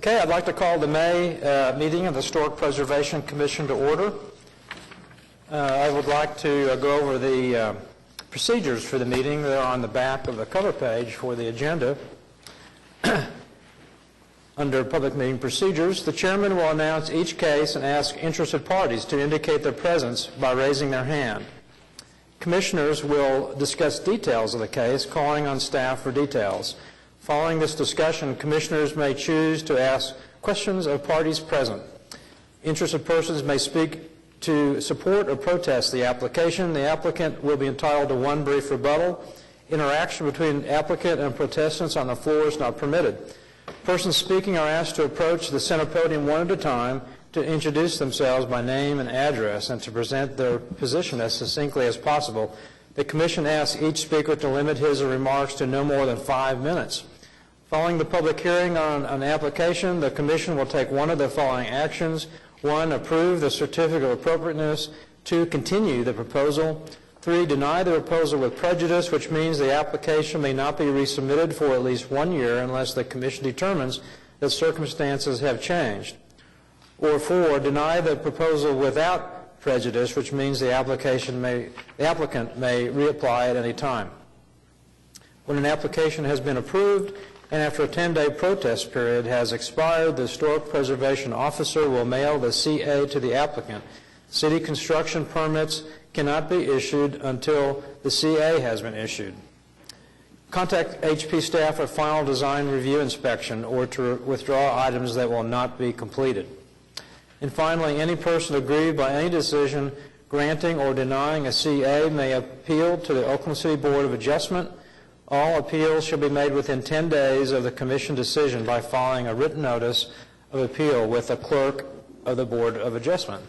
Okay, I'd like to call the May meeting of the Historic Preservation Commission to order. I would like to go over the procedures for the meeting. They're on the back of the cover page for the agenda. Under public meeting procedures, the chairman will announce each case and ask interested parties to indicate their presence by raising their hand. Commissioners will discuss details of the case, calling on staff for details. Following this discussion, commissioners may choose to ask questions of parties present. Interested persons may speak to support or protest the application. The applicant will be entitled to one brief rebuttal. Interaction between applicant and protestants on the floor is not permitted. Persons speaking are asked to approach the center podium one at a time to introduce themselves by name and address and to present their position as succinctly as possible. The Commission asks each speaker to limit his or her remarks to no more than 5 minutes. Following the public hearing on an application, the Commission will take one of the following actions. 1, approve the certificate of appropriateness. 2, continue the proposal. 3, deny the proposal with prejudice, which means the application may not be resubmitted for at least 1 year unless the Commission determines that circumstances have changed. Or 4, deny the proposal without prejudice, which means the applicant may reapply at any time. When an application has been approved and after a 10-day protest period has expired, the Historic Preservation Officer will mail the CA to the applicant. City construction permits cannot be issued until the CA has been issued. Contact HP staff for final design review inspection or to withdraw items that will not be completed. And finally, any person aggrieved by any decision granting or denying a CA may appeal to the Oklahoma City Board of Adjustment. All appeals shall be made within 10 days of the Commission decision by filing a written notice of appeal with the clerk of the Board of Adjustment.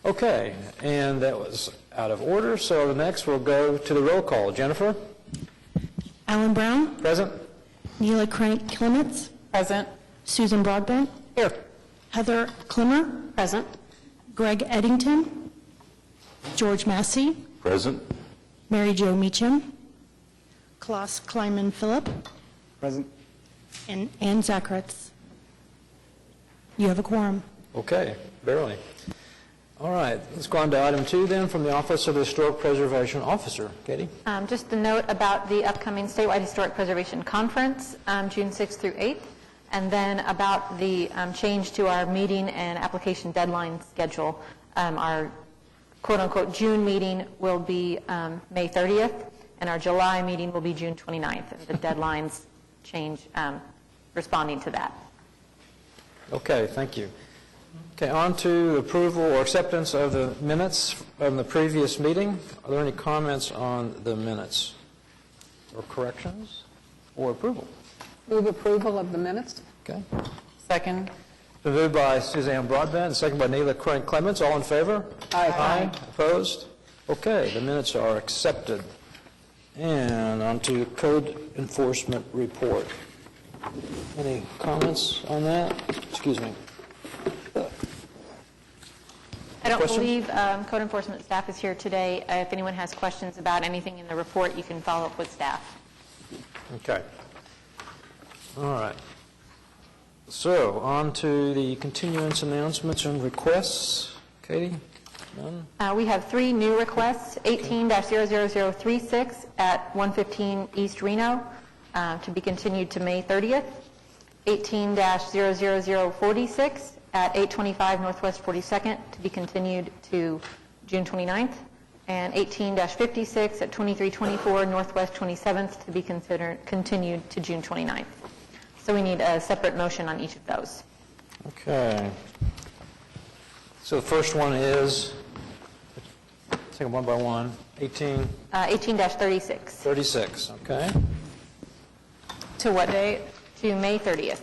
Okay, and that was out of order, so the next we'll go to the roll call. Jennifer? Alan Brown? Present. Neela Clements? Present. Susan Broadbent? Here. Heather Clemmer? Present. Greg Eddington? George Massey? Present. Mary Jo Meacham? Klaus Kleiman Phillip? Present. And Ann Zacharitz. You have a quorum. Okay, barely. All right, let's go on to item 2 then from the Office of the Historic Preservation Officer. Katie? Just a note about the upcoming statewide historic preservation conference, June 6th through 8th, and then about the change to our meeting and application deadline schedule. Our quote-unquote June meeting will be May 30th, and our July meeting will be June 29th, and the deadlines change responding to that. Okay, thank you. Okay, on to approval or acceptance of the minutes from the previous meeting. Are there any comments on the minutes or corrections or approval? Move approval of the minutes. Okay. Second. Been moved by Suzanne Broadbent and second by Neela Clements. All in favor? Aye. Opposed? Okay, the minutes are accepted. And on to code enforcement report. Any comments on that? Excuse me. I don't Questions? believe code enforcement staff is here today. If anyone has questions about anything in the report, you can follow up with staff. Okay. All right. So, on to the continuance announcements and requests. Katie? None? We have 3 new requests, 18-00036 at 115 East Reno to be continued to May 30th, 18-00046 at 825 Northwest 42nd to be continued to June 29th, and 18-56 at 2324 Northwest 27th to be continued to June 29th. So we need a separate motion on each of those. Okay. So the first one is, take them one by one, 18-36 36, okay? To what date? to May 30th.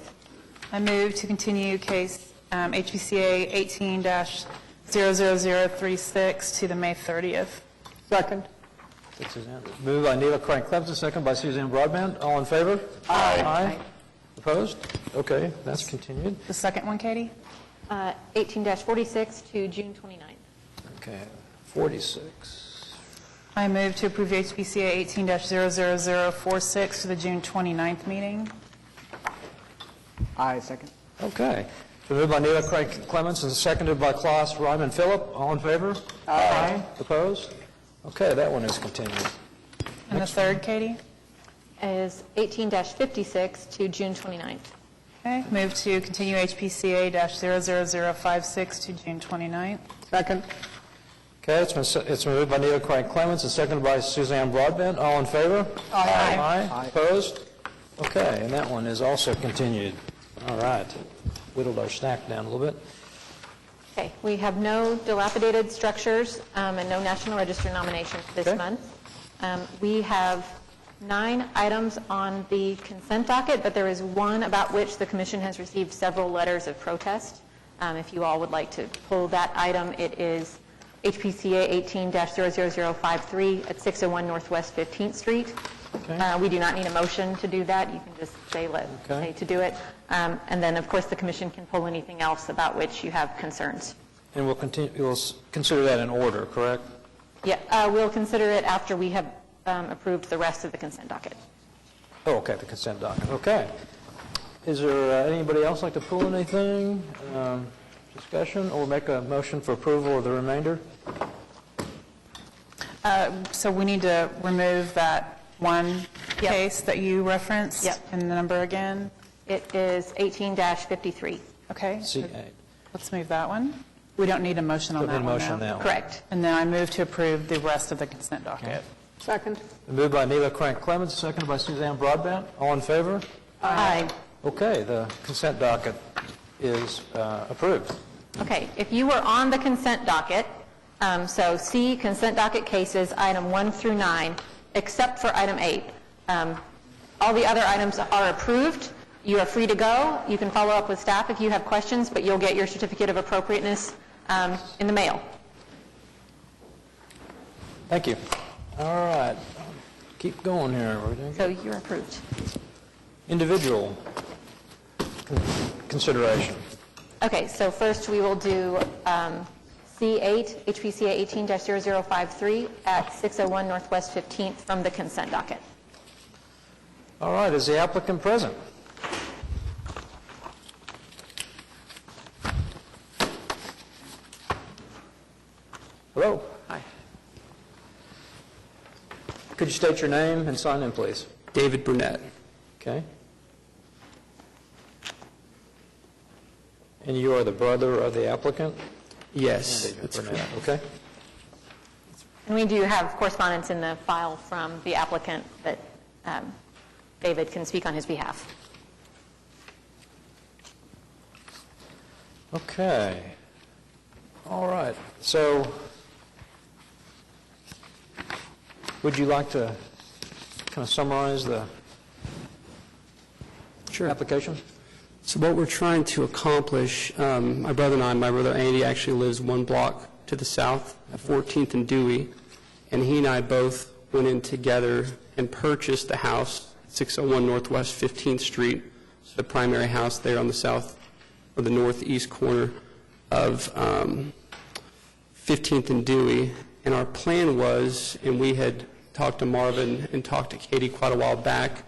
I move to continue case HPCA 18-00036 to the May 30th. Second. Moved by Neela Clements, second by Suzanne Broadbent. All in favor? Aye. Opposed? Okay, that's continued. The second one, Katie? 18-46 to June 29th. Okay, 46. I move to approve HPCA 18-00046 to the June 29th meeting. Aye, second. Okay. Been moved by Neela Craig Clements and seconded by Klaus Ryman Phillip. All in favor? Aye. Opposed? Okay, that one is continued. And the third, Katie? Is 18-56 to June 29th. Okay, move to continue HPCA-00056 to June 29th. Second. Okay, it's been moved by Neela Craig Clements and seconded by Suzanne Broadbent. All in favor? Aye. Aye. Opposed? Okay, and that one is also continued. All right. Whittled our stack down a little bit. Okay, we have no dilapidated structures and no National Register nominations this Okay. month. We have 9 items on the consent docket, but there is one about which the commission has received several letters of protest. If you all would like to pull that item, it is HPCA 18-00053 at 601 Northwest 15th Street. Okay. We do not need a motion to do that. You can just say to do it. And then, of course, the commission can pull anything else about which you have concerns. And we'll consider that in order, correct? Yeah, we'll consider it after we have approved the rest of the consent docket. Oh, okay, the consent docket. Okay. Is there anybody else like to pull anything? Discussion, or make a motion for approval of the remainder? So we need to remove that one Yep. case that you referenced? Yep. And the number again? It is 18-53. Okay. C8. Let's move that one. We don't need a motion on Put that in one motion on now. that one. Correct. And then I move to approve the rest of the consent docket. Second. Moved by Neela Craig Clements, seconded by Suzanne Broadbent. All in favor? Aye. Okay, the consent docket is approved. Okay, if you were on the consent docket, so C, consent docket cases, item 1 through 9, except for item 8. All the other items are approved. You are free to go. You can follow up with staff if you have questions, but you'll get your certificate of appropriateness in the mail. Thank you. All right, keep going here. So you're approved. Individual consideration. Okay, so first we will do C8, HPCA 18-0053 at 601 Northwest 15th from the consent docket. All right, is the applicant present? Hello? Hi. Could you state your name and sign in, please? David Burnett. Okay. And you are the brother of the applicant? Yes, David that's Burnett, correct. okay. And we do have correspondence in the file from the applicant that David can speak on his behalf. Okay. All right. So, would you like to kind of summarize the application? So what we're trying to accomplish, my brother and I, my brother Andy actually lives 1 block to the south at 14th and Dewey, and he and I both went in together and purchased the house, 601 Northwest 15th Street, the primary house there on the south or the northeast corner of 15th and Dewey. And our plan was, and we had talked to Marvin and talked to Katie quite a while back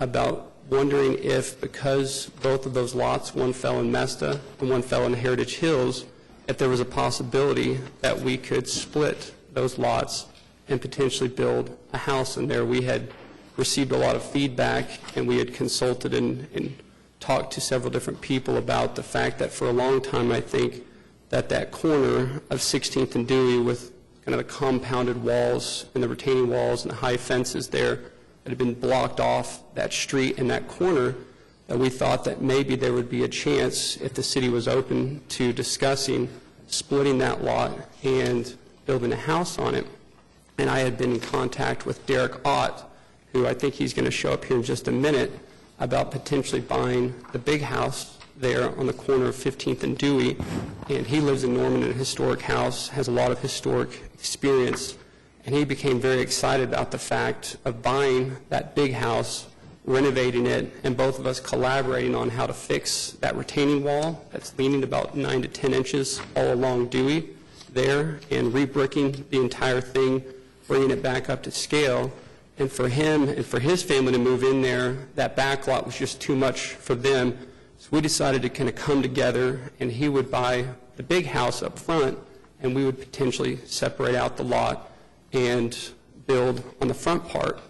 about wondering if, because both of those lots, one fell in Mesta and one fell in Heritage Hills, if there was a possibility that we could split those lots and potentially build a house in there. We had received a lot of feedback, and we had consulted and talked to several different people about the fact that for a long time, I think, that corner of 16th and Dewey with kind of the compounded walls and the retaining walls and the high fences there that had been blocked off that street and that corner, that we thought that maybe there would be a chance, if the city was open to discussing splitting that lot and building a house on it. And I had been in contact with Derek Ott, who I think he's going to show up here in just a minute, about potentially buying the big house there on the corner of 15th and Dewey. And he lives in Norman in a historic house, has a lot of historic experience, and he became very excited about the fact of buying that big house, renovating it, and both of us collaborating on how to fix that retaining wall that's leaning about 9 to 10 inches all along Dewey there, and re-bricking the entire thing, bringing it back up to scale. And for him and for his family to move in there, that back lot was just too much for them So we decided to kind of come together, and he would buy the big house up front, and we would potentially separate out the lot and build on the front part.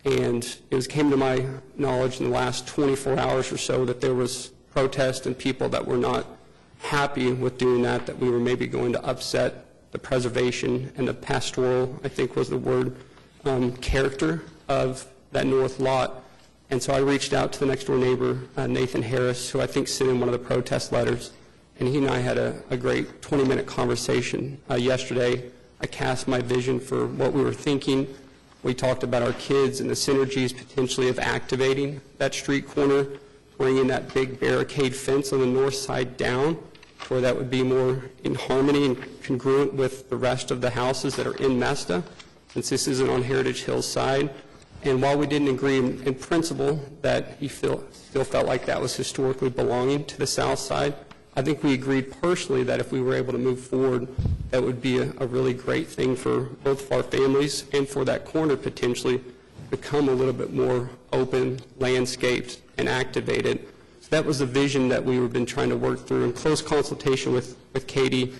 And it came to my knowledge in the last 24 hours or so that there was protest and people that were not happy with doing that we were maybe going to upset the preservation and the pastoral, I think was the word, character of that north lot. And so I reached out to the next door neighbor, Nathan Harris, who I think sent in one of the protest letters, and he and I had a great 20-minute conversation yesterday. I cast my vision for what we were thinking. We talked about our kids and the synergies potentially of activating that street corner, bringing that big barricade fence on the north side down, where that would be more in harmony and congruent with the rest of the houses that are in Mesta, since this isn't on Heritage Hills side. And while we didn't agree in principle that he still felt like that was historically belonging to the south side, I think we agreed personally that if we were able to move forward, that would be a really great thing for both of our families and for that corner potentially become a little bit more open, landscaped, and activated. So that was the vision that we have been trying to work through in close consultation with Katie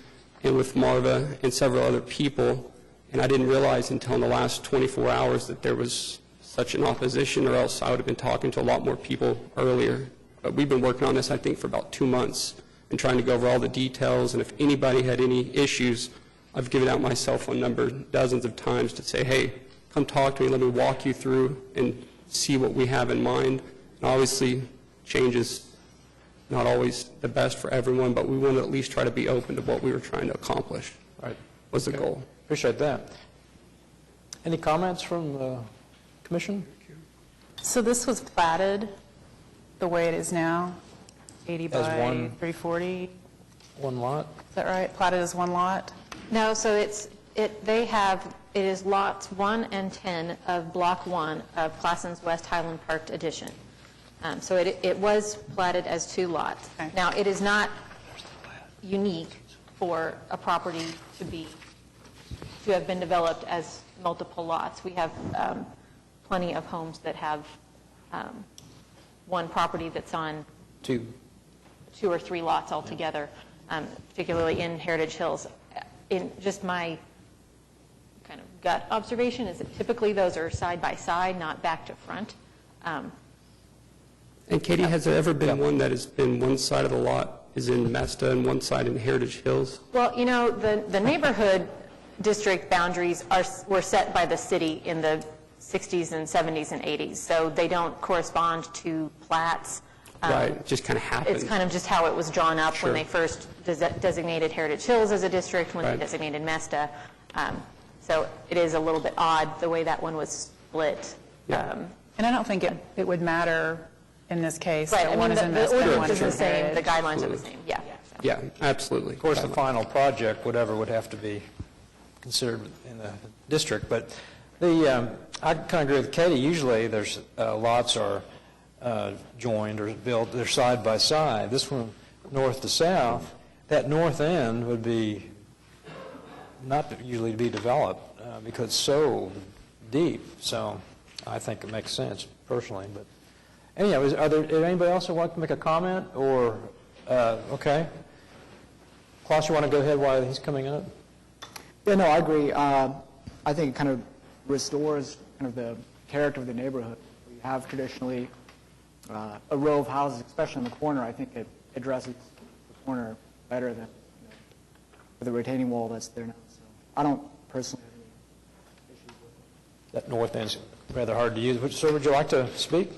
and with Marva and several other people. And I didn't realize until in the last 24 hours that there was such an opposition, or else I would have been talking to a lot more people earlier. But we've been working on this, I think, for about 2 months and trying to go over all the details. And if anybody had any issues, I've given out my cell phone number dozens of times to say, hey, come talk to me, let me walk you through and see what we have in mind. And obviously, change is not always the best for everyone, but we want to at least try to be open to what we were trying to accomplish. Right. Was the goal. Appreciate that. Any comments from the commission? So this was platted the way it is now, 80 by As one- 340, One lot? is that right? Platted as one lot? No, so it is lots 1 and 10 of Block 1 of Classon's West Highland Park Edition. So it was platted as 2 lots. Okay. Now, it is not unique for a property to have been developed as multiple lots. We have plenty of homes that have one property that's on 2 or 3 lots altogether, particularly in Heritage Hills. In just my kind of gut observation is that typically those are side by side, not back to front. And Katie, has there ever been one that has been one side of the lot is in Mesta and one side in Heritage Hills? Well, you know, the neighborhood district boundaries were set by the city in the 60s and 70s and 80s, so they don't correspond to plats. Right, it just kind of happened. It's kind of just how it was drawn up Sure. when they first designated Heritage Hills as a district, when Right. they designated Mesta. So it is a little bit odd the way that one was split. Yeah. And I don't think it would matter in this case. Right, that I one mean, is in the Mesta and one ordinance is in the same, the Heritage. guidelines are the Absolutely. same, yeah. So. Yeah, absolutely. Of course, the final project, whatever, would have to be considered in the district. But I kind of agree with Katie. Usually, there's lots are joined or built, they're side by side. This one, north to south, that north end would be not usually to be developed because it's so deep. So I think it makes sense personally. But anyhow, is anybody else who wants to make a comment or okay? Klaus, you want to go ahead while he's coming up? Yeah, no, I agree. I think it kind of restores kind of the character of the neighborhood. We have traditionally a row of houses, especially in the corner. I think it addresses the corner better than with the retaining wall that's there now. So I don't personally have any issues with it. That north end's rather hard to use. Sir, would you like to speak?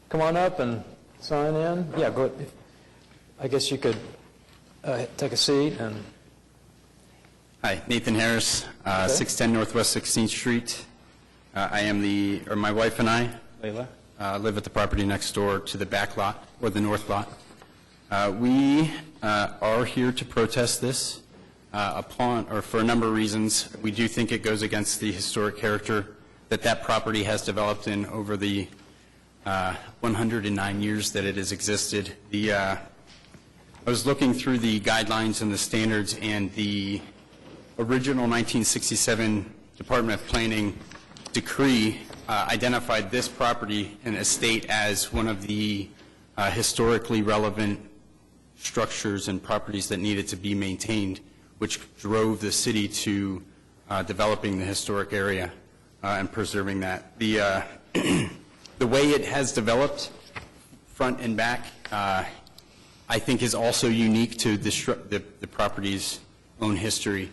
Come on up and sign in. Yeah, go. I guess you could take a seat and. Hi, Nathan Harris, 610 Northwest 16th Street. I am my wife and I Layla. live at the property next door to the back lot, or the north lot. We are here to protest this for a number of reasons. We do think it goes against the historic character that property has developed in over the 109 years that it has existed. I was looking through the guidelines and the standards, and the original 1967 Department of Planning decree identified this property and estate as one of the historically relevant structures and properties that needed to be maintained, which drove the city to developing the historic area and preserving that. The way it has developed, front and back, I think is also unique to the property's own history.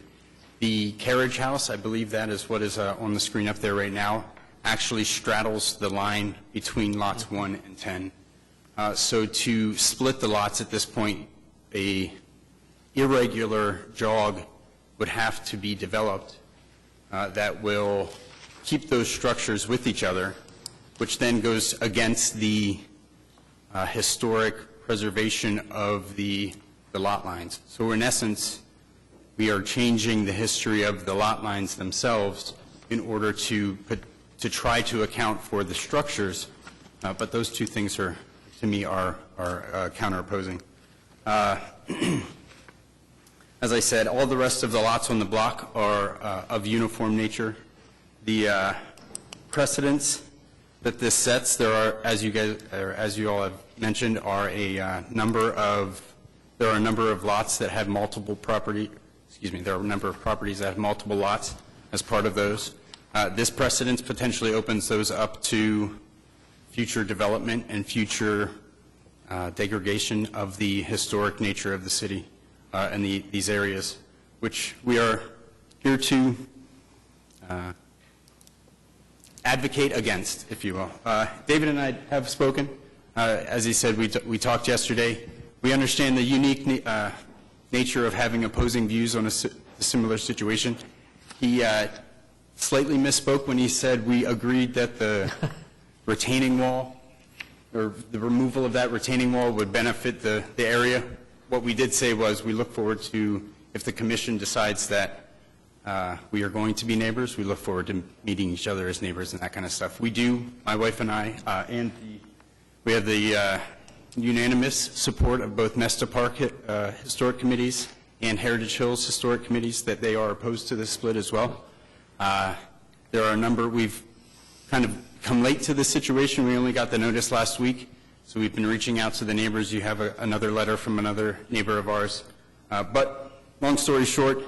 The carriage house, I believe that is what is on the screen up there right now, actually straddles the line between lots 1 and 10. So to split the lots at this point, a irregular jog would have to be developed that will keep those structures with each other, which then goes against the historic preservation of the lot lines. So in essence, we are changing the history of the lot lines themselves in order to try to account for the structures, but those two things are, to me, are counter-opposing. As I said, all the rest of the lots on the block are of uniform nature. The precedents that this sets, there are, as you all have mentioned, there are a number of lots that have multiple property. There are a number of properties that have multiple lots as part of those. This precedence potentially opens those up to future development and future degradation of the historic nature of the city and these areas, which we are here to advocate against, if you will. David and I have spoken. As he said, we talked yesterday. We understand the unique nature of having opposing views on a similar situation. He slightly misspoke when he said we agreed that the retaining wall or the removal of that retaining wall would benefit the area. What we did say was we look forward to, if the commission decides that we are going to be neighbors, we look forward to meeting each other as neighbors and that kind of stuff. We do, my wife and I, we have the unanimous support of both Mesta Park Historic Committees and Heritage Hills Historic Committees that they are opposed to this split as well. There are a number, we've kind of come late to this situation. We only got the notice last week, so we've been reaching out to the neighbors. You have another letter from another neighbor of ours. But long story short,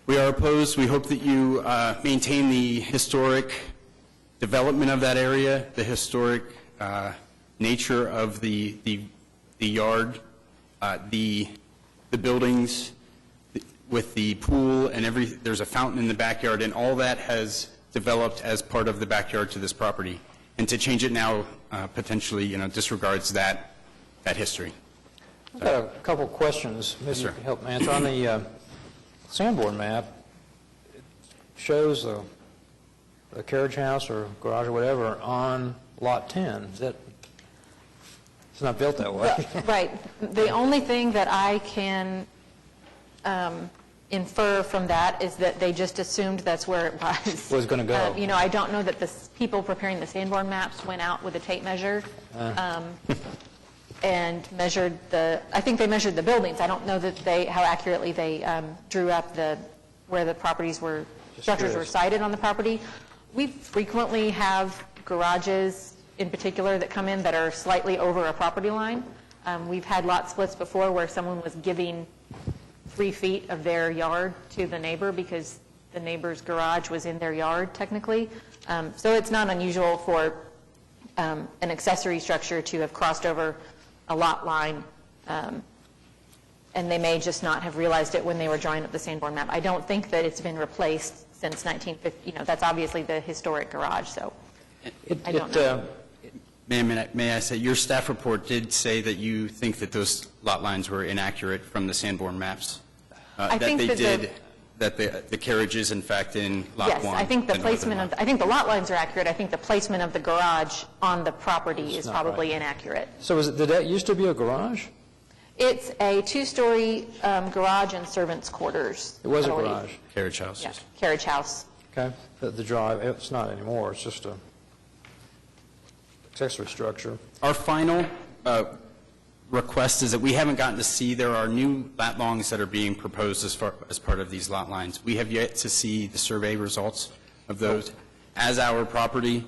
we are opposed. We hope that you maintain the historic development of that area, the historic nature of the yard, the buildings with the pool and there's a fountain in the backyard, and all that has developed as part of the backyard to this property. And to change it now potentially, disregards that history. I've got a couple questions. Maybe you can help me answer. On the Sanborn map, it shows the carriage house or garage or whatever on lot 10. It's not built that way. Right. The only thing that I can infer from that is that they just assumed that's where it was going to go. I don't know that the people preparing the Sanborn maps went out with a tape measure and measured I think they measured the buildings. I don't know that how accurately they drew up where the structures were sited on the property. We frequently have garages in particular that come in that are slightly over a property line. We've had lot splits before where someone was giving 3 feet of their yard to the neighbor because the neighbor's garage was in their yard technically. So it's not unusual for an accessory structure to have crossed over a lot line, and they may just not have realized it when they were drawing up the Sanborn map. I don't think that it's been replaced since 1950. That's obviously the historic garage, so I don't know. May I say, your staff report did say that you think that those lot lines were inaccurate from the Sanborn maps. I think that the carriage is in fact in lot 1. Yes, I think the placement I think the lot lines are accurate. I think the placement of the garage on the property is probably inaccurate. So did that used to be a garage? It's a 2-story garage and servants' quarters. It was I a believe. garage. Carriage house. Yeah, carriage house. Okay. The drive, it's not anymore. It's just a accessory structure. Our final request is that we haven't gotten to see, there are new lat longs that are being proposed as part of these lot lines. We have yet to see the survey results of those. As our property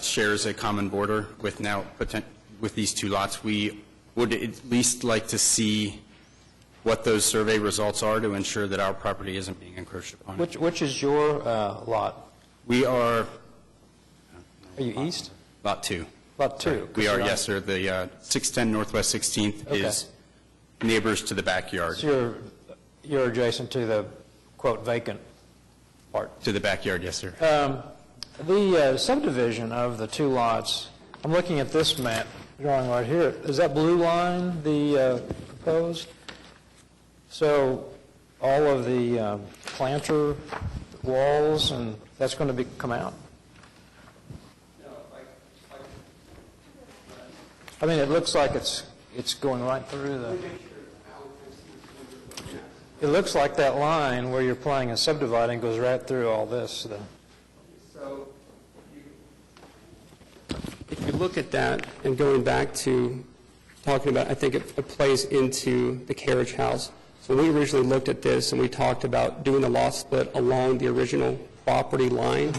shares a common border with now with these two lots. We would at least like to see what those survey results are to ensure that our property isn't being encroached upon. Which is your lot? We are Are you east? Lot 2. Lot 2? We are, yes, sir. The 610 Northwest 16th is neighbors to the backyard, So you're adjacent to the, quote, vacant part. to the backyard, yes, sir. The subdivision of the two lots, I'm looking at this map drawing right here. Is that blue line the proposed? So all of the planter walls, and that's going to come out? I mean, it looks like it's going right through the... It looks like that line where you're planning on subdividing goes right through all this. So if you look at that, and going back to talking about, I think it plays into the carriage house. So we originally looked at this, and we talked about doing the lot split along the original property line.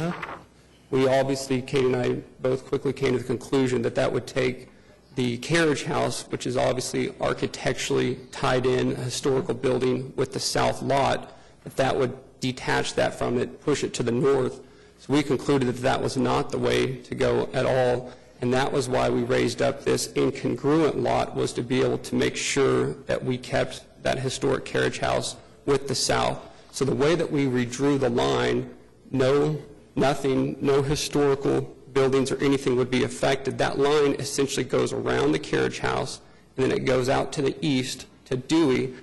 We obviously, Katie and I both quickly came to the conclusion that that would take the carriage house, which is obviously architecturally tied in, a historical building with the south lot, that would detach that from it, push it to the north. So we concluded that that was not the way to go at all, and that was why we raised up this incongruent lot, was to be able to make sure that we kept that historic carriage house with the south. So the way that we redrew the line, nothing, no historical buildings or anything would be affected. That line essentially goes around the carriage house, and then it goes out to the east to Dewey,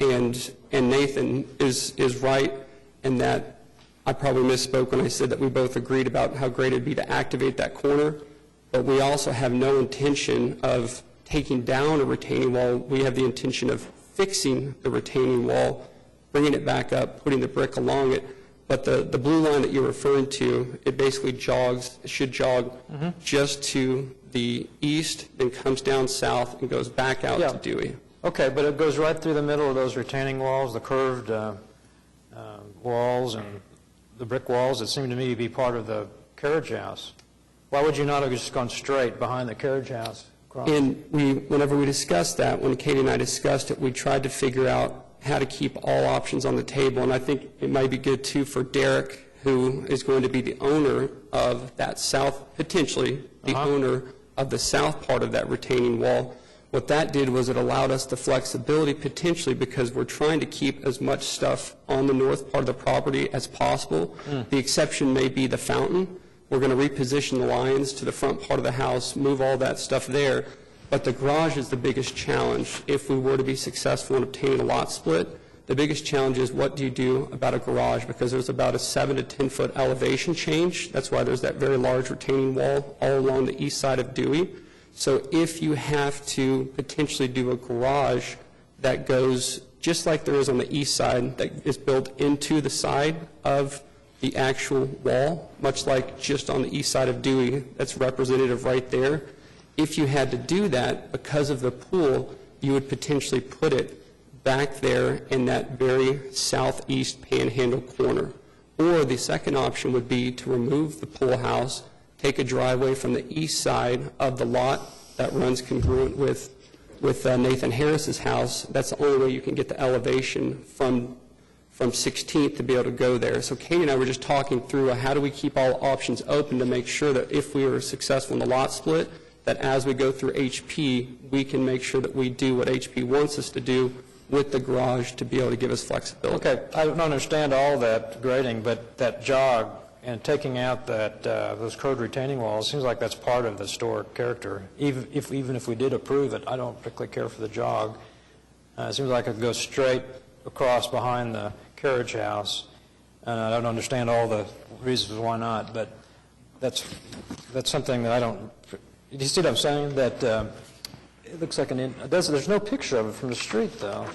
and Nathan is right in that I probably misspoke when I said that we both agreed about how great it'd be to activate that corner, but we also have no intention of taking down a retaining wall. We have the intention of fixing the retaining wall, bringing it back up, putting the brick along it. But the blue line that you're referring to, it basically should jog just to the east, then comes down south and goes back out to Dewey. Okay, but it goes right through the middle of those retaining walls, the curved walls and the brick walls that seem to me to be part of the carriage house. Why would you not have just gone straight behind the carriage house? And whenever we discussed that, when Katie and I discussed it, we tried to figure out how to keep all options on the table. And I think it might be good, too, for Derek, who is going to be the owner of that south, potentially the owner of the south part of that retaining wall. What that did was it allowed us the flexibility, potentially, because we're trying to keep as much stuff on the north part of the property as possible. The exception may be the fountain. We're going to reposition the lions to the front part of the house, move all that stuff there. But the garage is the biggest challenge. If we were to be successful in obtaining a lot split, the biggest challenge is what do you do about a garage, because there's about a 7 to 10 foot elevation change. That's why there's that very large retaining wall all along the east side of Dewey. So if you have to potentially do a garage that goes just like there is on the east side, that is built into the side of the actual wall, much like just on the east side of Dewey, that's representative right there. If you had to do that, because of the pool, you would potentially put it back there in that very southeast panhandle corner. Or the second option would be to remove the pool house, take a driveway from the east side of the lot that runs congruent with Nathan Harris's house. That's the only way you can get the elevation from 16th to be able to go there. So Katie and I were just talking through how do we keep all options open to make sure that if we are successful in the lot split, that as we go through HP, we can make sure that we do what HP wants us to do with the garage to be able to give us flexibility. Okay, I don't understand all that grading, but that jog and taking out that those curved retaining walls, seems like that's part of the historic character. Even if we did approve it, I don't particularly care for the jog. It seems like it goes straight across behind the carriage house. I don't understand all the reasons why not, but that's something that I don't. You see what I'm saying? That it looks like there's no picture of it from the street, though.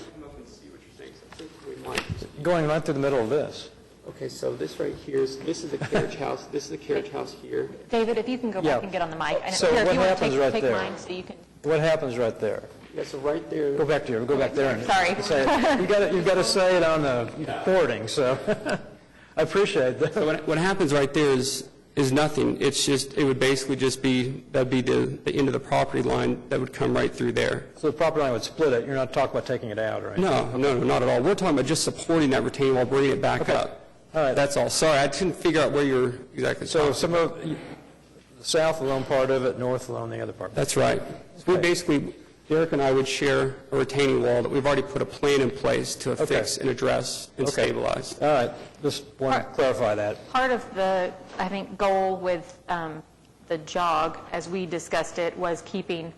Going right through the middle of this. Okay, so this right here this is the carriage house. This is the carriage house here. David, if you can go back and get on the mic. And So here, if what you want to happens right take there? mine so you can. What happens right there? Yeah, so right there. Go back there. Go back there. And Sorry. Say it. You've got to say it on the recording. So I appreciate that. So what happens right there is is nothing. It's just, it would basically just be, that'd be the end of the property line that would come right through there. So the property line would split it, you're not talking about taking it out or anything? No, not at all. We're talking about just supporting that retaining wall, bringing it back Okay. up. All right. That's all. Sorry, I couldn't figure out where you're exactly So talking. some of, the south will own part of it, north will own the other part. That's right. So we basically, Derek and I would share a retaining wall that we've already put a plan in place to affix and address and Okay. stabilize. All right, just want to clarify that. Part of the, I think, goal with the jog, as we discussed it, was keeping,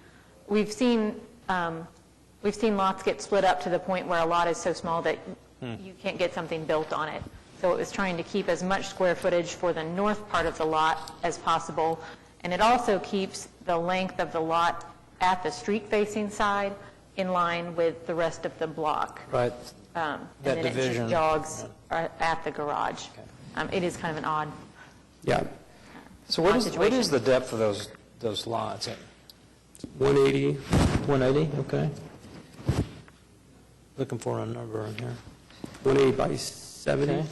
we've seen lots get split up to the point where a lot is so small that you can't get something built on it. So it was trying to keep as much square footage for the north part of the lot as possible, and it also keeps the length of the lot at the street-facing side in line with the rest of the block. Right. And That then it division. just jogs at the garage. It is kind of an odd Yeah. So what is situation. the depth of those lots? 180, 180, okay. Looking for a number on here. 180 by 70? Okay.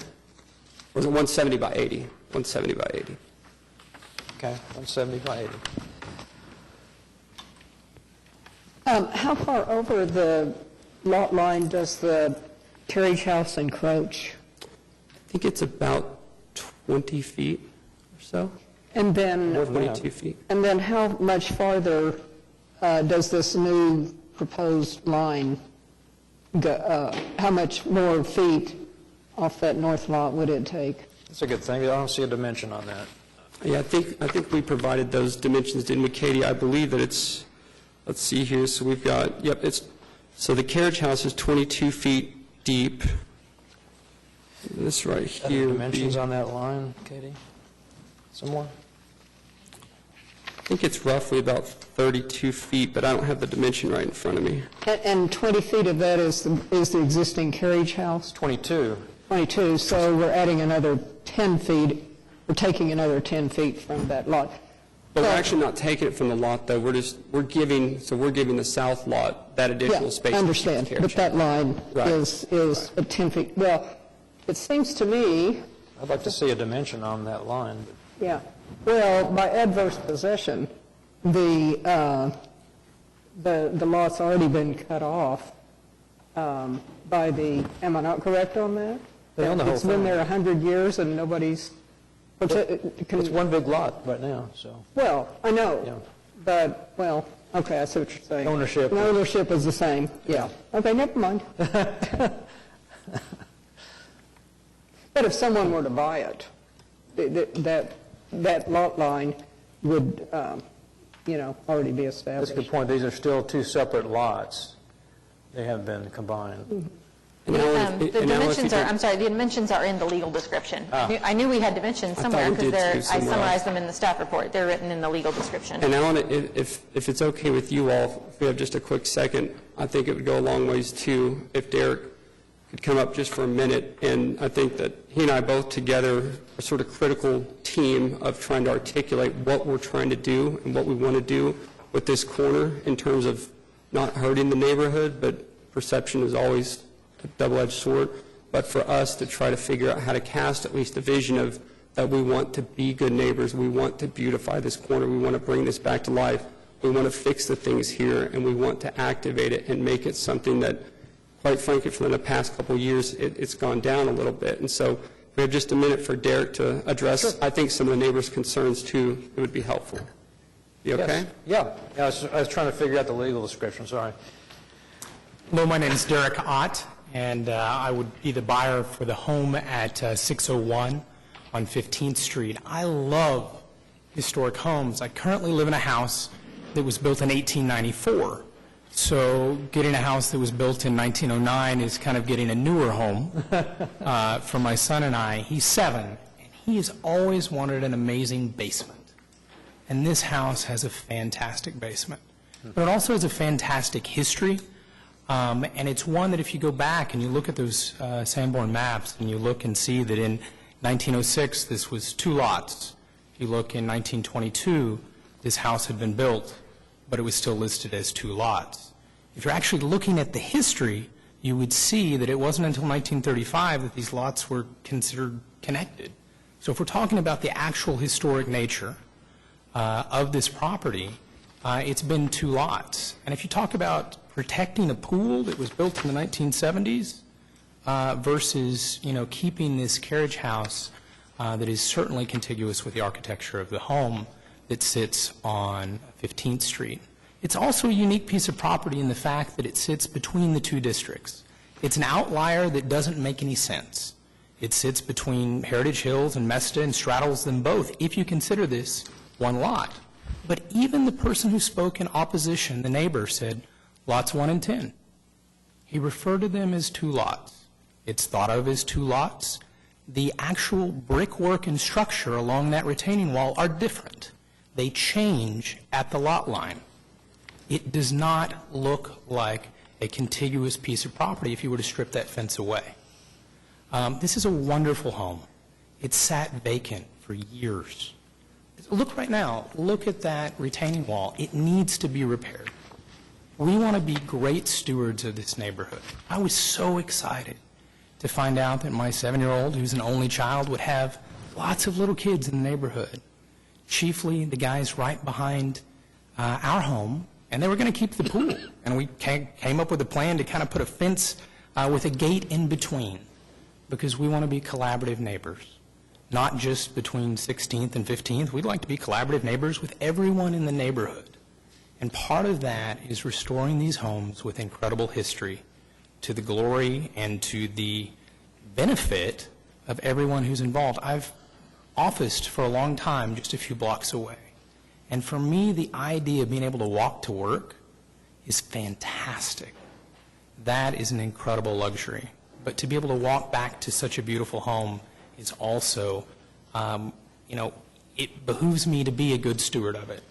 Or is it 170 by 80? 170 by 80. Okay, 170 by 80. How far over the lot line does the carriage house encroach? I think it's about 20 feet or so, And then, 22 feet. and then how much farther does this new proposed line go? How much more feet off that north lot would it take? That's a good thing. I don't see a dimension on that. Yeah, I think we provided those dimensions, didn't we, Katie? I believe that it's, let's see here, so we've got, yep, so the carriage house is 22 feet deep. This right Any here would be, dimensions on that line, Katie? Someone? I think it's roughly about 32 feet, but I don't have the dimension right in front of me. And 20 feet of that is the existing carriage house? 22. 22, so we're adding another 10 feet, we're taking another 10 feet from that lot. But we're actually not taking it from the lot, though. We're giving the south lot that additional space. Yeah, I to keep the understand, carriage but that line Right. is at 10 feet. Well, it seems to me, I'd like to see a dimension on that line. yeah, well, by adverse possession, the lot's already been cut off by the, am I not correct on that? They own the whole It's been thing. there 100 years and nobody's, It's one big lot right now, so. well, I Yeah. know, but, well, okay, I see what you're saying. Ownership. The ownership is the same, yeah. Okay, never mind. But if someone were to buy it, that lot line would, already be That's a good established. point. These are still two separate lots. They have been combined. And Alan, The if- and Alan, if you dimensions are, don't- I'm sorry, the dimensions are in the legal description. Ah. I knew we had dimensions I thought somewhere we because did too, I somewhere summarized else. them in the staff report. They're written in the legal description. And Alan, if it's okay with you all, if we have just a quick second, I think it would go a long ways too if Derek could come up just for a minute. And I think that he and I both together are sort of critical team of trying to articulate what we're trying to do and what we want to do with this corner in terms of not hurting the neighborhood, but perception is always a double-edged sword. But for us to try to figure out how to cast at least a vision of that we want to be good neighbors, we want to beautify this corner, we want to bring this back to life, we want to fix the things here, and we want to activate it and make it something that, quite frankly, for the past couple of years, it's gone down a little bit. And so we have just a minute for Derek to address, I think, some of the neighbors' concerns too. It would be helpful. You okay? Yes. Yeah, I was trying to figure out the legal description, sorry. Hello, my name is Derek Ott, and I would be the buyer for the home at 601 on 15th Street. I love historic homes. I currently live in a house that was built in 1894. So getting a house that was built in 1909 is kind of getting a newer home for my son and I. He's 7, and he has always wanted an amazing basement. And this house has a fantastic basement. But it also has a fantastic history. And it's one that if you go back and you look at those Sanborn maps and you look and see that in 1906 this was 2 lots. If you look in 1922, this house had been built, but it was still listed as 2 lots. If you're actually looking at the history, you would see that it wasn't until 1935 that these lots were considered connected. So if we're talking about the actual historic nature of this property, it's been 2 lots. And if you talk about protecting a pool that was built in the 1970s versus, keeping this carriage house that is certainly contiguous with the architecture of the home that sits on 15th Street. It's also a unique piece of property in the fact that it sits between the 2 districts. It's an outlier that doesn't make any sense. It sits between Heritage Hills and Mesta and straddles them both, if you consider this one lot. But even the person who spoke in opposition, the neighbor, said lots 1 and 10. He referred to them as 2 lots. It's thought of as 2 lots. The actual brickwork and structure along that retaining wall are different. They change at the lot line. It does not look like a contiguous piece of property if you were to strip that fence away. This is a wonderful home. It sat vacant for years. Look right now, look at that retaining wall. It needs to be repaired. We want to be great stewards of this neighborhood. I was so excited to find out that my 7-year-old, who's an only child, would have lots of little kids in the neighborhood, chiefly the guys right behind our home, and they were going to keep the pool. And we came up with a plan to kind of put a fence with a gate in between, because we want to be collaborative neighbors, not just between 16th and 15th. We'd like to be collaborative neighbors with everyone in the neighborhood. And part of that is restoring these homes with incredible history to the glory and to the benefit of everyone who's involved. I've officed for a long time just a few blocks away. And for me, the idea of being able to walk to work is fantastic. That is an incredible luxury. But to be able to walk back to such a beautiful home is also, it behooves me to be a good steward of it.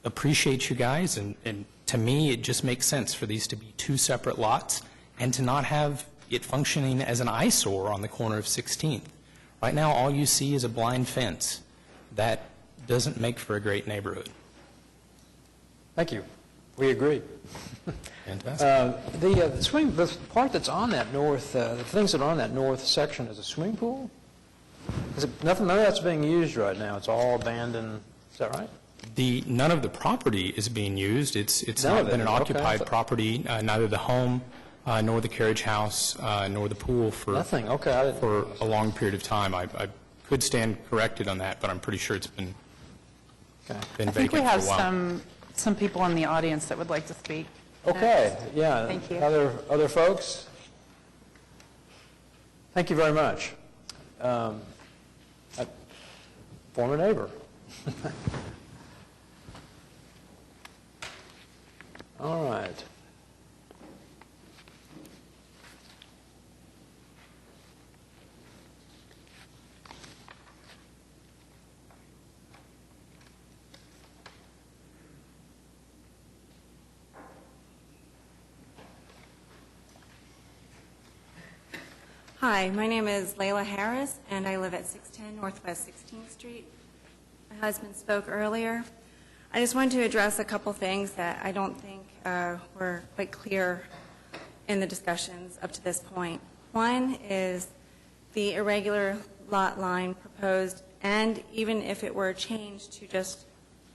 Appreciate you guys, and to me, it just makes sense for these to be 2 separate lots and to not have it functioning as an eyesore on the corner of 16th. Right now, all you see is a blind fence. That doesn't make for a great neighborhood. Thank you. We agree. Fantastic. The part that's on that north, the things that are on that north section is a swimming pool? None of that's being used right now. It's all abandoned. Is that right? None of the property is being used. It's None not of been it. an Okay. occupied property, neither the home, nor the carriage house, nor the pool for Nothing. Okay. I didn't for a long period of time. I could stand corrected on that, but I'm pretty sure it's been Okay. been I think we vacant for have a while. some people in the audience that would like to speak. Okay, yeah. Thank you. Other folks? Thank you very much. Former neighbor. All right. Hi, my name is Layla Harris, and I live at 610 Northwest 16th Street. My husband spoke earlier. I just wanted to address a couple things that I don't think were quite clear in the discussions up to this point. One is the irregular lot line proposed, and even if it were changed to just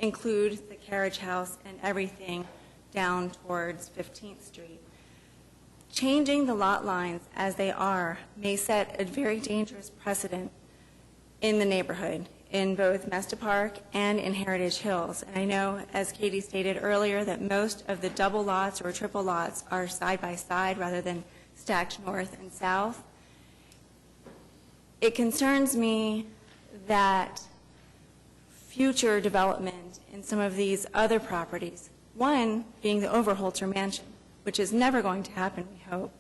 include the carriage house and everything down towards 15th Street. Changing the lot lines as they are may set a very dangerous precedent in the neighborhood, in both Mesta Park and in Heritage Hills. And I know, as Katie stated earlier, that most of the double lots or triple lots are side by side rather than stacked north and south. It concerns me that future development in some of these other properties, one being the Overholter Mansion, which is never going to happen, we hope,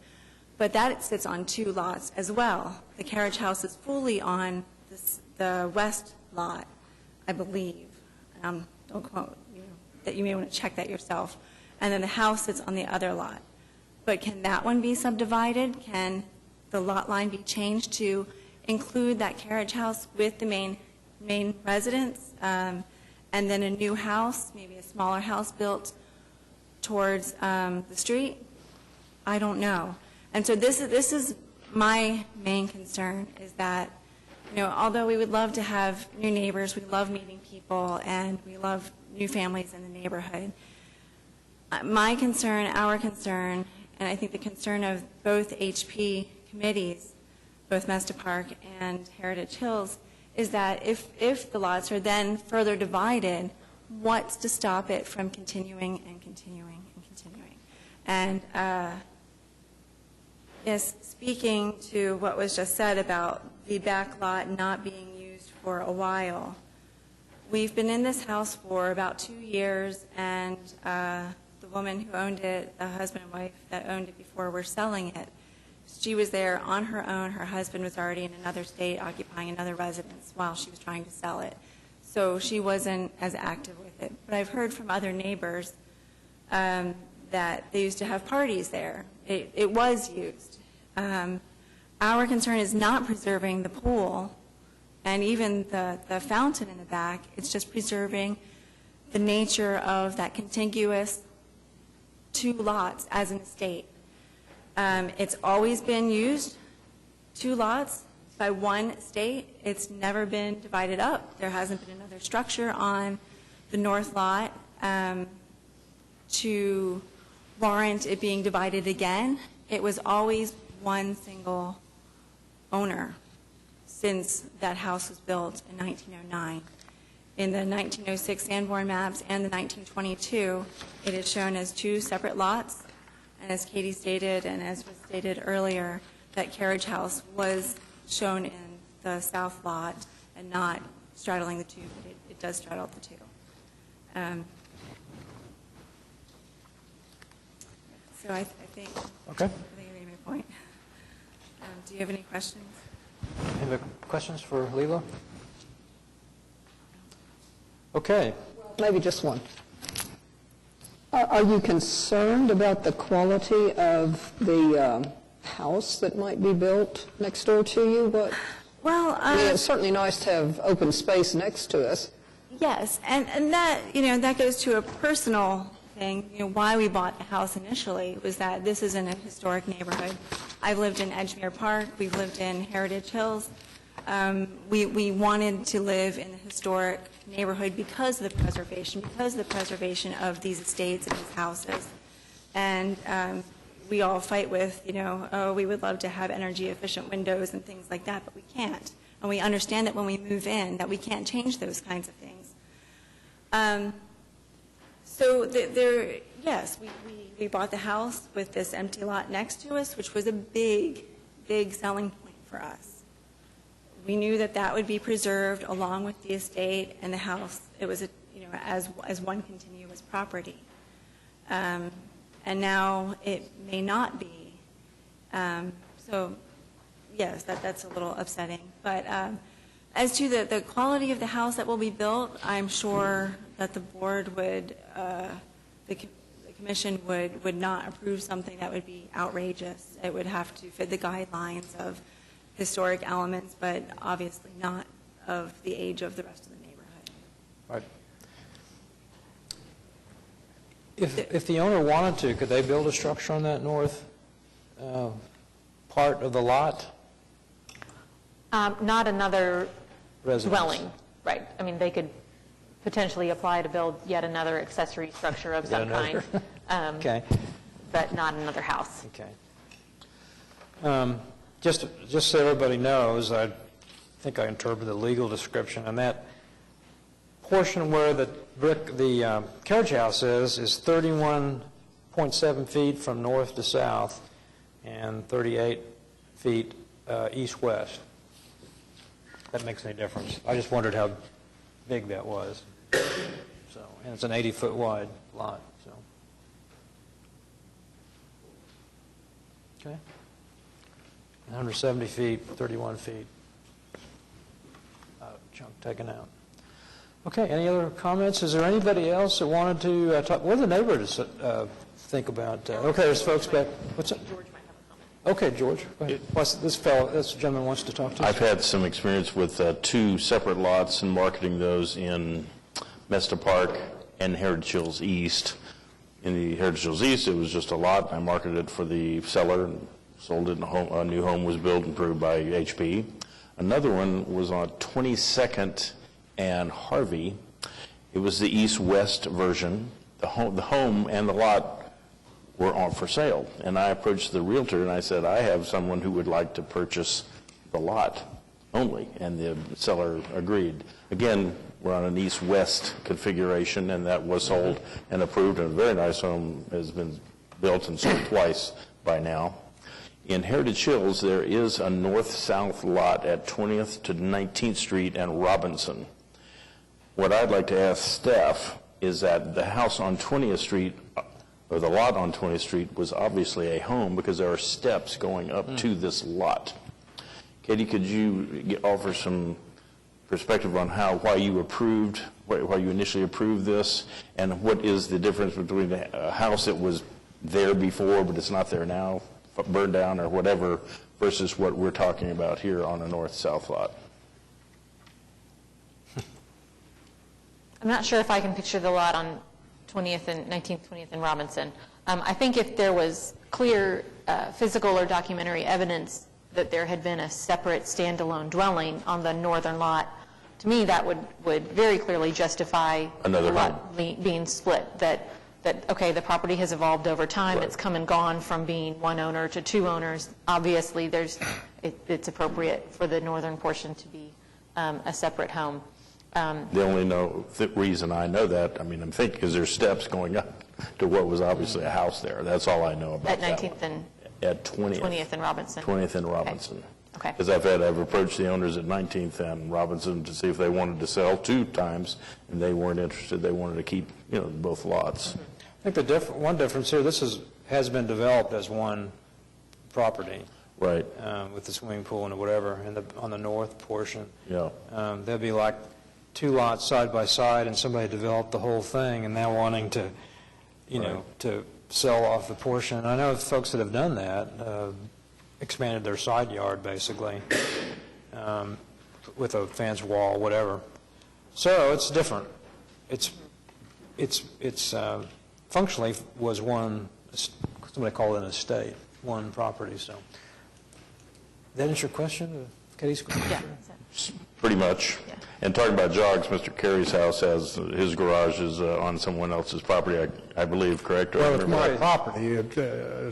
but that sits on 2 lots as well. The carriage house is fully on the west lot, I believe. Don't quote, that you may want to check that yourself. And then the house sits on the other lot. But can that one be subdivided? Can the lot line be changed to include that carriage house with the main residence, and then a new house, maybe a smaller house built towards the street? I don't know. And so this is my main concern, is that although we would love to have new neighbors, we love meeting people, and we love new families in the neighborhood, my concern, our concern, and I think the concern of both HP committees, both Mesta Park and Heritage Hills, is that if the lots are then further divided, what's to stop it from continuing and continuing and continuing? And yes, speaking to what was just said about the back lot not being used for a while, we've been in this house for about 2 years, and the woman who owned it, the husband and wife that owned it before, were selling it. She was there on her own. Her husband was already in another state occupying another residence while she was trying to sell it. So she wasn't as active with it. But I've heard from other neighbors that they used to have parties there. It was used. Our concern is not preserving the pool and even the fountain in the back. It's just preserving the nature of that contiguous 2 lots as an estate. It's always been used, 2 lots by one estate. It's never been divided up. There hasn't been another structure on the north lot to warrant it being divided again. It was always one single owner since that house was built in 1909. In the 1906 Sanborn maps and the 1922, it is shown as 2 separate lots. And as Katie stated, and as was stated earlier, that carriage house was shown in the south lot and not straddling the 2, but it does straddle the 2. So I think Okay. I made my point. Do you have any questions? Any other questions for Leila? Okay. Maybe just one. Are you concerned about the quality of the house that might be built next door to you? Well, I mean, it's certainly nice to have open space next to us. yes, and that, that goes to a personal thing. Why we bought the house initially was that this is in a historic neighborhood. I've lived in Edgemere Park. We've lived in Heritage Hills. We wanted to live in the historic neighborhood because of the preservation of these estates and these houses. And we all fight with, we would love to have energy-efficient windows and things like that, but we can't. And we understand that when we move in, that we can't change those kinds of things. So yes, we bought the house with this empty lot next to us, which was a big, big selling point for us. We knew that that would be preserved along with the estate and the house. It was, as one continuous property. And now it may not be. So, yes, that's a little upsetting. But as to the quality of the house that will be built, I'm sure that the board would, the commission would not approve something that would be outrageous. It would have to fit the guidelines of historic elements, but obviously not of the age of the rest of the neighborhood. Right. If the owner wanted to, could they build a structure on that north part of the lot? Not another Residence. dwelling, right. I mean, they could potentially apply to build yet another accessory structure of some kind. Okay. But not another house. Okay. Just so everybody knows, I think I interpreted the legal description, and that portion where the carriage house is 31.7 feet from north to south and 38 feet east-west. That makes any difference. I just wondered how big that was. So, and it's an 80-foot wide lot. So, okay. 170 feet, 31 feet. Chunk taken out. Okay, any other comments? Is there anybody else that wanted to talk? What do the neighbors think about? Okay, there's folks back. What's that? George might have a comment. Okay, George. Go ahead. This gentleman wants to talk to us. I've had some experience with 2 separate lots and marketing those in Mesta Park and Heritage Hills East. In the Heritage Hills East, it was just a lot. I marketed it for the seller and sold it, and a new home was built and approved by HP. Another one was on 22nd and Harvey. It was the east-west version. The home and the lot were on for sale. And I approached the realtor and I said, I have someone who would like to purchase the lot only. And the seller agreed. Again, we're on an east-west configuration, and that was sold and approved. And a very nice home has been built and sold twice by now. In Heritage Hills, there is a north-south lot at 20th to 19th Street and Robinson. What I'd like to ask Steph is that the house on 20th Street, or the lot on 20th Street, was obviously a home because there are steps going up to this lot. Katie, could you offer some perspective on why you initially approved this, and what is the difference between a house that was there before but it's not there now, burned down or whatever, versus what we're talking about here on a north-south lot? I'm not sure if I can picture the lot on 20th and 19th, 20th and Robinson. I think if there was clear physical or documentary evidence that there had been a separate standalone dwelling on the northern lot, to me that would very clearly justify Another the lot being split, that okay, the property has evolved over time, Right. It's come and gone from being one owner to two owners. Obviously, it's appropriate for the northern portion to be a separate home. The only reason I know that, I'm thinking, because there's steps going up to what was obviously a house there. That's all I know about At that 19th one. and At 20th. 20th and Robinson. 20th and Robinson. Okay. Because I've approached the owners at 19th and Robinson to see if they wanted to sell 2 times, and they weren't interested. They wanted to keep, both lots. I think one difference here, this has been developed as one property. Right. With the swimming pool and whatever, on the north portion. Yeah. There'd be like 2 lots side by side, and somebody developed the whole thing, and now wanting to, to sell off the portion. I know folks that have done that, expanded their side yard, basically, with a fence wall, whatever. So it's different. It's functionally was one, somebody called it an estate, one property, so. That answer your question, Katie's question? Yeah. Pretty much. Yeah. And talking about jogs, Mr. Carey's house has, his garage is on someone else's property, I believe, correct? Well, it's my property. A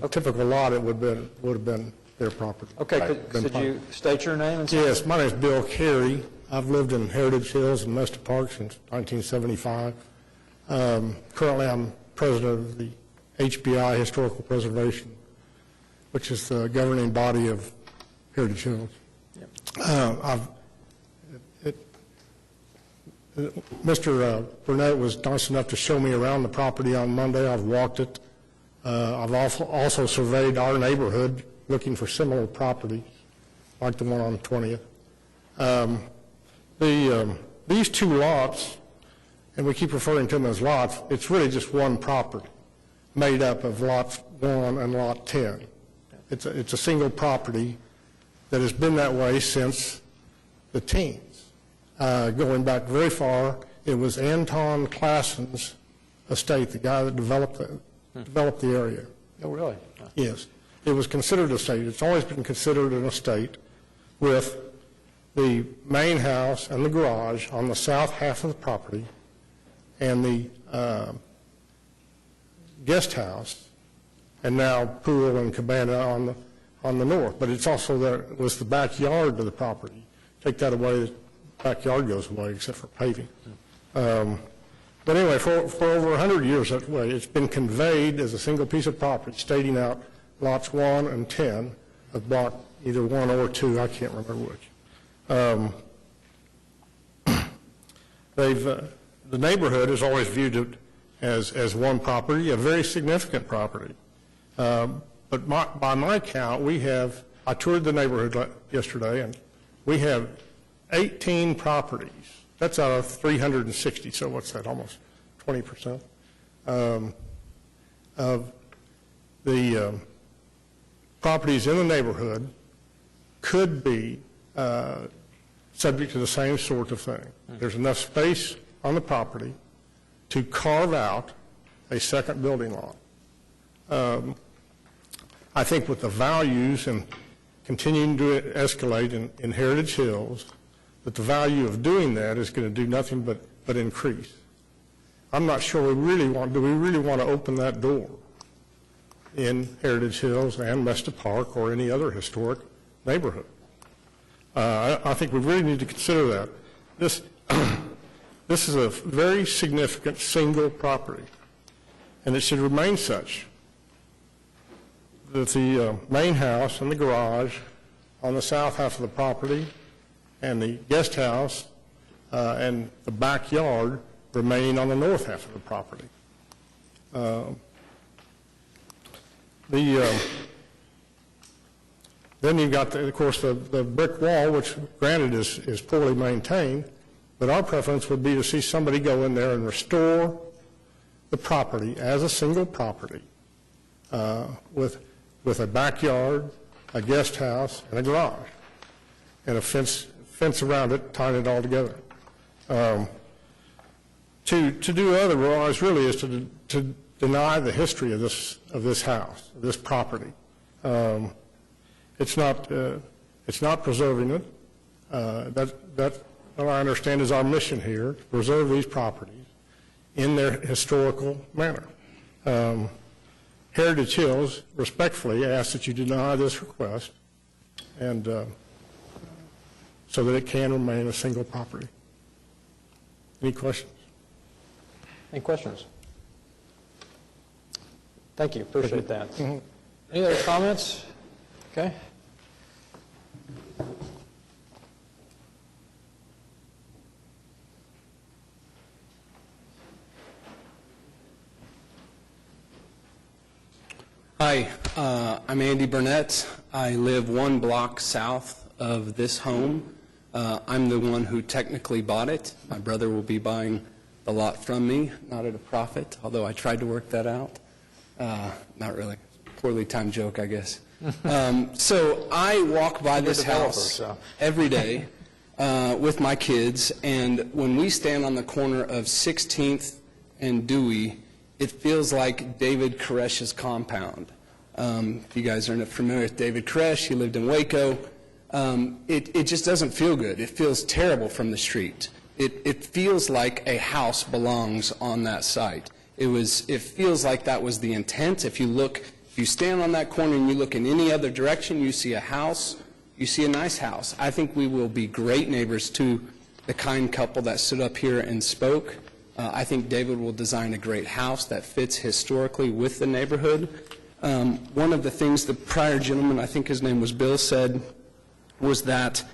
typical lot, it would have been their property. Okay, could you state your name and Yes, my name is Bill Carey. I've lived in Heritage Hills and Mesta Park since 1975. Currently, I'm president of the HBI, Historical Preservation, which is the governing body of Heritage Hills. Mr. Burnett was nice enough to show me around the property on Monday. I've walked it. I've also surveyed our neighborhood looking for similar properties, like the one on 20th. These 2 lots, and we keep referring to them as lots, it's really just one property made up of Lot 1 and Lot 10. It's a single property that has been that way since the teens. Going back very far, it was Anton Klassen's estate, the guy that developed the area. Oh, really? Yes. It was considered a estate. It's always been considered an estate with the main house and the garage on the south half of the property and the guest house, and now pool and cabana on the north. But it's also it was the backyard of the property. Take that away, the backyard goes away except for paving. But anyway, for over 100 years that way, it's been conveyed as a single piece of property, stating out lots 1 and 10 of block either 1 or 2, I can't remember which. The neighborhood has always viewed it as one property, a very significant property. But by my count, I toured the neighborhood yesterday, and we have 18 properties. That's out of 360, so what's that, almost 20% of the properties in the neighborhood could be subject to the same sort of thing. There's enough space on the property to carve out a second building lot. I think with the values and continuing to escalate in Heritage Hills, that the value of doing that is going to do nothing but increase. I'm not sure do we really want to open that door in Heritage Hills and Mesta Park or any other historic neighborhood? I think we really need to consider that. This is a very significant single property, and it should remain such. That the main house and the garage on the south half of the property and the guest house and the backyard remain on the north half of the property. Then you've got, of course, the brick wall, which granted is poorly maintained, but our preference would be to see somebody go in there and restore the property as a single property with a backyard, a guest house, and a garage, and a fence around it, tying it all together. To do otherwise really is to deny the history of this house, of this property. It's not preserving it. That, what I understand, is our mission here, to preserve these properties in their historical manner. Heritage Hills respectfully asks that you deny this request, and so that it can remain a single property. Any questions? Any questions? Thank you, appreciate that. Any other comments? Okay. Hi, I'm Andy Burnett. I live 1 block south of this home. I'm the one who technically bought it. My brother will be buying the lot from me, not at a profit, although I tried to work that out. Not really. Poorly timed joke, I guess. So I walk by this house every day with my kids, and when we stand on the corner of 16th and Dewey, it feels like David Koresh's compound. If you guys aren't familiar with David Koresh, he lived in Waco. It just doesn't feel good. It feels terrible from the street. It feels like a house belongs on that site. It feels like that was the intent. If you stand on that corner and you look in any other direction, you see a house, you see a nice house. I think we will be great neighbors to the kind couple that stood up here and spoke. I think David will design a great house that fits historically with the neighborhood. One of the things the prior gentleman, I think his name was Bill, said was that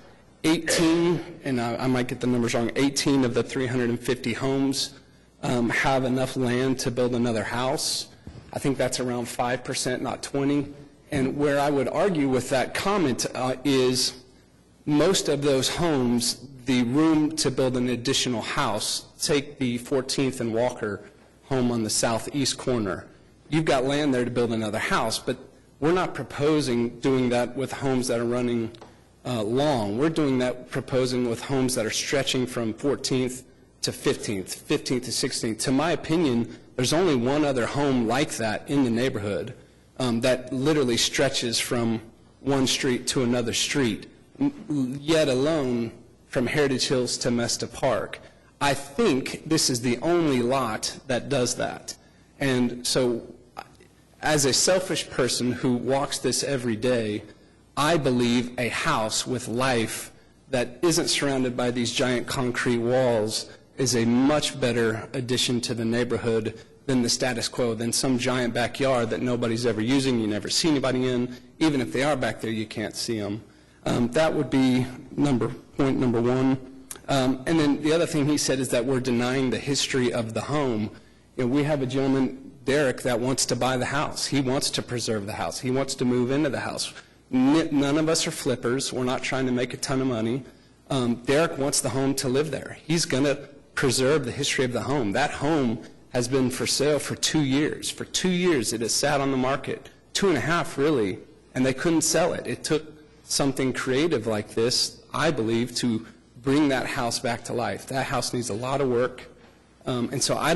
18, and I might get the numbers wrong, 18 of the 350 homes have enough land to build another house. I think that's around 5%, not 20. And where I would argue with that comment is most of those homes, the room to build an additional house, take the 14th and Walker home on the southeast corner. You've got land there to build another house, but we're not proposing doing that with homes that are running long. We're doing that, proposing with homes that are stretching from 14th to 15th, 15th to 16th. To my opinion, there's only one other home like that in the neighborhood that literally stretches from one street to another street, yet alone from Heritage Hills to Mesta Park. I think this is the only lot that does that. And so as a selfish person who walks this every day, I believe a house with life that isn't surrounded by these giant concrete walls is a much better addition to the neighborhood than the status quo, than some giant backyard that nobody's ever using, you never see anybody in. Even if they are back there, you can't see them. That would be point number one. And then the other thing he said is that we're denying the history of the home. You know, we have a gentleman, Derek, that wants to buy the house. He wants to preserve the house. He wants to move into the house. None of us are flippers. We're not trying to make a ton of money. Derek wants the home to live there. He's going to preserve the history of the home. That home has been for sale for 2 years. For 2 years it has sat on the market, 2.5 really, and they couldn't sell it. It took something creative like this, I believe, to bring that house back to life. That house needs a lot of work, and so I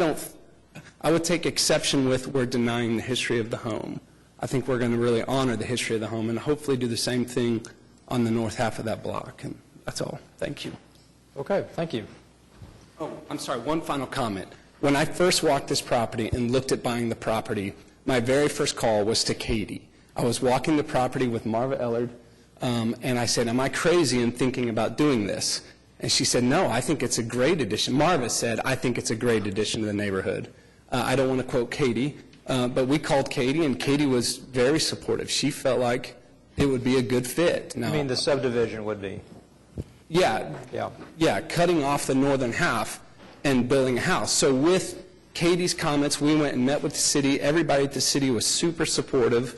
would take exception with we're denying the history of the home. I think we're going to really honor the history of the home and hopefully do the same thing on the north half of that block. And that's all. Thank you. Okay, thank you. Oh, I'm sorry, one final comment. When I first walked this property and looked at buying the property, my very first call was to Katie. I was walking the property with Marva Ellard, and I said, am I crazy in thinking about doing this? And she said, no, I think it's a great addition. Marva said, I think it's a great addition to the neighborhood. I don't want to quote Katie, but we called Katie, and Katie was very supportive. She felt like it would be a good fit. Now, I mean, the subdivision would be. Yeah, cutting off the northern half and building a house. So with Katie's comments, we went and met with the city. Everybody at the city was super supportive.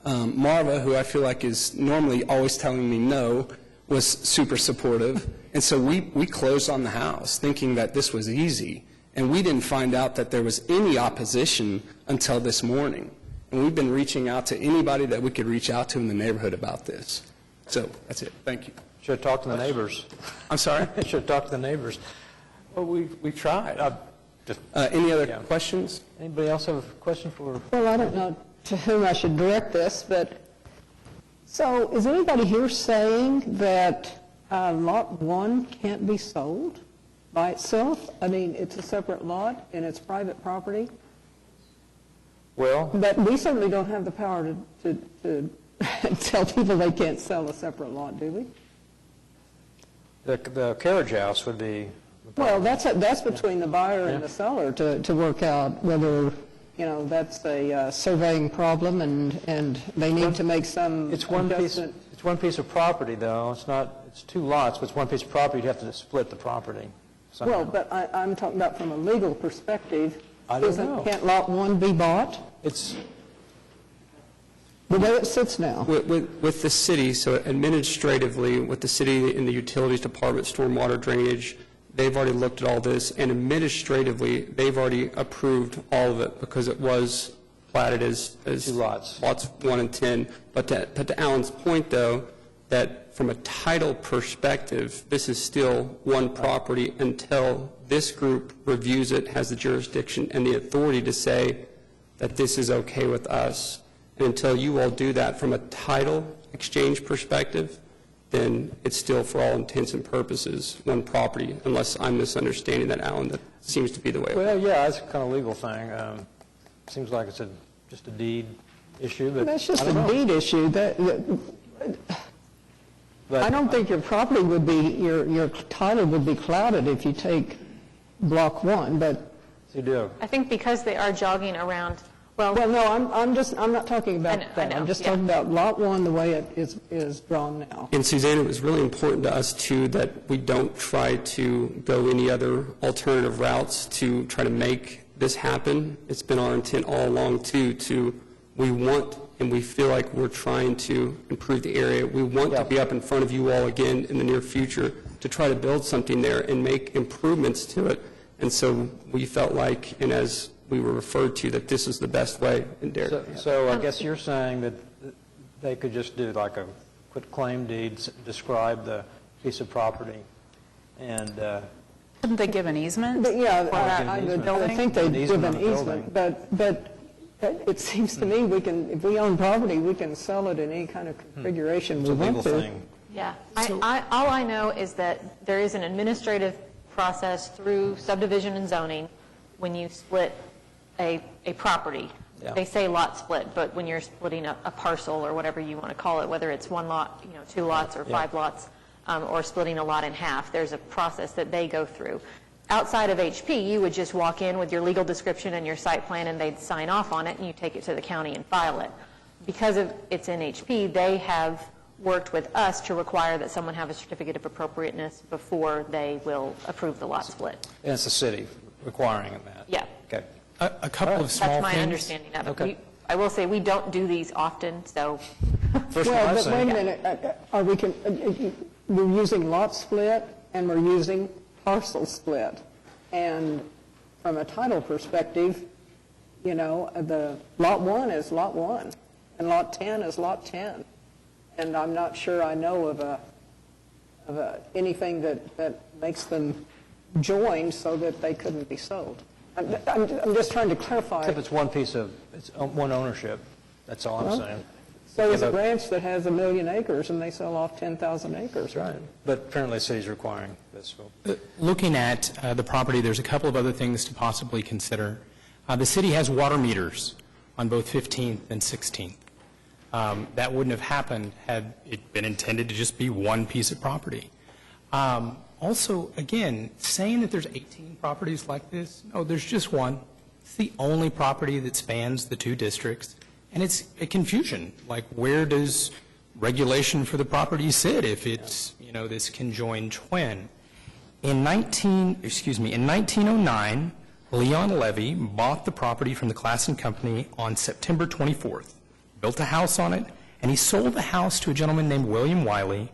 Marva, who I feel like is normally always telling me no, was super supportive. And so we closed on the house thinking that this was easy. And we didn't find out that there was any opposition until this morning. And we've been reaching out to anybody that we could reach out to in the neighborhood about this. So that's it. Thank you. Should have talked to the neighbors. I'm sorry? Should have talked to the neighbors. Well, we tried. Just, Any other questions? Anybody else have a question for? Well, I don't know to whom I should direct this, but, so is anybody here saying that Lot 1 can't be sold by itself? I mean, it's a separate lot and it's private property? Well, But we certainly don't have the power to tell people they can't sell a separate lot, do we? the carriage house would be. Well, that's between the buyer and the seller to work out whether, that's a surveying problem and they need to make some It's one piece. adjustment. It's one piece of property, though. It's not. It's two lots, but it's one piece of property. You'd have to split the property somehow. Well, but I'm talking about from a legal perspective. I don't know. Can't Lot 1 be bought It's. the way it sits now? With the city, so administratively, with the city and the utilities department, stormwater drainage, they've already looked at all this, and administratively, they've already approved all of it because it was platted as Two lots. Lots 1 and 10. But to Alan's point, though, that from a title perspective, this is still one property until this group reviews it, has the jurisdiction and the authority to say that this is okay with us. And until you all do that from a title exchange perspective, then it's still, for all intents and purposes, one property, unless I'm misunderstanding that, Alan. That seems to be the way it works. Well, yeah, it's a kind of legal thing. Seems like it's just a deed issue, but That's just I don't a know. deed issue. But I don't think your property would be, your title would be clouded if you take Block 1, but, You do. I think because they are jogging around, well, well, no, I'm not talking about I know, that. I'm just yeah. talking about Lot 1, the way it is drawn now. And Suzanne, it was really important to us, too, that we don't try to go any other alternative routes to try to make this happen. It's been our intent all along, too, we want and we feel like we're trying to improve the area. We want to be up in front of you all again in the near future to try to build something there and make improvements to it. And so we felt like, and as we were referred to, that this is the best way. And Derek. So I guess you're saying that they could just do like a quit claim deed, describe the piece of property, and Couldn't they give an easement? But, yeah, Like I think they'd An give easement an on a easement, but it seems to me if we own property, we can sell it in any kind of configuration it's we a legal want to. thing. yeah. All I know is that there is an administrative process through subdivision and zoning when you split a property. Yeah. They say lot split, but when you're splitting a parcel or whatever you want to call it, whether it's one lot, 2 lots or 5 lots, or splitting a lot in half, there's a process that they go through. Outside of HP, you would just walk in with your legal description and your site plan, and they'd sign off on it, and you take it to the county and file it. Because it's in HP, they have worked with us to require that someone have a certificate of appropriateness before they will approve the lot split. And it's the city requiring that. Yeah. Okay. A couple of small That's things. my understanding of it. Okay. I will say, we don't do these often, so First one Well, I've but wait a seen. minute, we're using lot split and we're using parcel split. And from a title perspective, the Lot 1 is Lot 1 and Lot 10 is Lot 10. And I'm not sure I know of anything that makes them joined so that they couldn't be sold. I'm just trying to clarify. Except it's one piece of, it's one ownership. That's all I'm Well, saying. So is Yeah, a but- ranch that has 1 million acres and they sell off 10,000 acres. That's right. But apparently the city's requiring this. Looking at the property, there's a couple of other things to possibly consider. The city has water meters on both 15th and 16th. That wouldn't have happened had it been intended to just be one piece of property. Also, again, saying that there's 18 properties like this, no, there's just one. It's the only property that spans the two districts, and it's a confusion. Like, where does regulation for the property sit if it's, this conjoined twin? In 1909, Leon Levy bought the property from the Klassen Company on September 24th, built a house on it, and he sold the house to a gentleman named William Wiley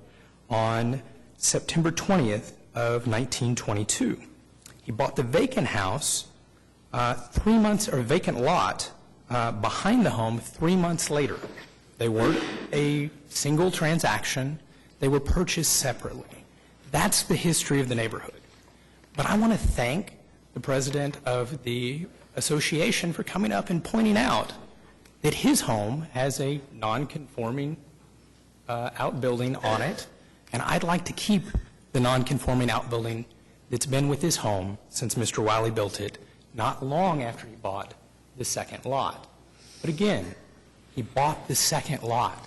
on September 20th of 1922. He bought the vacant house 3 months, or vacant lot behind the home 3 months later. They weren't a single transaction. They were purchased separately. That's the history of the neighborhood. But I want to thank the president of the association for coming up and pointing out that his home has a non-conforming outbuilding on it, and I'd like to keep the non-conforming outbuilding that's been with his home since Mr. Wiley built it, not long after he bought the second lot. But again, he bought the second lot.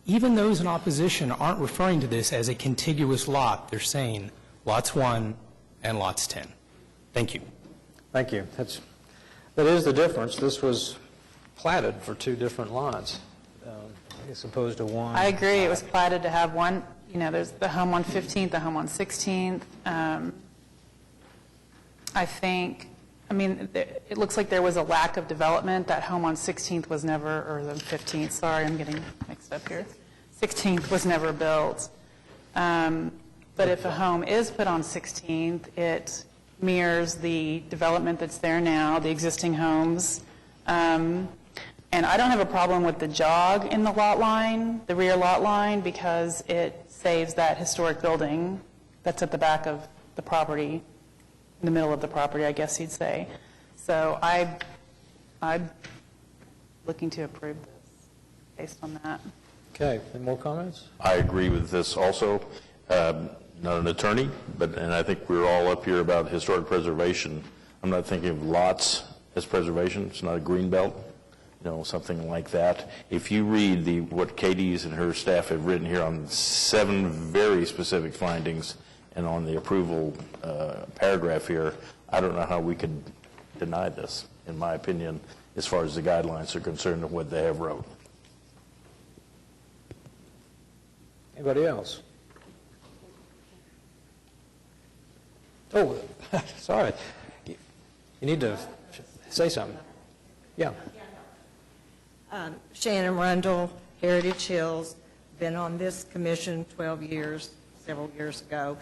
Even those in opposition aren't referring to this as a contiguous lot. They're saying lots 1 and lots 10. Thank you. Thank you. That is the difference. This was platted for 2 different lots, as opposed to one. I agree. It was platted to have one, there's the home on 15th, the home on 16th. It looks like there was a lack of development. That home on 16th was never, or the 15th, sorry, I'm getting mixed up here. 16th was never built. But if a home is put on 16th, it mirrors the development that's there now, the existing homes. And I don't have a problem with the jog in the lot line, the rear lot line, because it saves that historic building that's at the back of the property, in the middle of the property, I guess you'd say. So I'm looking to approve this based on that. Okay, any more comments? I agree with this also. Not an attorney, and I think we're all up here about historic preservation. I'm not thinking of lots as preservation. It's not a green belt, something like that. If you read what Katie's and her staff have written here on 7 very specific findings and on the approval paragraph here, I don't know how we could deny this, in my opinion, as far as the guidelines are concerned and what they have wrote. Anybody else? Oh, sorry. You need to say something. Yeah. Shannon Rundle, Heritage Hills, been on this commission 12 years, several years ago.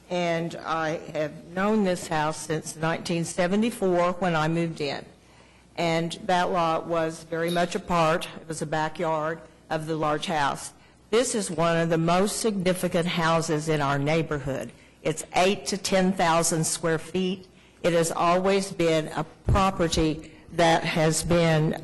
And I have known this house since 1974 when I moved in. And that lot was very much a part, it was a backyard of the large house. This is one of the most significant houses in our neighborhood. It's 8,000 to 10,000 square feet. It has always been a property that has been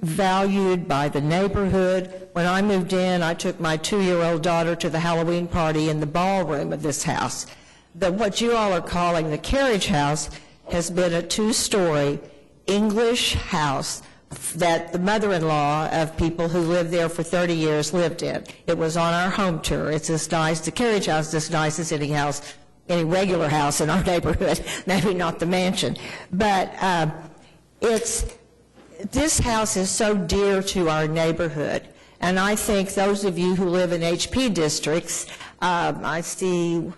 valued by the neighborhood. When I moved in, I took my 2-year-old daughter to the Halloween party in the ballroom of this house. What you all are calling the carriage house has been a 2-story English house that the mother-in-law of people who lived there for 30 years lived in. It was on our home tour. It's as nice, the carriage house is as nice as any house, any regular house in our neighborhood, maybe not the mansion. But this house is so dear to our neighborhood. And I think those of you who live in HP districts, I see,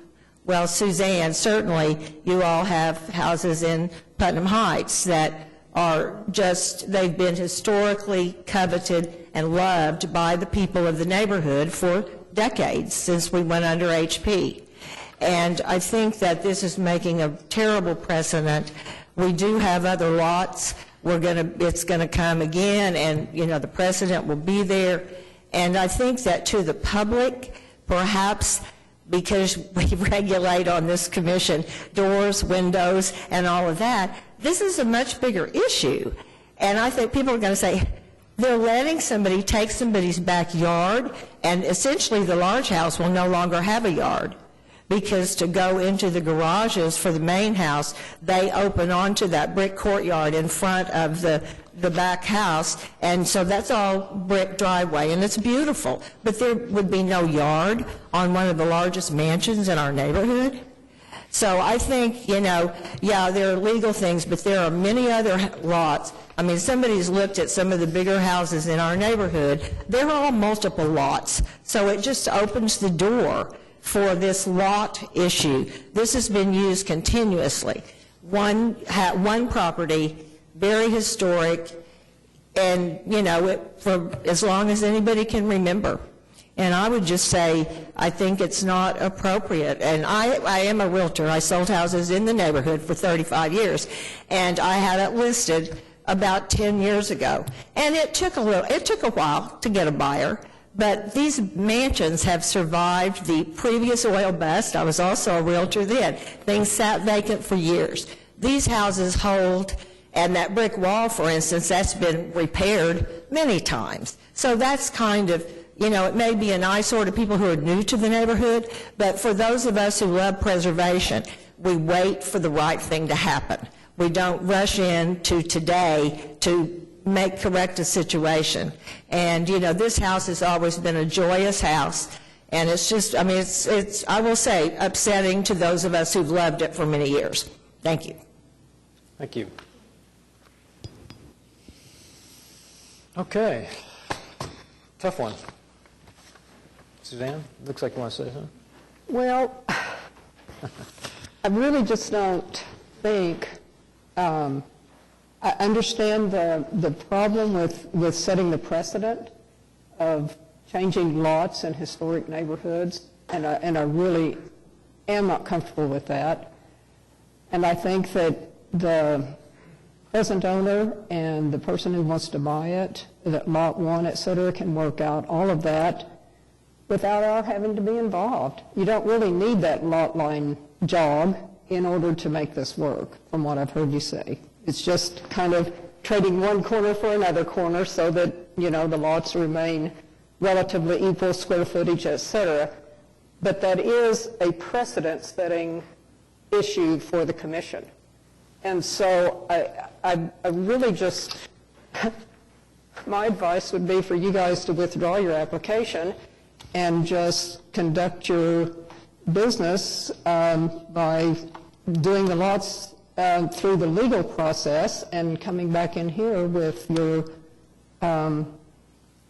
well, Suzanne, certainly you all have houses in Putnam Heights that are just, they've been historically coveted and loved by the people of the neighborhood for decades since we went under HP. And I think that this is making a terrible precedent. We do have other lots. It's going to come again, and, the precedent will be there. And I think that to the public, perhaps because we regulate on this commission doors, windows, and all of that, this is a much bigger issue. And I think people are going to say, they're letting somebody take somebody's backyard, and essentially the large house will no longer have a yard, because to go into the garages for the main house, they open onto that brick courtyard in front of the back house, and so that's all brick driveway, and it's beautiful. But there would be no yard on one of the largest mansions in our neighborhood. So I think, yeah, there are legal things, but there are many other lots. I mean, somebody's looked at some of the bigger houses in our neighborhood. They're all multiple lots. So it just opens the door for this lot issue. This has been used continuously. One property, very historic, and, for as long as anybody can remember. And I would just say, I think it's not appropriate. And I am a realtor. I sold houses in the neighborhood for 35 years, and I had it listed about 10 years ago. And it took a while to get a buyer, but these mansions have survived the previous oil bust. I was also a realtor then. Things sat vacant for years. These houses hold, and that brick wall, for instance, that's been repaired many times. So that's kind of, it may be an eyesore to people who are new to the neighborhood, but for those of us who love preservation, we wait for the right thing to happen. We don't rush in to today to correct a situation. And, this house has always been a joyous house, and it's just, it's I will say, upsetting to those of us who've loved it for many years. Thank you. Thank you. Okay. Tough one. Suzanne, looks like you want to say something. Well, I really just don't think, I understand the problem with setting the precedent of changing lots in historic neighborhoods, and I really am not comfortable with that. And I think that the present owner and the person who wants to buy it, that lot one, et cetera, can work out all of that without our having to be involved. You don't really need that lot line jog in order to make this work, from what I've heard you say. It's just kind of trading one corner for another corner so that, the lots remain relatively equal square footage, et cetera. But that is a precedent-setting issue for the commission. And so I really just, my advice would be for you guys to withdraw your application and just conduct your business by doing the lots through the legal process and coming back in here with your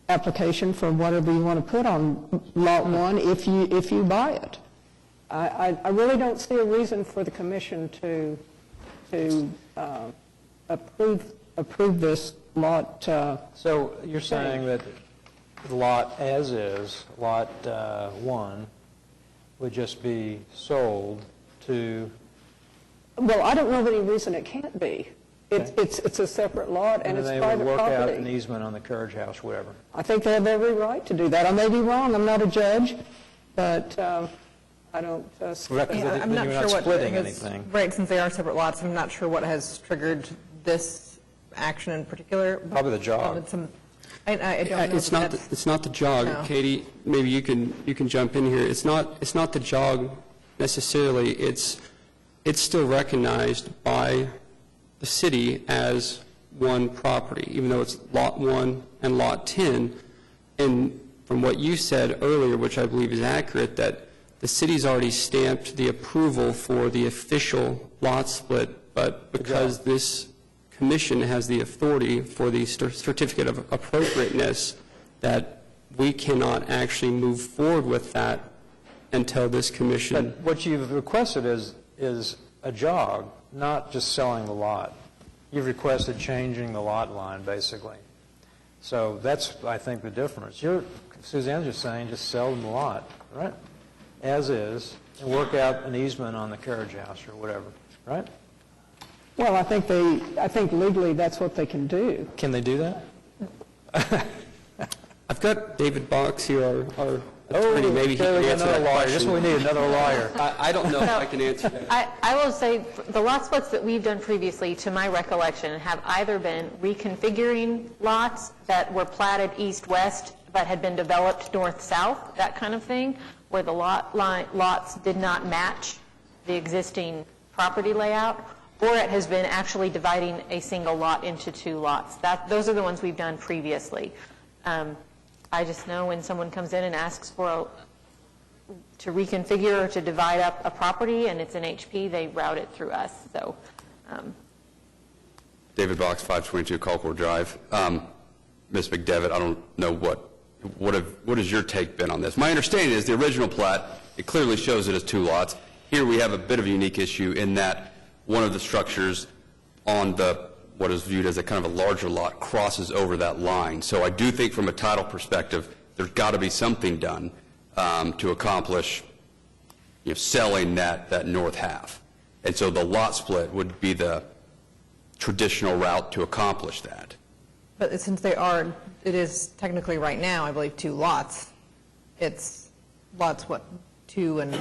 application for whatever you want to put on lot one if you buy it. I really don't see a reason for the commission to approve this lot. So you're saying that the lot as is, lot one, would just be sold to... Well, I don't know of any reason it can't be. It's a separate lot, and it's private property. And they would work out an easement on the carriage house, whatever. I think they have every right to do that. I may be wrong. I'm not a judge, but I don't... I'm not sure what splitting anything. Right, since they are separate lots, I'm not sure what has triggered this action in particular. Probably the jog. I don't know. It's not the jog. No. Katie, maybe you can jump in here. It's not the jog necessarily. It's still recognized by the city as one property, even though it's lot 1 and lot 10. And from what you said earlier, which I believe is accurate, that the city's already stamped the approval for the official lot split, but because this commission has the authority for the certificate of appropriateness, that we cannot actually move forward with that until this commission... But what you've requested is a jog, not just selling the lot. You've requested changing the lot line, basically. So that's, I think, the difference. Suzanne's just saying just sell them the lot, right? As is, and work out an easement on the carriage house or whatever, right? Well, I think legally that's what they can do. Can they do that? I've got David Box here, our attorney, maybe he can there we go, answer another that lawyer. question. Just when we need another lawyer. I don't know if I can answer that. I will say, the lot splits that we've done previously, to my recollection, have either been reconfiguring lots that were platted east-west but had been developed north-south, that kind of thing, where the lots did not match the existing property layout, or it has been actually dividing a single lot into two lots. Those are the ones we've done previously. I just know when someone comes in and asks to reconfigure or to divide up a property and it's an HP, they route it through us. So, David Box, 522 Colcord Drive. Ms. McDevitt, I don't know what has your take been on this? My understanding is the original plat, it clearly shows it as two lots. Here we have a bit of a unique issue in that one of the structures on what is viewed as a kind of a larger lot crosses over that line. So I do think from a title perspective, there's got to be something done to accomplish selling that north half. And so the lot split would be the traditional route to accomplish that. But since it is technically right now, I believe, two lots, it's lots, what, 2 and...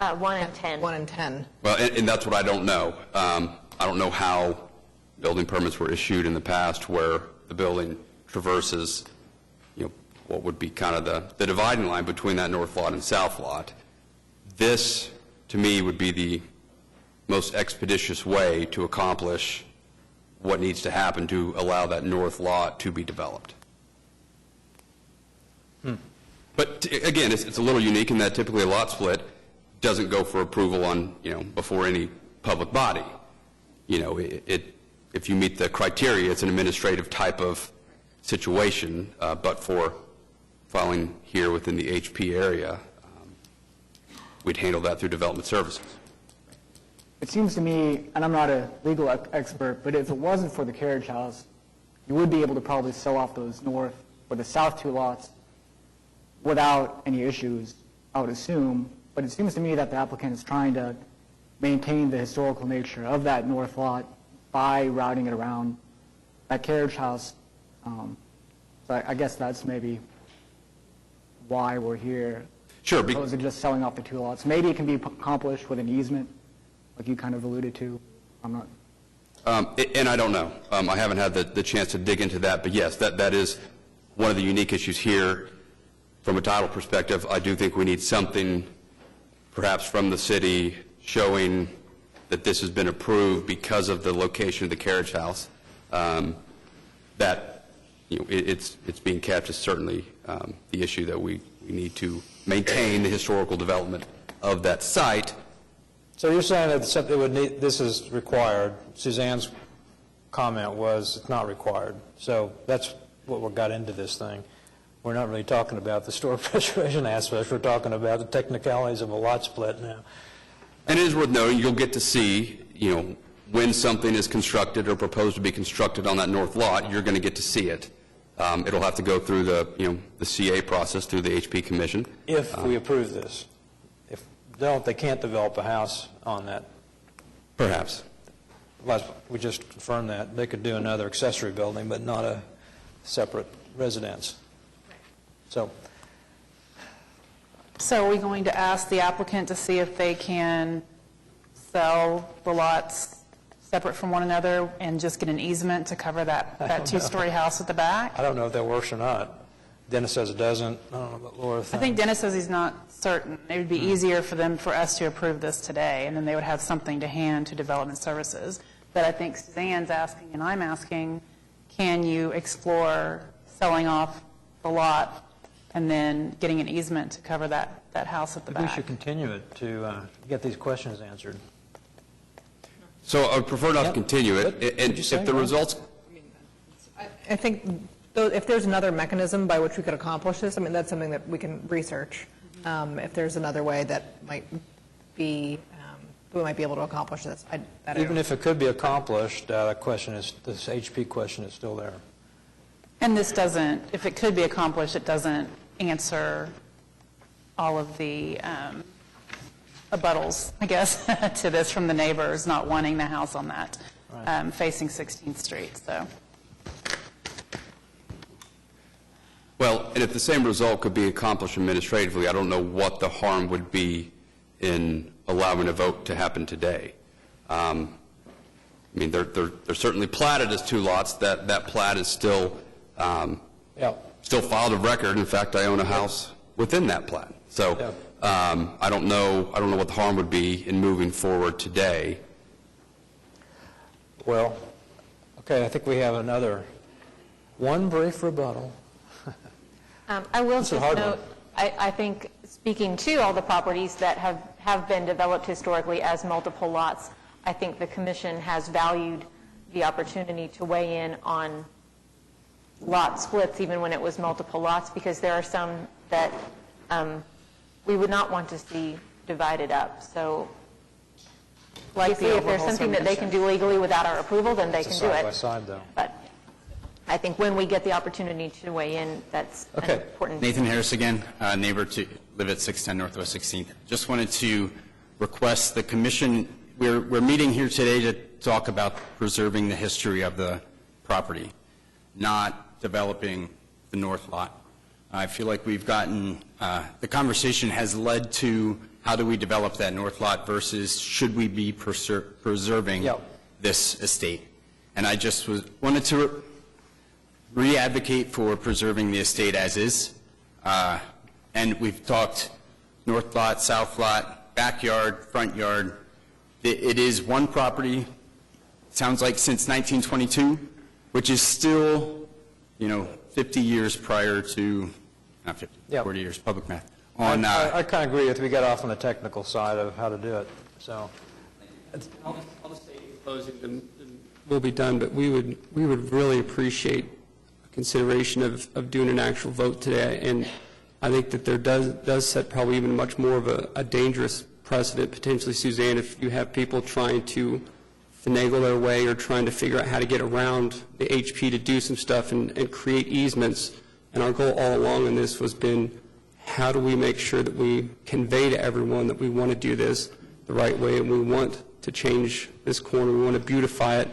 1 and 10. 1 and 10. Well, and that's what I don't know. I don't know how building permits were issued in the past where the building traverses, what would be kind of the dividing line between that north lot and south lot. This, to me, would be the most expeditious way to accomplish what needs to happen to allow that north lot to be developed. But again, it's a little unique in that typically a lot split doesn't go for approval on, before any public body. If you meet the criteria, it's an administrative type of situation, but for filing here within the HP area, we'd handle that through development services. It seems to me, and I'm not a legal expert, but if it wasn't for the carriage house, you would be able to probably sell off those north or the south two lots without any issues, I would assume. But it seems to me that the applicant is trying to maintain the historical nature of that north lot by routing it around that carriage house. So I guess that's maybe why we're here. Sure. As opposed to just selling off the two lots. Maybe it can be accomplished with an easement, like you kind of alluded to. I'm not. And I don't know. I haven't had the chance to dig into that. But yes, that is one of the unique issues here. From a title perspective, I do think we need something perhaps from the city showing that this has been approved because of the location of the carriage house. That it's being kept is certainly the issue that we need to maintain the historical development of that site. So you're saying that something this is required. Suzanne's comment was it's not required. So that's what we got into this thing. We're not really talking about the historic preservation aspects. We're talking about the technicalities of a lot split now. And it is worth noting, you'll get to see, when something is constructed or proposed to be constructed on that north lot, you're going to get to see it. It'll have to go through the CA process through the HP Commission. If we approve this. If they can't develop a house on that. Perhaps. We just confirmed that. They could do another accessory building, but not a separate residence. So are we going to ask the applicant to see if they can sell the lots separate from one another and just get an easement to cover that two-story house at the back? I don't know if that works or not. Dennis says it doesn't. I don't know what Laura thinks. I think Dennis says he's not certain. It would be easier for us to approve this today, and then they would have something to hand to Development Services. But I think Suzanne's asking, and I'm asking, can you explore selling off the lot and then getting an easement to cover that house at the back? We should continue it to get these questions answered. So I would prefer not to continue it. And if the results... I think if there's another mechanism by which we could accomplish this, that's something that we can research. If there's another way that might be, we might be able to accomplish this. Even if it could be accomplished, this HP question is still there. And this doesn't, if it could be accomplished, it doesn't answer all of the abuttals, I guess, to this from the neighbors not wanting the house on that, facing 16th Street. So. Well, and if the same result could be accomplished administratively, I don't know what the harm would be in allowing a vote to happen today. I mean, they're certainly platted as 2 lots. That plat is still still filed of record. In fact, I own a house within that plat. So I don't know what the harm would be in moving forward today. Well, okay, I think we have one brief rebuttal. I will That's a just hard note, I think, speaking to all the properties that have been developed historically as multiple lots, I think the commission has valued the opportunity to weigh in on lot splits, even when it was multiple lots, because there are some that we would not want to see divided up. So likely, if there's something that they can do legally without our approval, then they can do it. Side by side, though. But I think when we get the opportunity to weigh in, that's an important. Nathan Harris again, neighbor to live at 610 Northwest 16th. Just wanted to request the commission, we're meeting here today to talk about preserving the history of the property, not developing the north lot. I feel like we've gotten, the conversation has led to how do we develop that north lot versus should we be preserving this estate. And I just wanted to re-advocate for preserving the estate as is. And we've talked north lot, south lot, backyard, front yard. It is one property, sounds like since 1922, which is still, 50 years prior to, not 50, 40 years, public math. I kind of agree with you. We got off on the technical side of how to do it. So I'll just say in closing, and we'll be done, but we would really appreciate consideration of doing an actual vote today. And I think that there does set probably even much more of a dangerous precedent, potentially, Suzanne, if you have people trying to finagle their way or trying to figure out how to get around the HP to do some stuff and create easements. And our goal all along in this was been, how do we make sure that we convey to everyone that we want to do this the right way and we want to change this corner, we want to beautify it.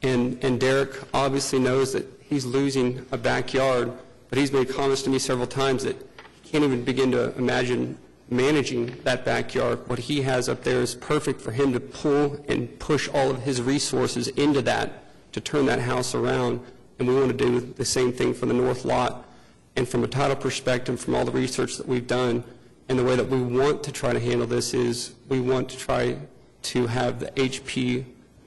And Derek obviously knows that he's losing a backyard, but he's made comments to me several times that he can't even begin to imagine managing that backyard. What he has up there is perfect for him to pull and push all of his resources into that to turn that house around. And we want to do the same thing for the north lot. And from a title perspective, from all the research that we've done, and the way that we want to try to handle this is we want to try to have the HP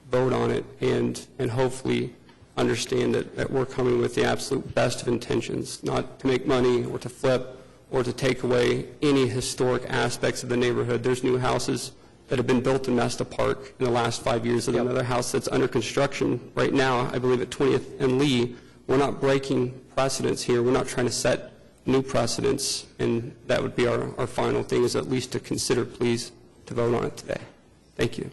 vote on it and hopefully understand that we're coming with the absolute best of intentions, not to make money or to flip or to take away any historic aspects of the neighborhood. There's new houses that have been built in Mesta Park in the last 5 years. There's another house that's under construction right now, I believe at 20th and Lee. We're not breaking precedents here. We're not trying to set new precedents, and that would be our final thing, is at least to consider, please, to vote on it today. Thank you.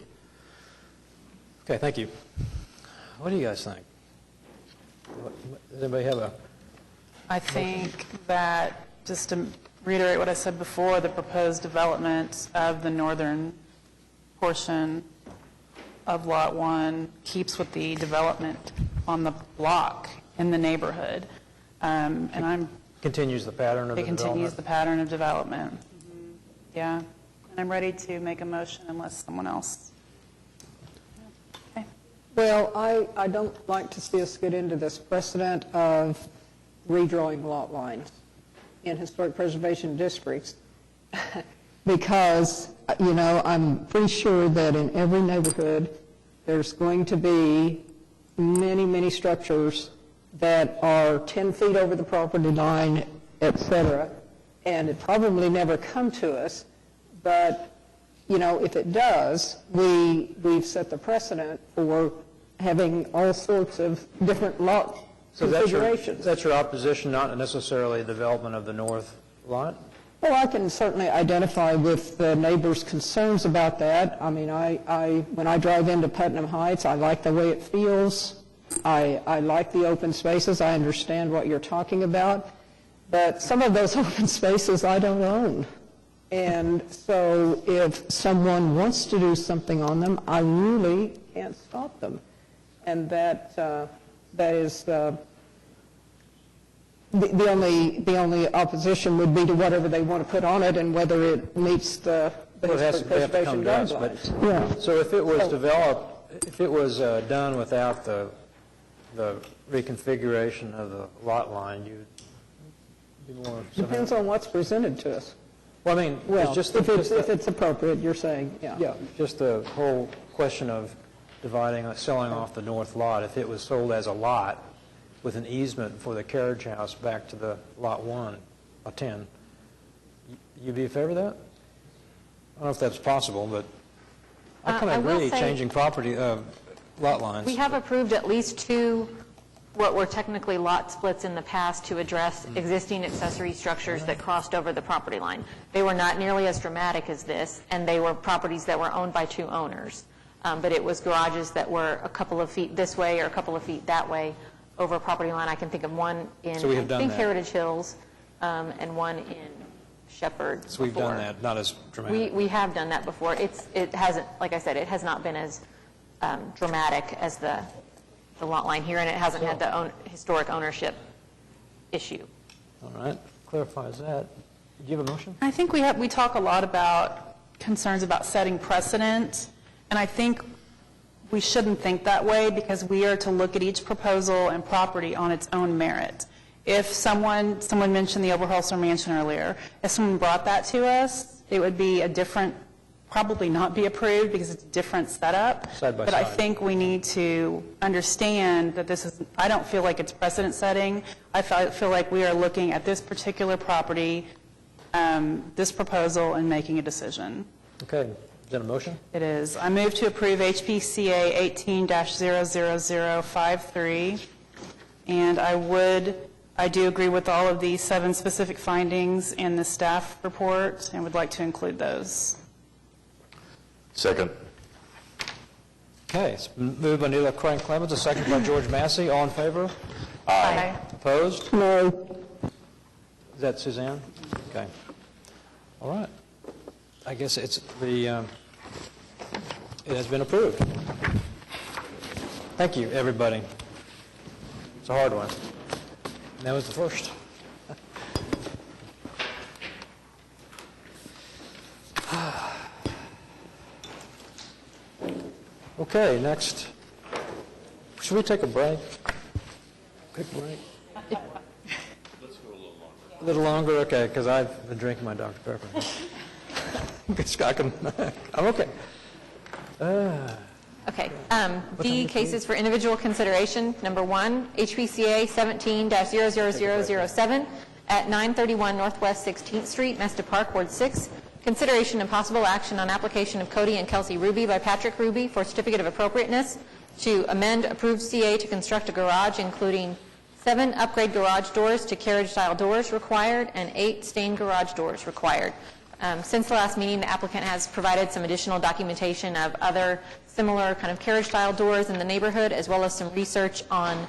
Okay, thank you. What do you guys think? Does anybody have a... I think that, just to reiterate what I said before, the proposed development of the northern portion of Lot 1 keeps with the development on the block in the neighborhood. Continues the pattern of the development? It continues the pattern of development. Mm-hmm. Yeah. And I'm ready to make a motion unless someone else... Well, I don't like to see us get into this precedent of redrawing lot lines in historic preservation districts because, I'm pretty sure that in every neighborhood there's going to be many, many structures that are 10 feet over the property line, et cetera, and it probably never come to us, but, if it does, we've set the precedent for having all sorts of different lot configurations. So that's your opposition, not necessarily the development of the north lot? Well, I can certainly identify with the neighbors' concerns about that. I mean, when I drive into Putnam Heights, I like the way it feels. I like the open spaces. I understand what you're talking about. But some of those open spaces I don't own. And so if someone wants to do something on them, I really can't stop them. And that is the only opposition would be to whatever they want to put on it and whether it meets the Well, it has historic they have to come preservation to us, but, guidelines. Yeah. so if it was developed, if it was done without the reconfiguration of the lot line, you'd be more... Depends on what's presented to us. Well, I mean, Well, it's just... if it's appropriate, you're saying, yeah. Yeah, just the whole question of selling off the north lot. If it was sold as a lot with an easement for the carriage house back to the lot 1, lot 10, you'd be in favor of that? I don't know if that's possible, but I kind I of will agree say- changing property, lot lines. We have approved at least 2 what were technically lot splits in the past to address existing accessory structures that crossed over the property line. They were not nearly as dramatic as this, and they were properties that were owned by 2 owners. But it was garages that were a couple of feet this way or a couple of feet that way over a property line. I can think of one in, So we have I done think, that. Heritage Hills, and one in Shepherd. So we've before. done that, not as dramatic. We have done that before. It hasn't, like I said, it has not been as dramatic as the lot line here, and it hasn't had the historic ownership issue. All right, clarifies that. Do you have a motion? I think we talk a lot about concerns about setting precedent, and I think we shouldn't think that way because we are to look at each proposal and property on its own merit. If someone mentioned the Oberholzer Mansion earlier, if someone brought that to us, it would be a different, probably not be approved because it's a different setup. Side by but I side. think we need to understand that this is, I don't feel like it's precedent setting. I feel like we are looking at this particular property, this proposal, and making a decision. Okay, is that a motion? It is. I move to approve HPCA 18-00053, and I do agree with all of the 7 specific findings in the staff report and would like to include those. Second. Okay, it's been moved by Neela Crank Clemens, a second by George Massey. All in favor? Aye. Opposed? No. Is that Suzanne? Okay. All right. I guess it has been approved. Thank you, everybody. It's a hard one. And that was the first. Okay, next. Should we take a break? Quick break? A little longer, okay, because I've been drinking my Dr. Pepper. I'm okay. Okay. D, cases for individual consideration. Number 1, HPCA 17-00007 at 931 Northwest 16th Street, Mesta Park, Ward 6. Consideration and possible action on application of Cody and Kelsey Ruby by Patrick Ruby for certificate of appropriateness to amend approved CA to construct a garage, including 7 upgrade garage doors to carriage-style doors required and 8 stained garage doors required. Since the last meeting, the applicant has provided some additional documentation of other similar kind of carriage-style doors in the neighborhood, as well as some research on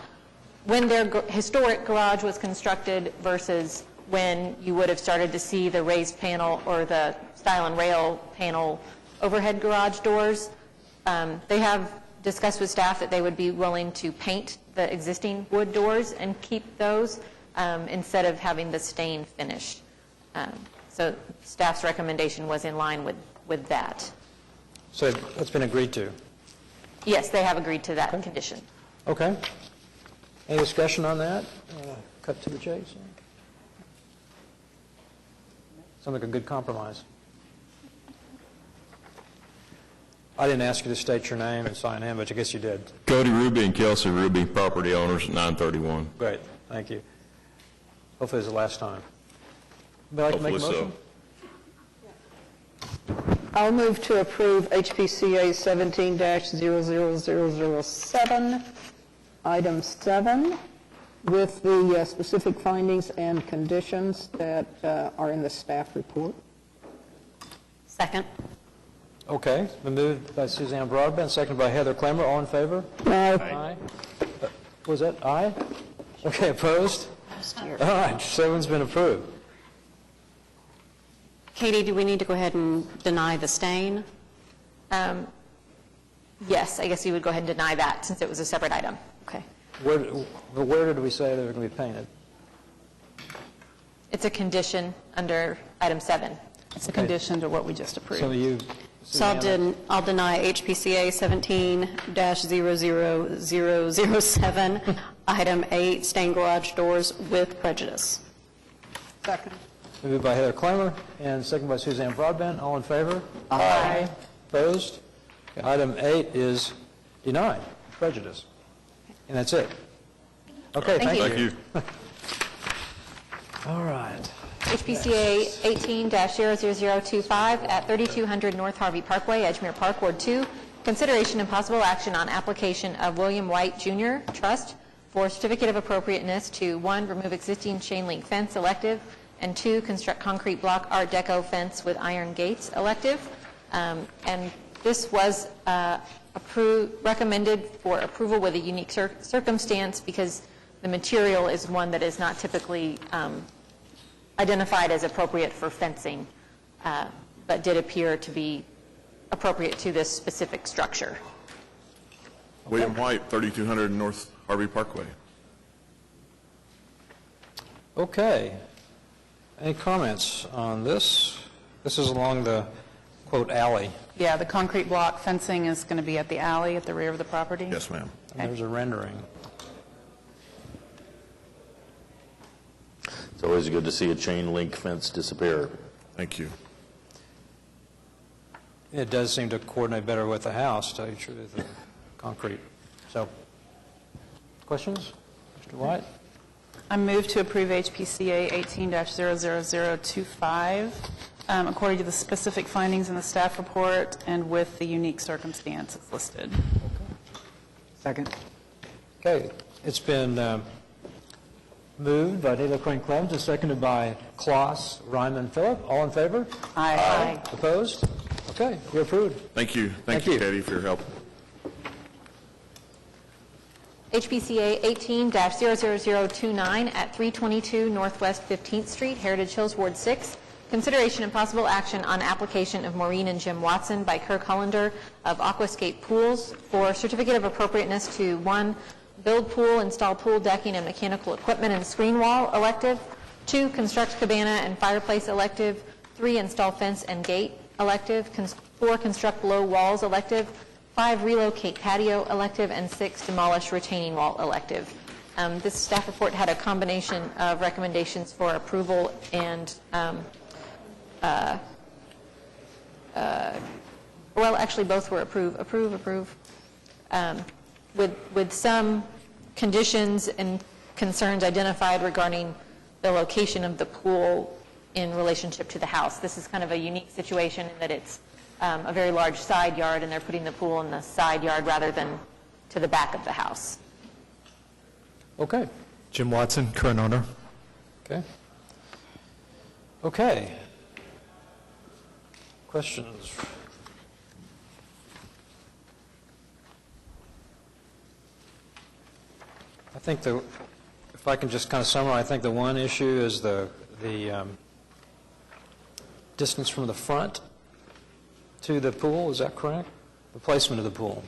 when their historic garage was constructed versus when you would have started to see the raised panel or the style and rail panel overhead garage doors. They have discussed with staff that they would be willing to paint the existing wood doors and keep those instead of having the stain finish. So staff's recommendation was in line with that. So it's been agreed to? Yes, they have agreed to that condition. Okay. Any discussion on that? Cut to the chase? Sounds like a good compromise. I didn't ask you to state your name and sign in, but I guess you did. Cody Ruby and Kelsey Ruby, property owners at 931. Great, thank you. Hopefully it's the last time. Would you like to make a Hopefully motion? I'll move to approve HPCA 17-00007, item 7, with the specific findings and conditions that are in the staff report. Second. Okay, it's been moved by Suzanne Broadbent, seconded by Heather Clemmer. All in favor? Aye. Was that aye? Okay, opposed? All right, 7's been approved. Katie, do we need to go ahead and deny the stain? Yes, I guess you would go ahead and deny that since it was a separate item. Okay. Where did we say they were going to be painted? It's a condition under item 7. It's a condition to what we just approved. So you, So I'll deny HPCA 17-00007, item 8, stained garage doors with prejudice. Second. moved by Heather Clemmer and second by Suzanne Broadbent. All in favor? Aye. Opposed? Okay, item 8 is denied, prejudice. And that's it. Okay, thank you. All right. HPCA 18-00025 at 3200 North Harvey Parkway, Edgemere Park, Ward 2. Consideration and possible action on application of William White Jr. Trust for certificate of appropriateness to 1, remove existing chain link fence elective, and 2, construct concrete block Art Deco fence with iron gates elective. And this was recommended for approval with a unique circumstance because the material is one that is not typically identified as appropriate for fencing, but did appear to be appropriate to this specific structure. William White, 3200 North Harvey Parkway. Okay. Any comments on this? This is along the, quote, alley. Yeah, the concrete block fencing is going to be at the alley at the rear of the property. Yes, ma'am. And there's a rendering. It's always good to see a chain link fence disappear. Thank you. It does seem to coordinate better with the house, to tell you the truth, the concrete. So, questions? Mr. White? I move to approve HPCA 18-00025 according to the specific findings in the staff report and with the unique circumstances listed. Second. Okay. It's been moved by Taylor Crane Clemens and seconded by Kloss, Ryman, Phillip. All in favor? Aye. Opposed? Okay, you're approved. Thank you. Thank you, Katie, for your help. HPCA 18-00029 at 322 Northwest 15th Street, Heritage Hills, Ward 6. Consideration and possible action on application of Maureen and Jim Watson by Kirk Hollander of Aquascape Pools for certificate of appropriateness to 1, build pool, install pool decking and mechanical equipment and screen wall elective, 2, construct cabana and fireplace elective, 3, install fence and gate elective, 4, construct low walls elective, 5, relocate patio elective, and 6, demolish retaining wall elective. This staff report had a combination of recommendations for approval and, well, actually both were approve, with some conditions and concerns identified regarding the location of the pool in relationship to the house. This is kind of a unique situation in that it's a very large side yard, and they're putting the pool in the side yard rather than to the back of the house. Okay. Jim Watson, current owner. Okay. Okay. Questions? I think if I can just kind of summarize, I think the one issue is the distance from the front to the pool. Is that correct? The placement of the pool.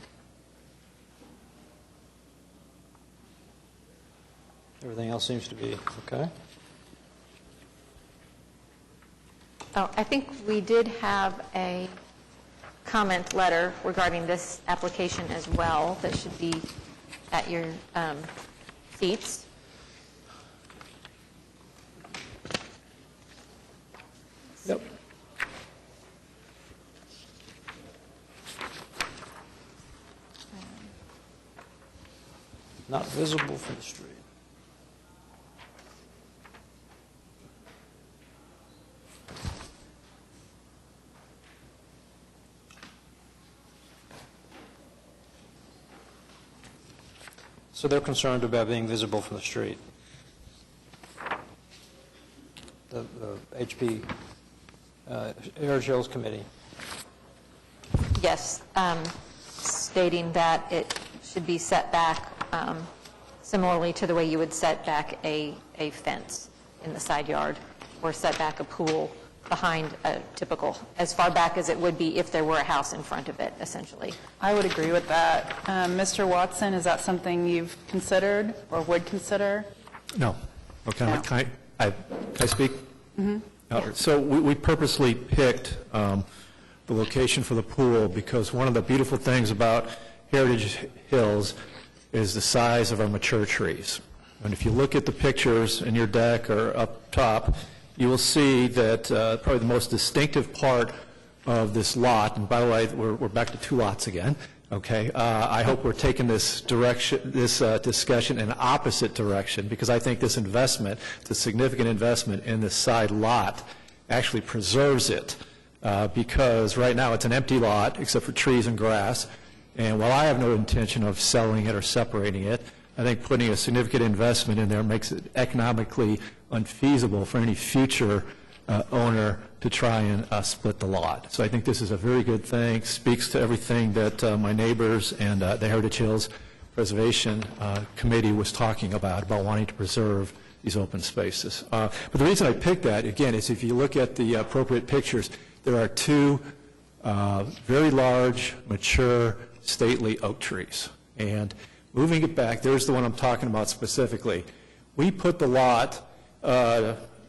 Everything else seems to be okay. Oh, I think we did have a comment letter regarding this application as well that should be at your seats. Yep. Not visible from the street. So they're concerned about being visible from the street. The HP Heritage Hills Committee. Yes, stating that it should be set back similarly to the way you would set back a fence in the side yard or set back a pool behind a typical, as far back as it would be if there were a house in front of it, essentially. I would agree with that. Mr. Watson, is that something you've considered or would consider? No. Okay, Can I speak? So we purposely picked the location for the pool because one of the beautiful things about Heritage Hills is the size of our mature trees. And if you look at the pictures in your deck or up top, you will see that probably the most distinctive part of this lot, and by the way, we're back to 2 lots again, okay? I hope we're taking this discussion in an opposite direction, because I think this investment, it's a significant investment in this side lot, actually preserves it, because right now it's an empty lot except for trees and grass, and while I have no intention of selling it or separating it, I think putting a significant investment in there makes it economically unfeasible for any future owner to try and split the lot. So I think this is a very good thing, speaks to everything that my neighbors and the Heritage Hills Preservation Committee was talking about wanting to preserve these open spaces. But the reason I picked that, again, is if you look at the appropriate pictures, there are 2 very large, mature, stately oak trees. And moving it back, there's the one I'm talking about specifically. We put the lot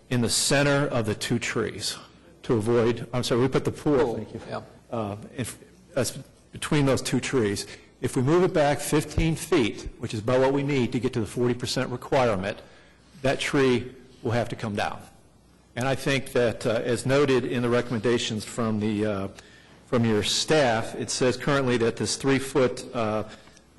in the center of the 2 trees to avoid, we put the pool, thank you, between those 2 trees. If we move it back 15 feet, which is about what we need to get to the 40% requirement, that tree will have to come down. And I think that, as noted in the recommendations from your staff, it says currently that this 3-foot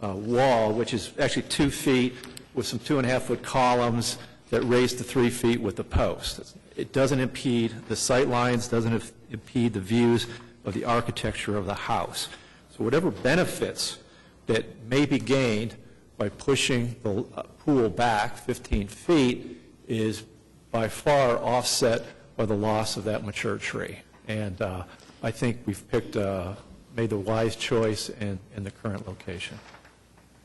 wall, which is actually 2 feet with some 2.5-foot columns that raise to 3 feet with the post. It doesn't impede the sight lines, doesn't impede the views of the architecture of the house. So whatever benefits that may be gained by pushing the pool back 15 feet is by far offset by the loss of that mature tree. And I think we've made the wise choice in the current location.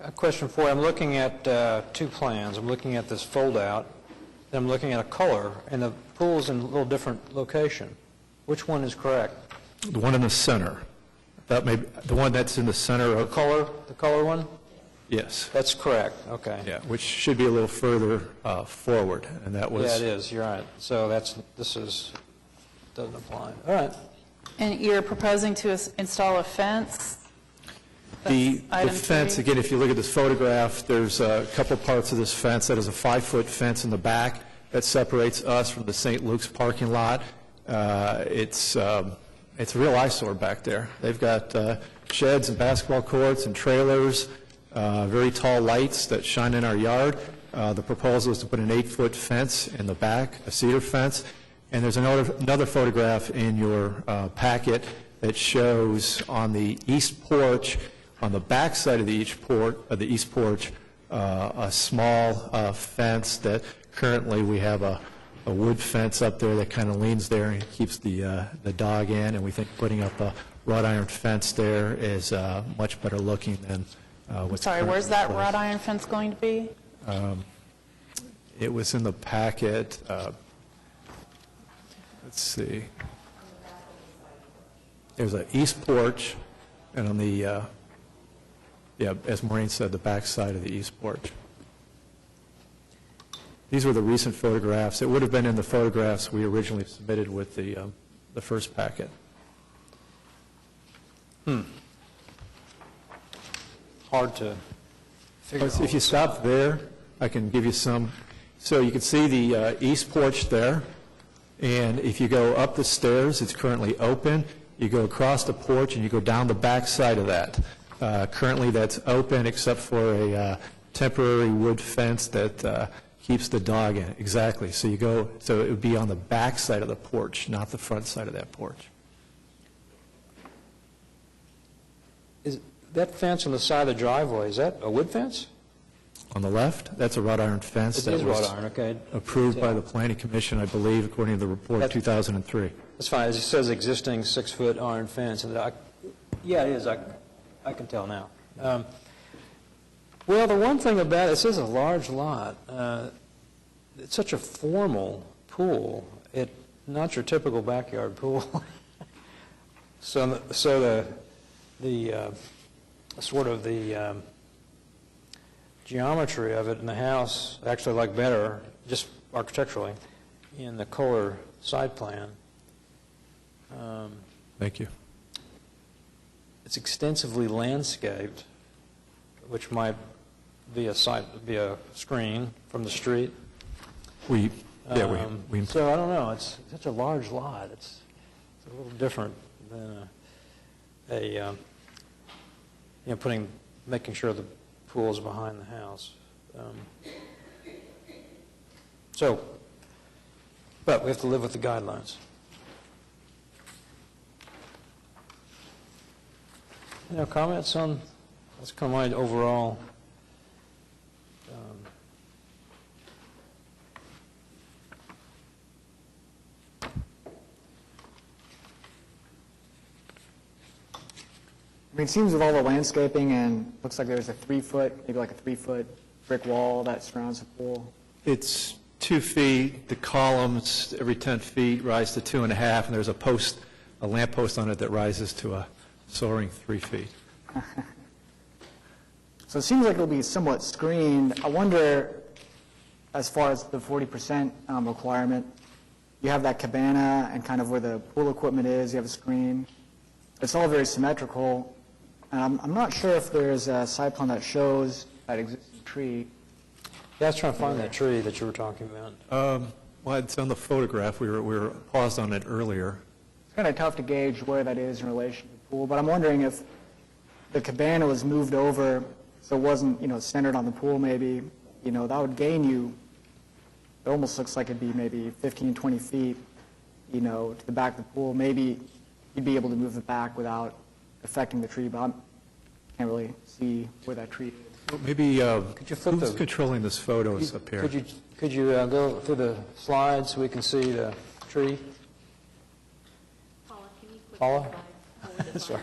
A question for you. I'm looking at 2 plans. I'm looking at this fold-out, then I'm looking at a color, and the pool's in a little different location. Which one is correct? The one in the center. That may be, the one that's in the center of... The color one? Yes. That's correct, okay. Yeah, which should be a little further forward, and that was... Yeah, it is, you're right. So doesn't apply. All right. And you're proposing to install a fence? The Item fence, 3? again, if you look at this photograph, there's a couple parts of this fence. That is a 5-foot fence in the back that separates us from the St. Luke's parking lot. It's a real eyesore back there. They've got sheds and basketball courts and trailers, very tall lights that shine in our yard. The proposal is to put an 8-foot fence in the back, a cedar fence. And there's another photograph in your packet that shows on the east porch, on the back side of the east porch, a small fence that currently we have a wood fence up there that kind of leans there and keeps the dog in, and we think putting up a wrought iron fence there is much better looking than what's Sorry, currently where's that in place. wrought iron fence going to be? It was in the packet. Let's see. There's an east porch, and on the, as Maureen said, the back side of the east porch. These were the recent photographs. It would have been in the photographs we originally submitted with the first packet. Hard to figure out. If you stop there, I can give you some. So you can see the east porch there. And if you go up the stairs, it's currently open. You go across the porch and you go down the back side of that. Currently that's open except for a temporary wood fence that keeps the dog in. Exactly. So it would be on the back side of the porch, not the front side of that porch. Is that fence on the side of the driveway, is that a wood fence? On the left, that's a wrought iron fence It is that was wrought iron, okay. approved by the Planning Commission, I believe, according to the report 2003. That's fine. It says existing 6-foot iron fence. And yeah, it is. I can tell now. Well, the one thing about it, this is a large lot. It's such a formal pool. Not your typical backyard pool. So the sort of the geometry of it in the house, actually like better, just architecturally, in the Kohler site plan. Thank you. It's extensively landscaped, which might be a screen from the street. We So I don't know, it's such a large lot, it's a little different than making sure the pool's behind the house. But we have to live with the guidelines. Comments on, that's kind of my overall I mean, it seems with all the landscaping and looks like there's a 3-foot, maybe like a 3-foot brick wall that surrounds the pool. It's 2 feet. The columns every 10 feet rise to 2.5, and there's a lamp post on it that rises to a soaring 3 feet. So it seems like it'll be somewhat screened. I wonder, as far as the 40% requirement, you have that cabana and kind of where the pool equipment is, you have a screen. It's all very symmetrical. And I'm not sure if there's a site plan that shows that existing tree. Yeah, I was trying to find that tree that you were talking about. Well, it's on the photograph. We were paused on it earlier. It's kind of tough to gauge where that is in relation to the pool, but I'm wondering if the cabana was moved over so it wasn't, centered on the pool maybe, that would gain you, it almost looks like it'd be maybe 15, 20 feet, to the back of the pool. Maybe you'd be able to move it back without affecting the tree, but I can't really see where that tree is. Well, maybe who's controlling this photo is up here? Could you go through the slides so we can see the tree? Paula? Sorry.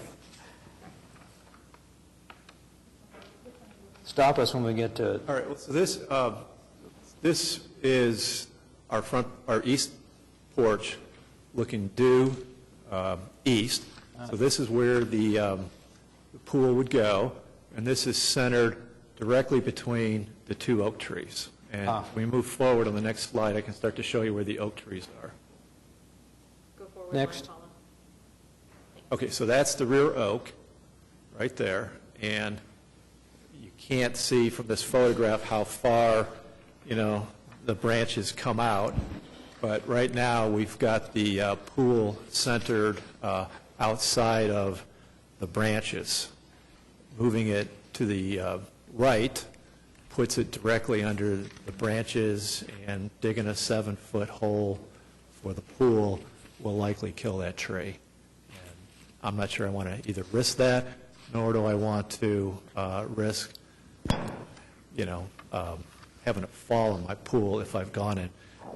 Stop us when we get to it. All right. So this is our east porch, looking due east. So this is where the pool would go, and this is centered directly between the 2 oak trees. And if we move forward on the next slide, I can start to show you where the oak trees are. Go forward. Next. Paula. Okay, so that's the rear oak right there, and you can't see from this photograph how far, the branches come out, but right now we've got the pool centered outside of the branches. Moving it to the right puts it directly under the branches, and digging a 7-foot hole for the pool will likely kill that tree. And I'm not sure I want to either risk that, nor do I want to risk, having it fall in my pool if I've gone and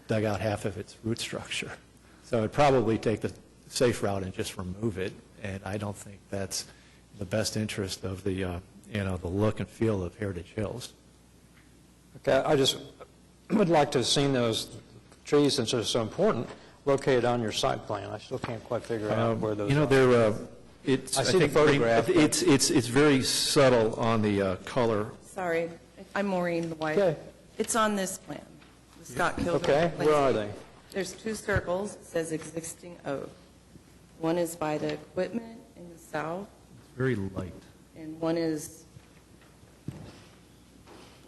dug out half of its root structure. So I'd probably take the safe route and just remove it, and I don't think that's the best interest of the, the look and feel of Heritage Hills. Okay, I just would like to have seen those trees, since they're so important, located on your site plan. I still can't quite figure out where those are. They're, I see the photograph. It's very subtle on the color. Sorry, I'm Maureen White. Okay. It's on this plan, the Scott Kildare. Okay, where are they? There's 2 circles, it says existing oak. One is by the equipment in the south, It's very light. and one is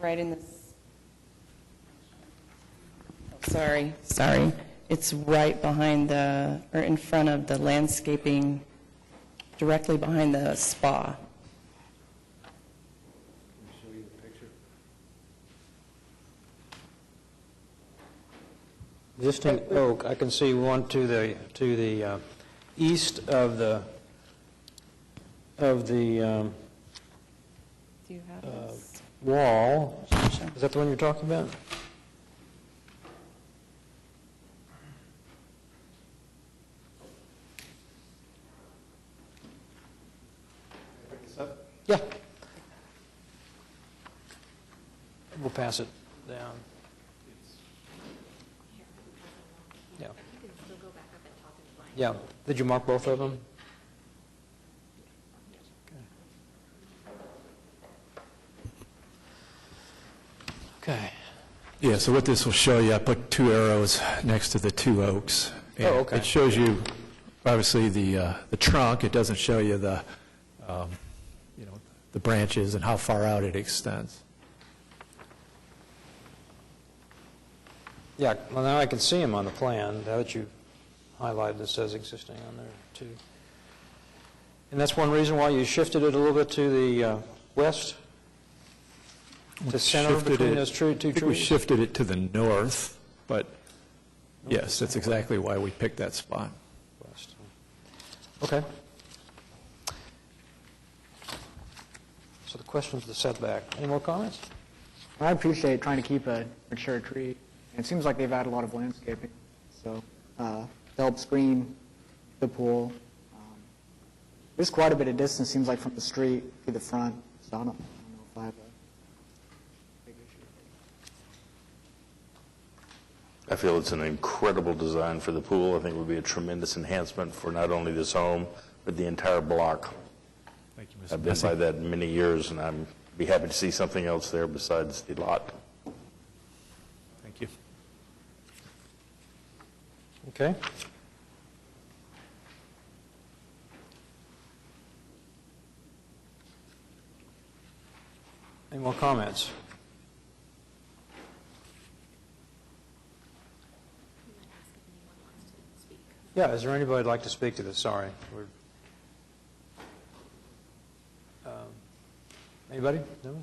right in this, sorry. It's right behind or in front of the landscaping, directly behind the spa. Existing oak, I can see one to the east of the Do you have this? wall. Is that the one you're talking about? Yeah. We'll pass it down. Yeah. Yeah. Did you mark both of them? Okay. Yeah, so what this will show you, I put 2 arrows next to the 2 oaks. And Oh, okay. It shows you, obviously, the trunk. It doesn't show you the, the branches and how far out it extends. Yeah, well, now I can see them on the plan. Now that you highlighted, it says existing on there, too. And that's one reason why you shifted it a little bit to the west? To center between those two I think we trees? shifted it to the north, but yes, that's exactly why we picked that spot. West. Okay. So the question is the setback. Any more comments? I appreciate trying to keep a mature tree. And it seems like they've added a lot of landscaping, so to help screen the pool. There's quite a bit of distance, seems like, from the street to the front, so I don't know if I have a big issue. I feel it's an incredible design for the pool. I think it would be a tremendous enhancement for not only this home, but the entire block. Thank you, Mr. I've been by that many years, and I'd be happy to see something else there besides the lot. Thank you. Okay. Any more comments? Yeah, is there anybody who'd like to speak to this? Sorry. Anybody? No?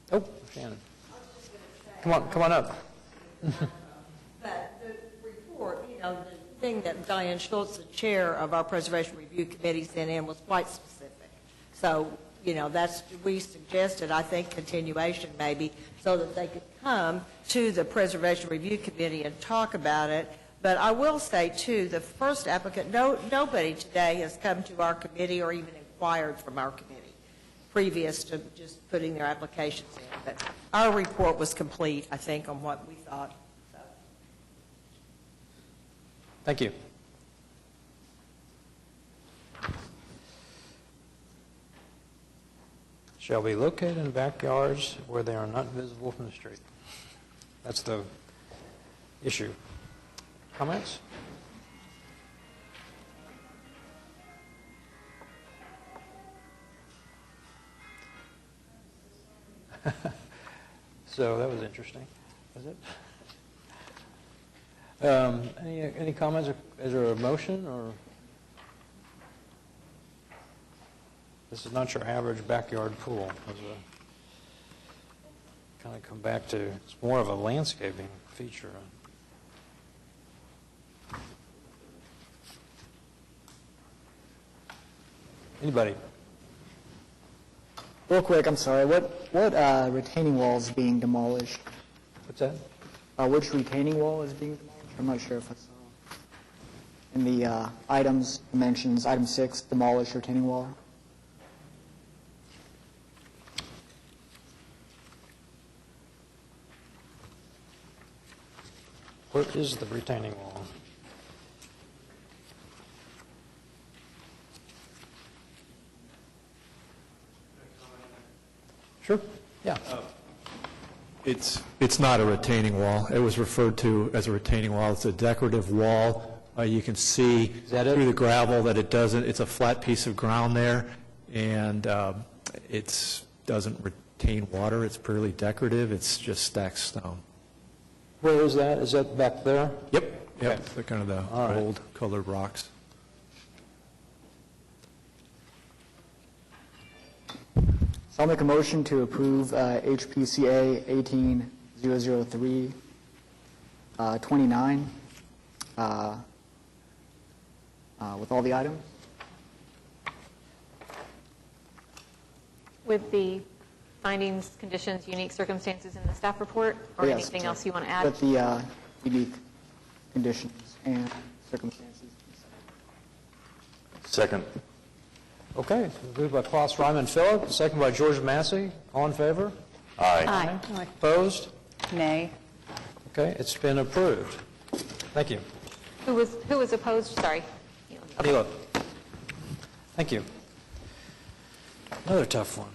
Oh, Shannon. Come on up. But the report, the thing that Diane Schultz, the chair of our Preservation Review Committee, sent in was quite specific. So, we suggested, I think, continuation maybe, so that they could come to the Preservation Review Committee and talk about it. But I will say, too, the first applicant, nobody today has come to our committee or even inquired from our committee previous to just putting their applications in. But our report was complete, I think, on what we thought. So. Thank you. Shall be located in backyards where they are not visible from the street. That's the issue. Comments? So that was interesting, was it? Any comments? Is there a motion, or this is not your average backyard pool? Kind of come back to, it's more of a landscaping feature. Anybody? Real quick, I'm sorry, what retaining wall is being demolished? What's that? Which retaining wall is being demolished? I'm not sure if I saw. In the items, dimensions, item 6, demolish retaining wall. Where is the retaining wall? Sure. Yeah. It's not a retaining wall. It was referred to as a retaining wall. It's a decorative wall. You can see through the gravel that it doesn't. It's a flat piece of ground there, and it doesn't retain water. It's purely decorative. It's just stacked stone. Where is that? Is that back there? Yep. Yep. Okay. They're kind of the All right. old colored rocks. So I'll make a motion to approve HPCA 18003 29 with all the items. With the findings, conditions, unique circumstances in the staff report, or Yes, anything else you want to add? With the unique conditions and circumstances. Second. Okay. Moved by Klaus Ryman Phillip, second by George Massey. All in favor? Aye. Opposed? Nay. Okay, it's been approved. Thank you. Who was opposed? Sorry. Neela. Thank you. Another tough one.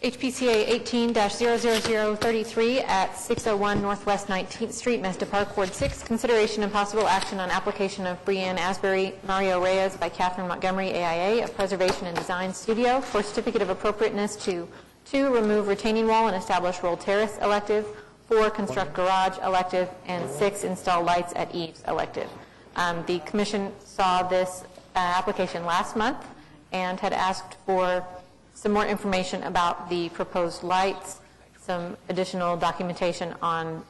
HPCA 18-00033 at 601 Northwest 19th Street, Mesta Park, Ward 6. Consideration and possible action on application of Brianne Asbury, Mario Reyes by Catherine Montgomery, AIA, of Preservation and Design Studio for certificate of appropriateness to 2, remove retaining wall and establish roll terrace elective, 4, construct garage elective, and 6, install lights at eaves elective. The commission saw this application last month and had asked for some more information about the proposed lights, some additional documentation on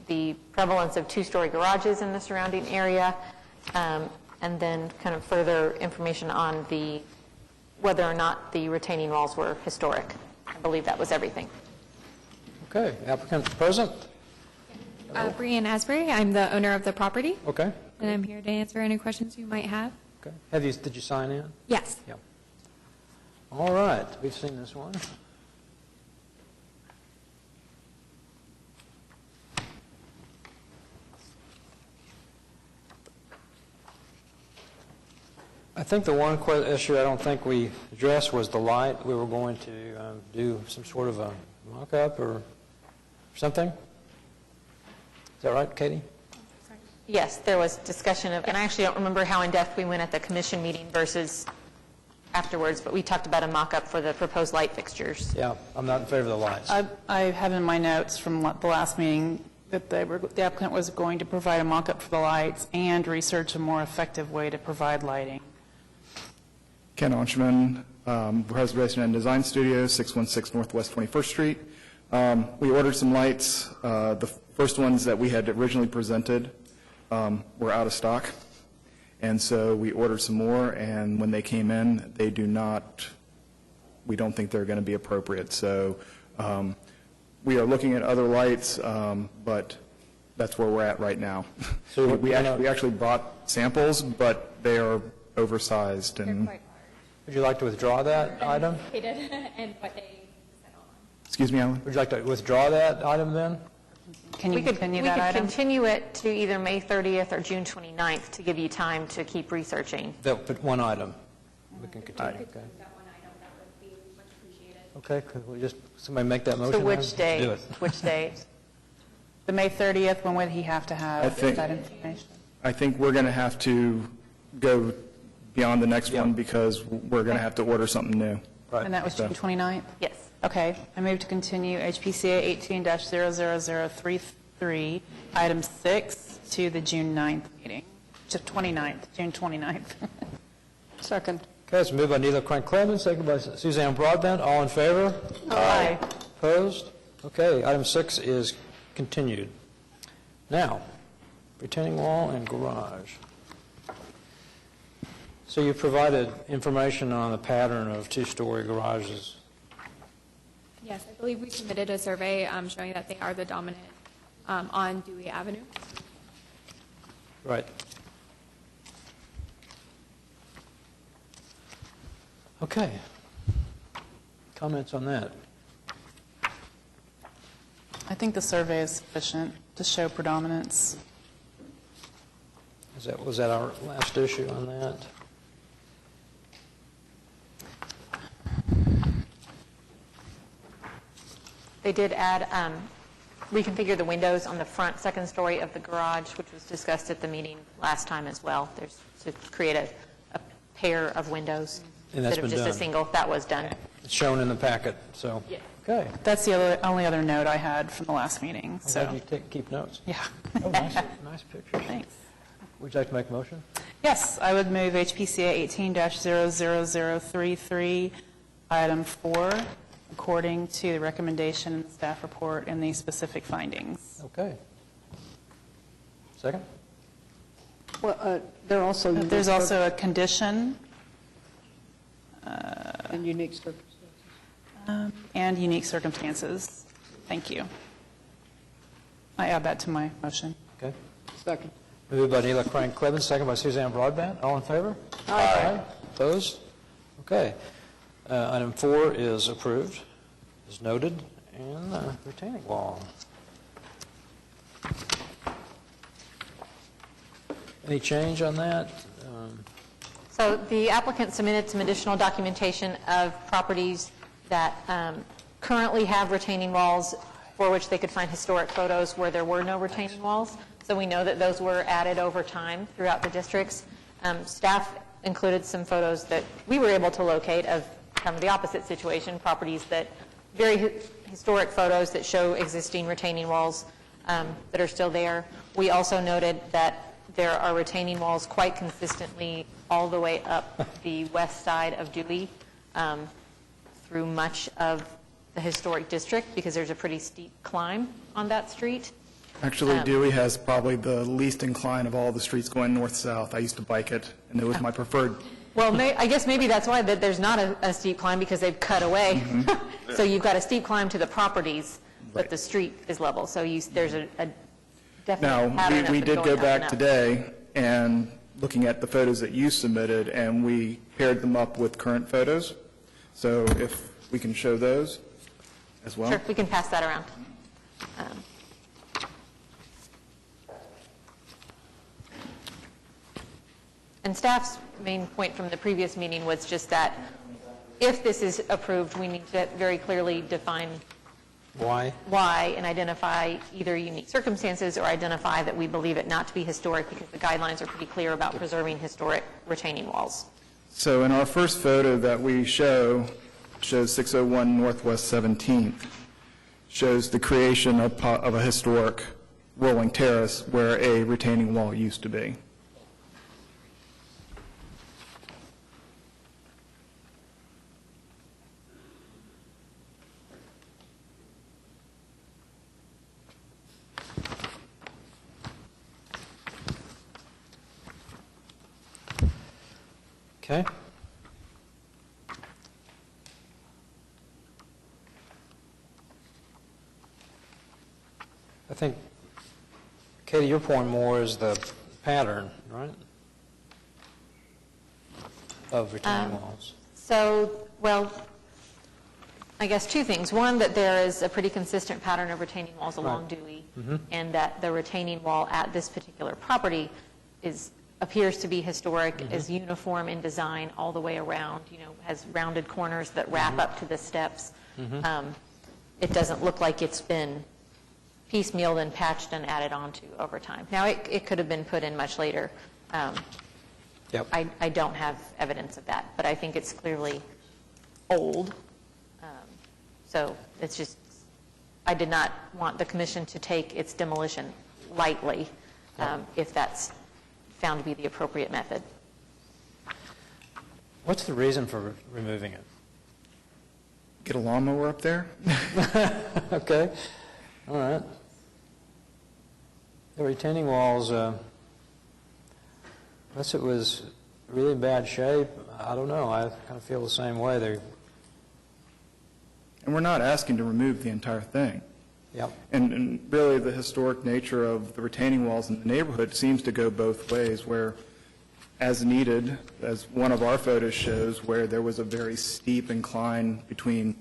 the prevalence of two-story garages in the surrounding area, and then kind of further information on whether or not the retaining walls were historic. I believe that was everything. Okay, applicant present? Brianne Asbury, I'm the owner of the property. Okay. And I'm here to answer any questions you might have. Okay. Did you sign in? Yes. Yeah. All right, we've seen this one. I think the one issue I don't think we addressed was the light. We were going to do some sort of a mock-up or something. Is that right, Katie? Yes, there was discussion of, and I actually don't remember how in-depth we went at the commission meeting versus afterwards, but we talked about a mock-up for the proposed light fixtures. Yeah, I'm not in favor of the lights. I have in my notes from the last meeting that the applicant was going to provide a mock-up for the lights and research a more effective way to provide lighting. Ken Onchman, Preservation and Design Studio, 616 Northwest 21st Street. We ordered some lights. The first ones that we had originally presented were out of stock. And so we ordered some more, and when they came in, we don't think they're going to be appropriate. So we are looking at other lights, but that's where we're at right now. So we actually brought samples, but they are oversized. And would you like to withdraw that item? And what they Excuse me, Alan? Would you like to withdraw that item then? Can you continue that We item? could continue it to either May 30th or June 29th to give you time to keep researching. But one item. We can continue. Okay. Okay, could we just, somebody make that motion? So then? which Let's date? do it. Which date? The May 30th, when would he have to have that information? I think we're going to have to go beyond the next one because we're going to have to order something new. And that was June 29th? Yes. Okay. I move to continue HPCA 18-00033, item 6, to the June 9th meeting. June 29th. Second. Okay, it's moved by Neela Crank-Clemens, second by Suzanne Broadbent. All in favor? Aye. Opposed? Okay, item 6 is continued. Now, retaining wall and garage. So you provided information on the pattern of two-story garages. Yes, I believe we submitted a survey showing that they are the dominant on Dewey Avenue. Right. Okay. Comments on that? I think the survey is sufficient to show predominance. Was that our last issue on that? They did add, reconfigure the windows on the front second story of the garage, which was discussed at the meeting last time as well. There's to create a pair of windows And that's instead of been just a done. single. That was done. It's shown in the packet, so. Yeah. Okay. That's the only other note I had from the last meeting. I'm So, glad you keep notes. yeah. Oh, nice picture. Thanks. Would you like to make a motion? Yes, I would move HPCA 18-00033, item 4, according to the recommendation in the staff report and the specific findings. Okay. Second? Well, There's also a condition and unique circumstances. and unique circumstances. Thank you. I add that to my motion. Okay. Second. Moved by Neela Crank-Clemens, second by Suzanne Broadbent. All in favor? Aye. Opposed? Okay. Item 4 is approved, is noted, and retaining wall. Any change on that? So the applicant submitted some additional documentation of properties that currently have retaining walls for which they could find historic photos where there were no retaining walls. So we know that those were added over time throughout the districts. Staff included some photos that we were able to locate of kind of the opposite situation, properties that, very historic photos that show existing retaining walls that are still there. We also noted that there are retaining walls quite consistently all the way up the west side of Dewey through much of the historic district because there's a pretty steep climb on that street. Actually, Dewey has probably the least incline of all the streets going north-south. I used to bike it, and it was my preferred. Well, I guess maybe that's why that there's not a steep climb because they've cut away. So you've got a steep climb to the properties, but the street is level. So there's a definite pattern Now, we of did going go up and back up. today and looking at the photos that you submitted, and we paired them up with current photos. So if we can show those as well. Sure, we can pass that around. And staff's main point from the previous meeting was just that if this is approved, we need to very clearly define Why? why and identify either unique circumstances or identify that we believe it not to be historic because the guidelines are pretty clear about preserving historic retaining walls. So in our first photo that we shows 601 Northwest 17th, shows the creation of a historic rolling terrace where a retaining wall used to be. Okay. I think, Katie, your point more is the pattern, right? Of retaining walls. So, well, I guess two things. One, that there is a pretty consistent pattern of retaining walls along Dewey, and that the retaining wall at this particular property appears to be historic, is uniform in design all the way around, has rounded corners that wrap up to the steps. It doesn't look like it's been piecemealed and patched and added onto over time. Now, it could have been put in much later. I don't have evidence of that, but I think it's clearly old. So it's just, I did not want the commission to take its demolition lightly if that's found to be the appropriate method. What's the reason for removing it? Get a lawnmower up there? Okay, all right. The retaining walls, unless it was really bad shape, I don't know. I kind of feel the same way. And we're not asking to remove the entire thing. Yep. And really, the historic nature of the retaining walls in the neighborhood seems to go both ways, where as needed, as one of our photos shows, where there was a very steep incline between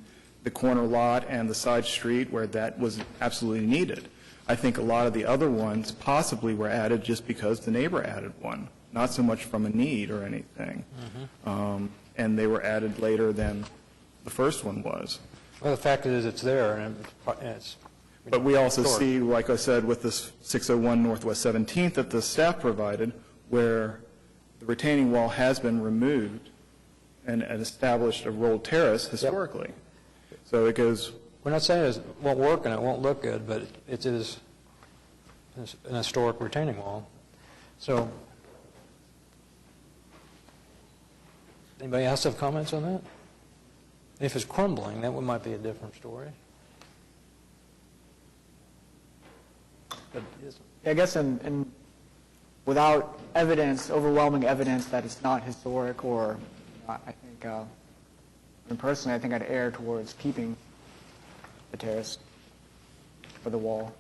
the corner lot and the side street where that was absolutely needed. I think a lot of the other ones possibly were added just because the neighbor added one, not so much from a need or anything. And they were added later than the first one was. Well, the fact is it's there, and it's But we also see, like I said, with this 601 Northwest 17th that the staff provided, where the retaining wall has been removed and established a rolled terrace historically. So it goes... We're not saying it won't work and it won't look good, but it is an historic retaining wall. So, anybody else have comments on that? If it's crumbling, that might be a different story. But it isn't. I guess without evidence, overwhelming evidence that it's not historic, or I think, and personally, I think I'd err towards keeping the terrace or the wall.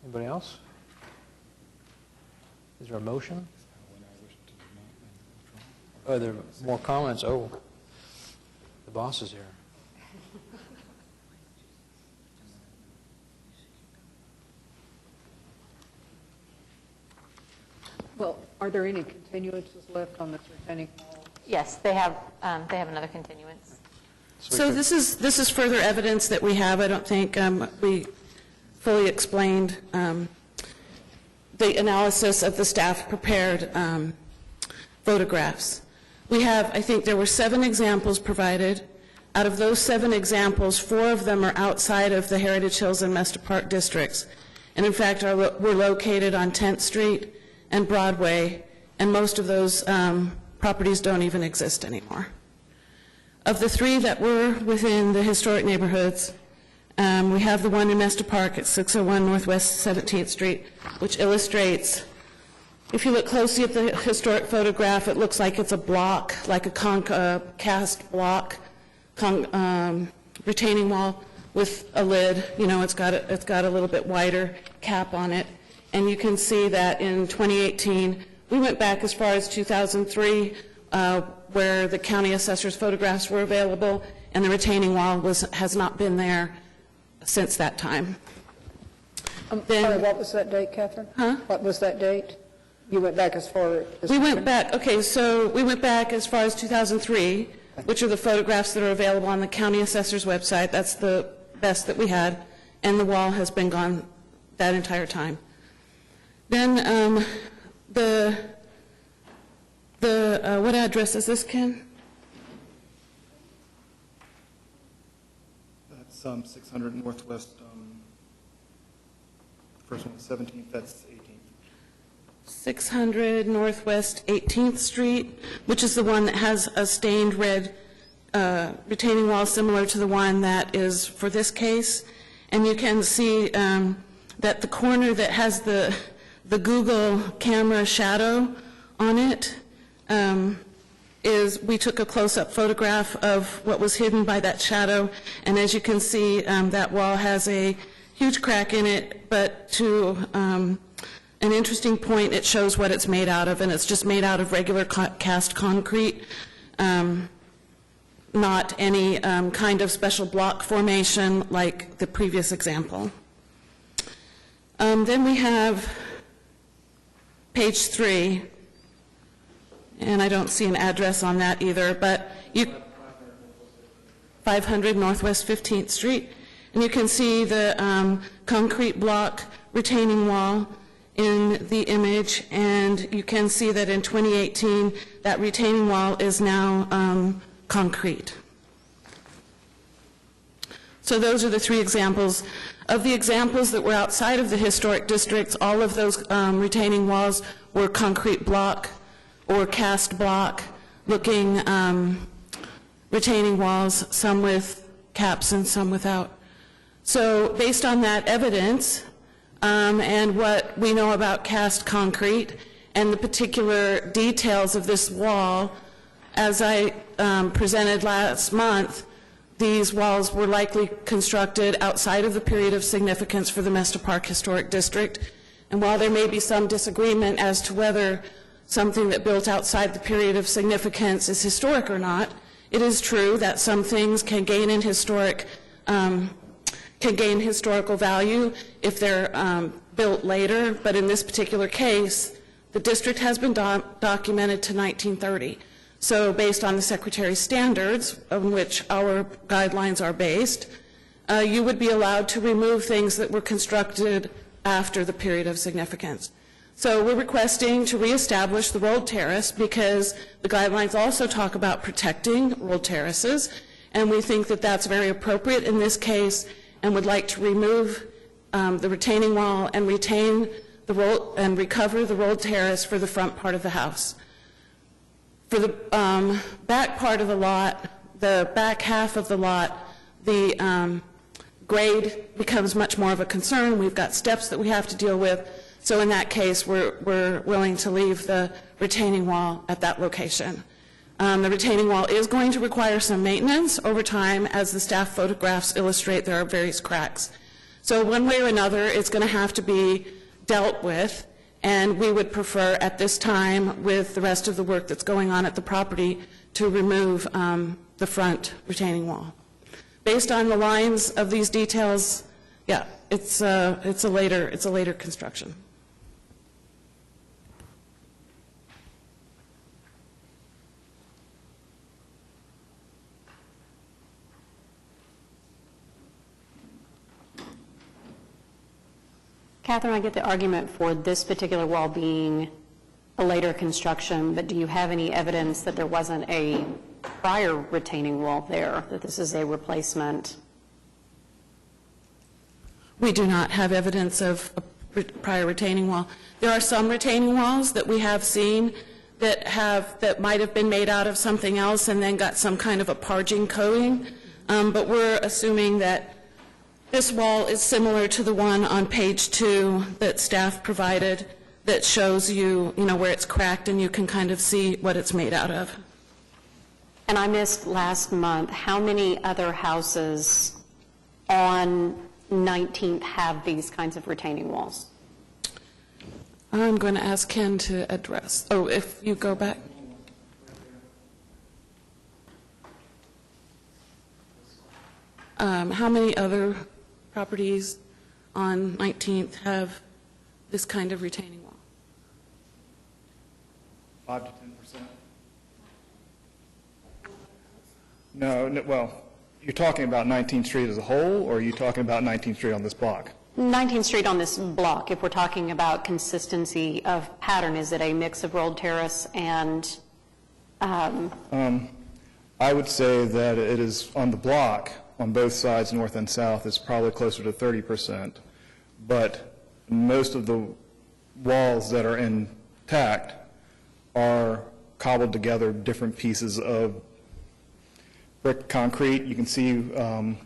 Anybody else? Is there a motion? Are there more comments? Oh, the boss is here. Well, are there any continuances left on this retaining wall? Yes, they have another continuance. So this is further evidence that we have. I don't think we fully explained the analysis of the staff prepared photographs. We have, I think there were 7 examples provided. Out of those 7 examples, 4 of them are outside of the Heritage Hills and Mesta Park districts, and in fact were located on 10th Street and Broadway, and most of those properties don't even exist anymore. Of the 3 that were within the historic neighborhoods, we have the one in Mesta Park at 601 Northwest 17th Street, which illustrates, if you look closely at the historic photograph, it looks like it's a block, like a cast block, retaining wall with a lid. You know, it's got a little bit wider cap on it. And you can see that in 2018, we went back as far as 2003, where the county assessor's photographs were available, and the retaining wall has not been there since that time. Sorry, what was that date, Catherine? Huh? What was that date? You went back as far as... We went back, okay, so we went back as far as 2003, which are the photographs that are available on the county assessor's website. That's the best that we had, and the wall has been gone that entire time. Then what address is this, Ken? That's 600 Northwest, first one, 17th, that's 18th. 600 Northwest 18th Street, which is the one that has a stained red retaining wall similar to the one that is for this case. And you can see that the corner that has the Google camera shadow on it we took a close-up photograph of what was hidden by that shadow, and as you can see, that wall has a huge crack in it, but to an interesting point, it shows what it's made out of, and it's just made out of regular cast concrete, not any kind of special block formation like the previous example. Then we have page 3, and I don't see an address on that either, but 500 Northwest 15th Street, and you can see the concrete block retaining wall in the image, and you can see that in 2018 that retaining wall is now concrete. So those are the 3 examples. Of the examples that were outside of the historic districts, all of those retaining walls were concrete block or cast block looking retaining walls, some with caps and some without. So based on that evidence and what we know about cast concrete and the particular details of this wall, as I presented last month, these walls were likely constructed outside of the period of significance for the Mesta Park Historic District. And while there may be some disagreement as to whether something that built outside the period of significance is historic or not, it is true that some things can gain historical value if they're built later. But in this particular case, the district has been documented to 1930. So based on the Secretary's standards, on which our guidelines are based, you would be allowed to remove things that were constructed after the period of significance. So we're requesting to reestablish the rolled terrace because the guidelines also talk about protecting rolled terraces, and we think that that's very appropriate in this case and would like to remove the retaining wall and retain and recover the rolled terrace for the front part of the house. For the back part of the lot, the back half of the lot, the grade becomes much more of a concern. We've got steps that we have to deal with. So in that case, we're willing to leave the retaining wall at that location. The retaining wall is going to require some maintenance over time. As the staff photographs illustrate, there are various cracks. So one way or another, it's going to have to be dealt with. And we would prefer at this time, with the rest of the work that's going on at the property, to remove the front retaining wall. Based on the lines of these details, yeah, it's a later construction. Catherine, I get the argument for this particular wall being a later construction, but do you have any evidence that there wasn't a prior retaining wall there, that this is a replacement? We do not have evidence of a prior retaining wall. There are some retaining walls that we have seen that might have been made out of something else and then got some kind of a parging coating, but we're assuming that this wall is similar to the one on page 2 that staff provided that shows you, where it's cracked and you can kind of see what it's made out of. And I missed last month, how many other houses on 19th have these kinds of retaining walls? I'm going to ask Ken to address. Oh, if you go back. How many other properties on 19th have this kind of retaining wall? 5 to 10%. No, well, you're talking about 19th Street as a whole, or are you talking about 19th Street on this block? 19th Street on this block, if we're talking about consistency of pattern, is it a mix of rolled terrace and... I would say that it is on the block, on both sides, north and south, it's probably closer to 30%. But most of the walls that are intact are cobbled together different pieces of brick concrete. You can see in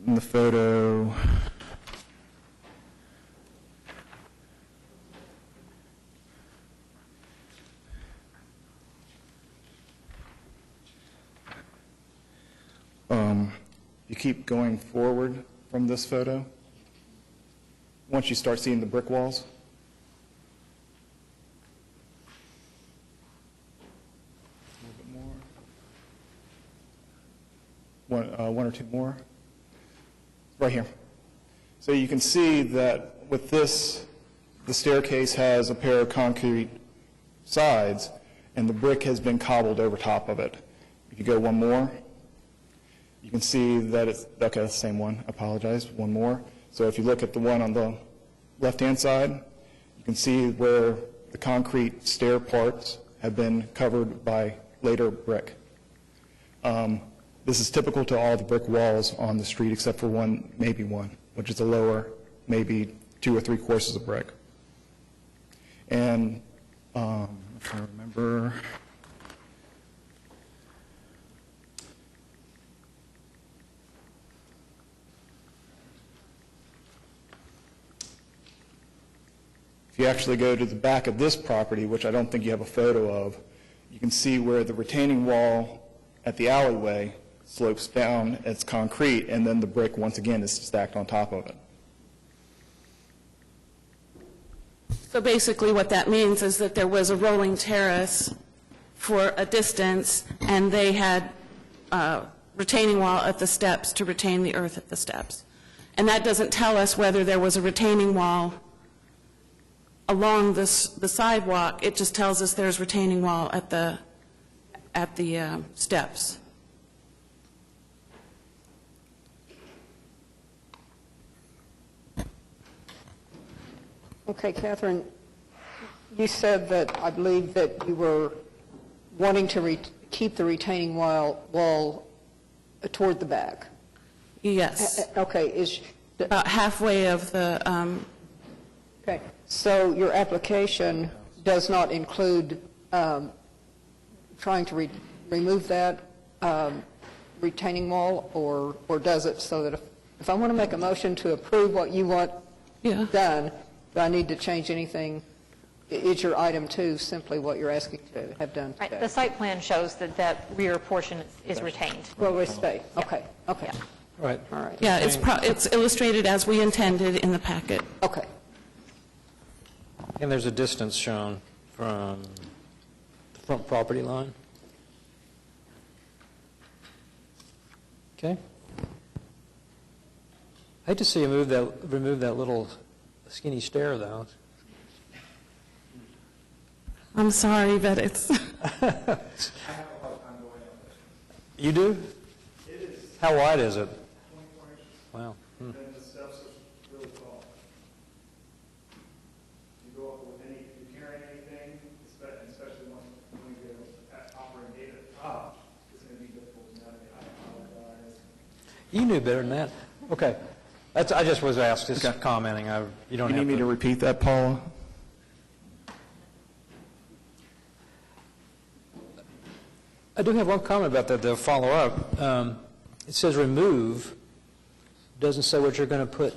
the photo, you keep going forward from this photo. Once you start seeing the brick walls, a little bit more, one or two more, right here. So you can see that with this, the staircase has a pair of concrete sides, and the brick has been cobbled over top of it. If you go one more, you can see that it's, okay, that's the same one, apologize, one more. So if you look at the one on the left-hand side, you can see where the concrete stair parts have been covered by later brick. This is typical to all the brick walls on the street except for one, maybe one, which is a lower, maybe 2 or 3 courses of brick. And I'm trying to remember. If you actually go to the back of this property, which I don't think you have a photo of, you can see where the retaining wall at the alleyway slopes down, it's concrete, and then the brick, once again, is stacked on top of it. So basically what that means is that there was a rolling terrace for a distance, and they had retaining wall at the steps to retain the earth at the steps. And that doesn't tell us whether there was a retaining wall along the sidewalk. It just tells us there's retaining wall at the steps. Okay, Catherine, you said that, I believe that you were wanting to keep the retaining wall toward the back. Yes. Okay, is... About halfway of the... Okay, so your application does not include trying to remove that retaining wall, or does it, so that if I want to make a motion to approve what you want done, do I need to change anything? Is your item 2 simply what you're asking to have done today? Right, the site plan shows that that rear portion is retained. Well, we stay. Okay, okay. Right. All right. Yeah, it's illustrated as we intended in the packet. Okay. And there's a distance shown from the front property line. Okay. I hate to see you remove that little skinny stair, though. I'm sorry, but it's, You do? It is. How wide is it? 24 inches. Wow. And then the steps are really tall. You go up with if you're carrying anything, especially when you get operating data at the top, it's going to be difficult to navigate. I apologize. You knew better than that. Okay. I just was asked, just commenting. You don't You have need me to repeat that, Paula? I do have one comment about that, to follow up. It says remove, doesn't say what you're going to put.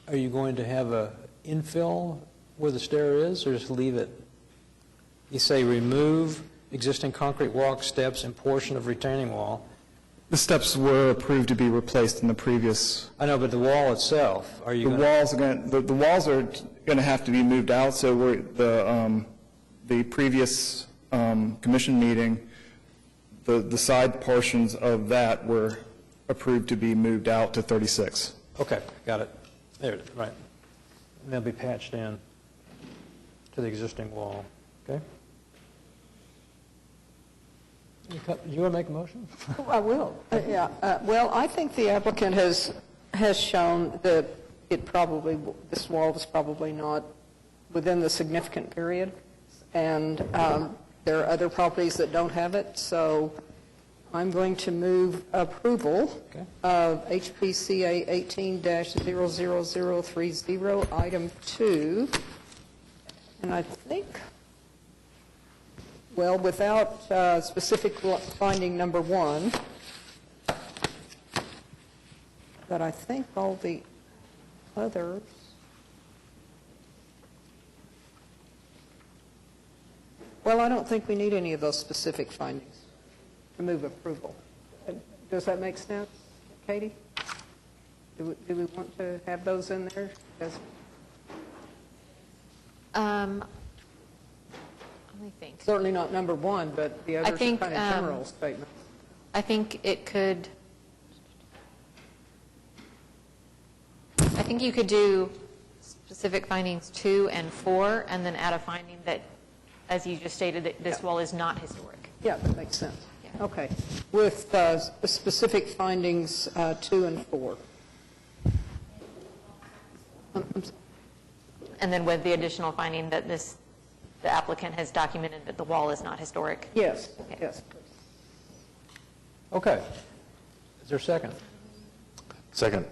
Are you going to have a infill where the stair is, or just leave it? You say remove existing concrete walk, steps, and portion of retaining wall. The steps were approved to be replaced in the previous. I know, but the wall itself, are you The going to? walls are the walls are going to have to be moved out. So the previous commission meeting, the side portions of that were approved to be moved out to 36. Okay, got it. There, right. And they'll be patched in to the existing wall. Okay? You want to make a motion? I will. Yeah. Well, I think the applicant has shown that this wall was probably not within the significant period, and there are other properties that don't have it. So I'm going to move approval of HPCA 18-00030, item 2, and I think, well, without specific finding number 1, but I think all the others, well, I don't think we need any of those specific findings to move approval. Does that make sense, Katie? Do we want to have those in there? Let me think. Certainly not number 1, but the others are kind of general statements. I think it could, I think you could do specific findings 2 and 4, and then add a finding that, as you just stated, that this wall is not historic. Yeah, that makes sense. Okay. With specific findings 2 and 4. And then with the additional finding that the applicant has documented that the wall is not historic. Yes, yes. Okay. Is there a second? Second.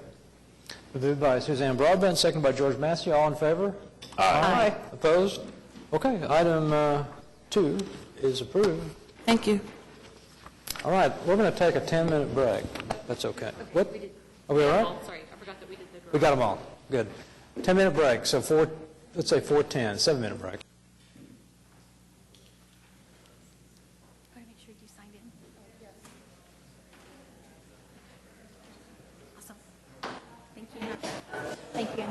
Moved by Suzanne Broadbent, second by George Massey. All in favor? Aye. Opposed? Okay, item 2 is approved. thank you. All right, we're going to take a 10-minute break. That's okay. What? Are we all right? Sorry, I forgot that we did the. We got them all. Good. 10-minute break, so let's say 4:10, 7-minute break. Make sure you signed in. Awesome. Thank you. Thank you.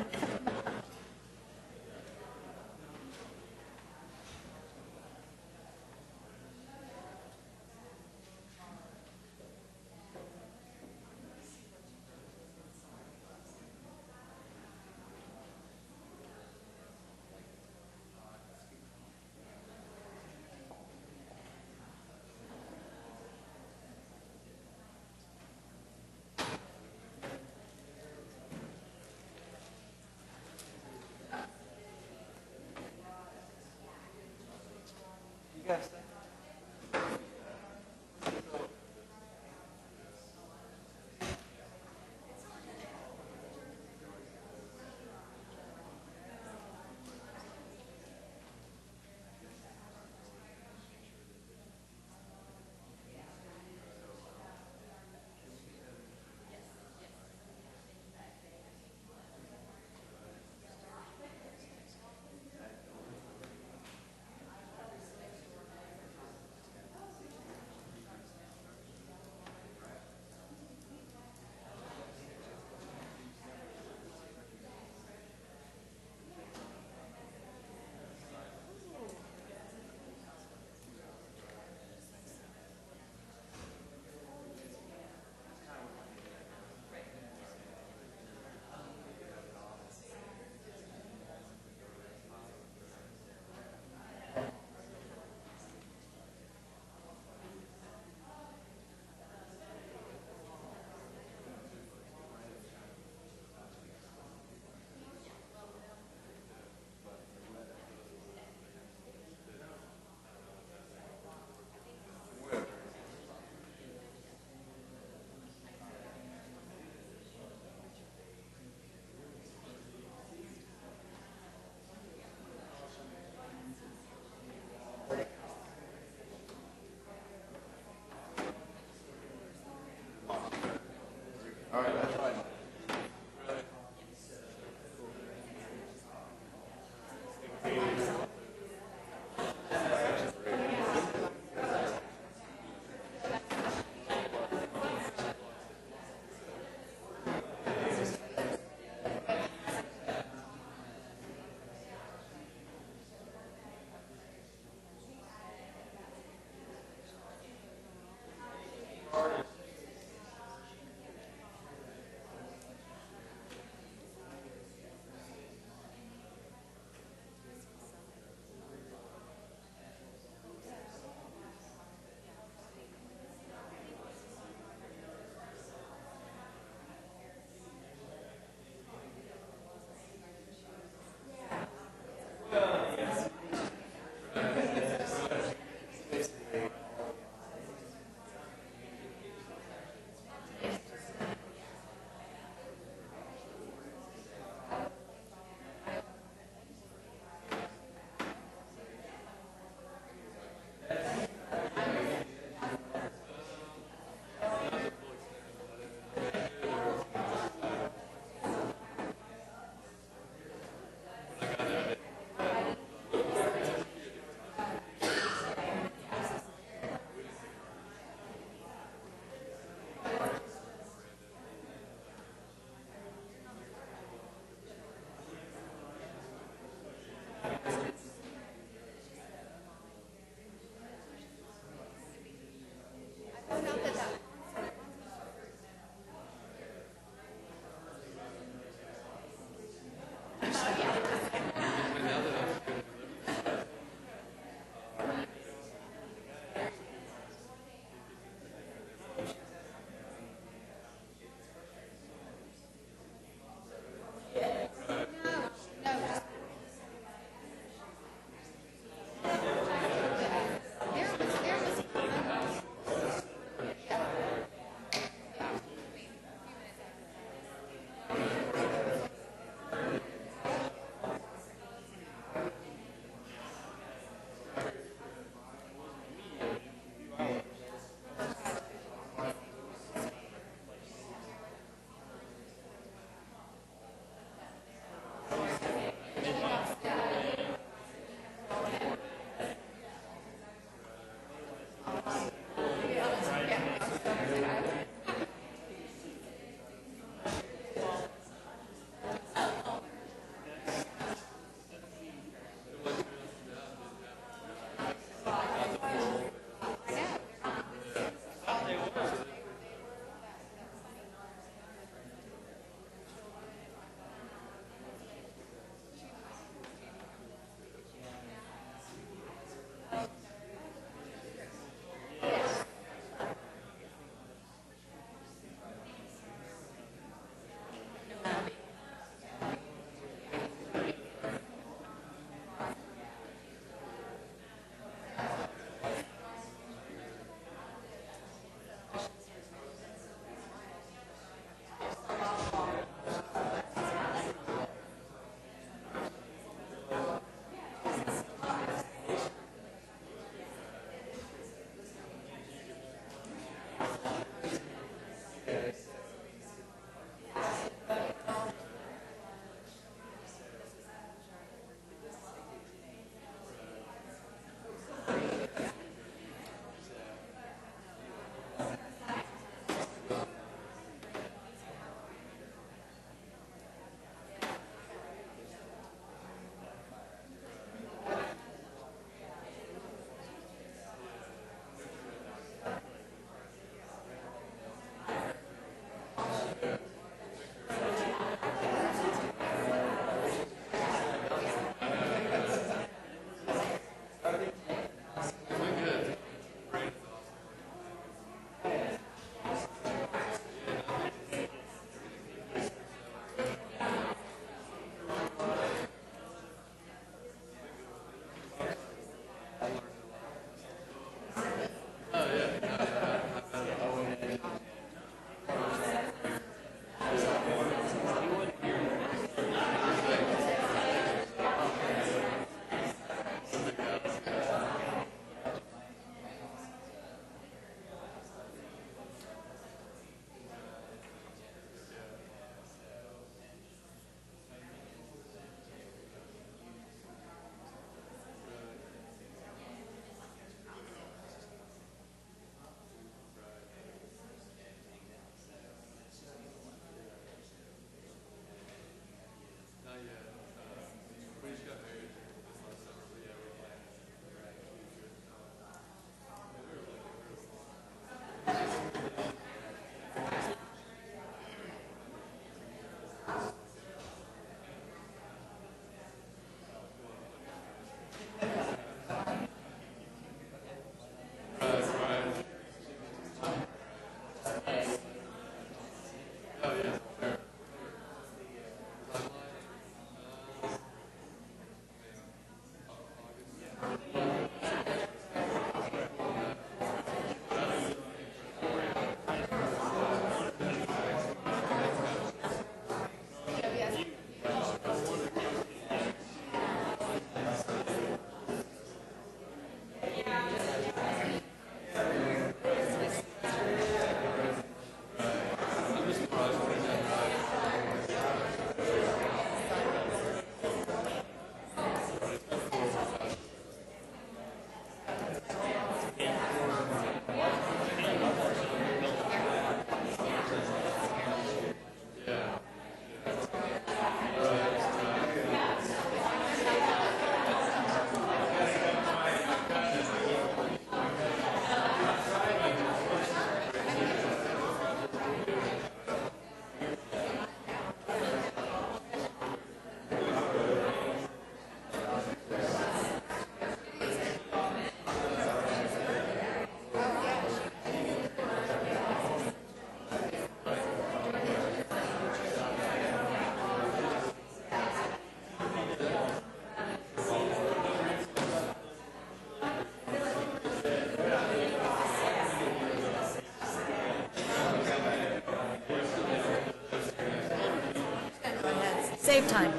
save time.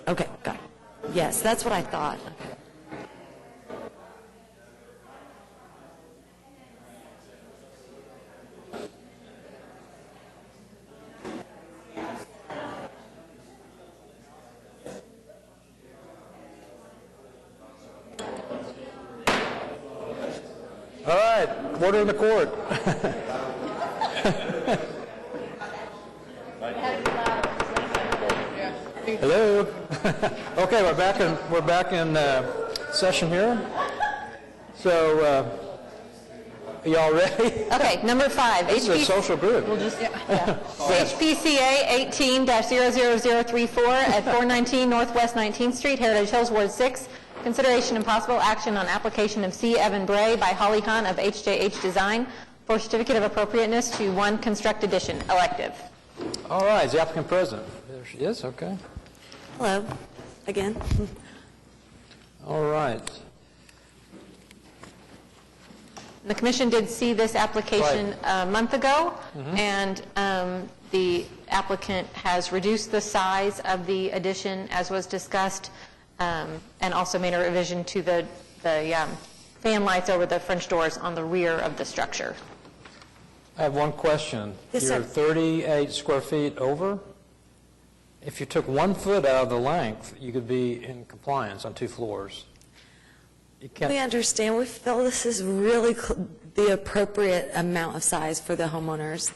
Okay, got it. Yes, that's what I thought. All right, order in the court. Hello. Okay, we're back in session here. So, are y'all ready? Okay, number 5. This is a social group. HPCA 18-00034 at 419 Northwest 19th Street, Heritage Hills, Ward 6. Consideration and possible action on application of C. Evan Bray by Holly Hunt of HJH Design for certificate of appropriateness to 1 construct addition, elective. All right, is the applicant present? There she is, okay. Hello, again. All right. The commission did see this application a month ago, and the applicant has reduced the size of the addition as was discussed, and also made a revision to the fan lights over the French doors on the rear of the structure. I have one question. Yes, You're sir. 38 square feet over? If you took 1 foot out of the length, you could be in compliance on 2 floors. You can't. We understand. We feel this is really the appropriate amount of size for the homeowners.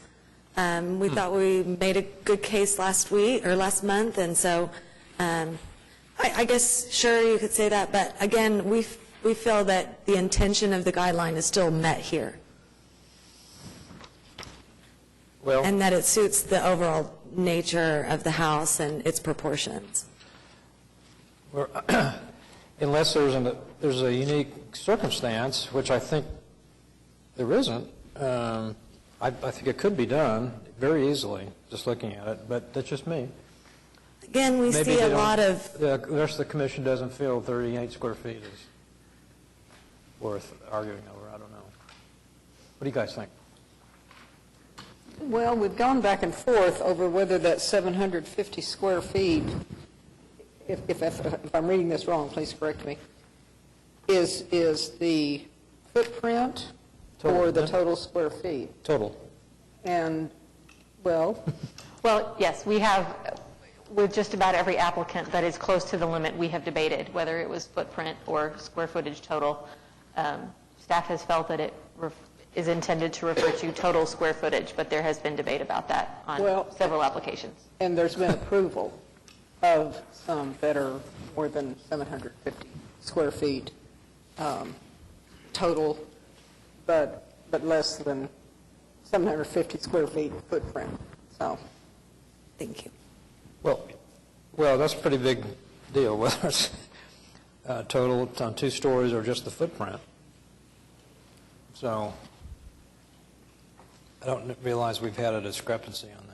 We thought we made a good case last month, and so I guess, sure, you could say that, but again, we feel that the intention of the guideline is still met here. Well, And that it suits the overall nature of the house and its proportions. unless there's a unique circumstance, which I think there isn't, I think it could be done very easily, just looking at it, but that's just me. Again, we see a lot of... The rest of the commission doesn't feel 38 square feet is worth arguing over. I don't know. What do you guys think? Well, we've gone back and forth over whether that 750 square feet, if I'm reading this wrong, please correct me, is the footprint or the total square feet? Total. And, well... Well, yes, we have, with just about every applicant that is close to the limit, we have debated whether it was footprint or square footage total. Staff has felt that it is intended to refer to total square footage, but there has been debate about that on several applications. And there's been approval of some that are more than 750 square feet total, but less than 750 square feet footprint. So, thank you. Well, that's a pretty big deal, whether it's total on 2 stories or just the footprint. So I don't realize we've had a discrepancy on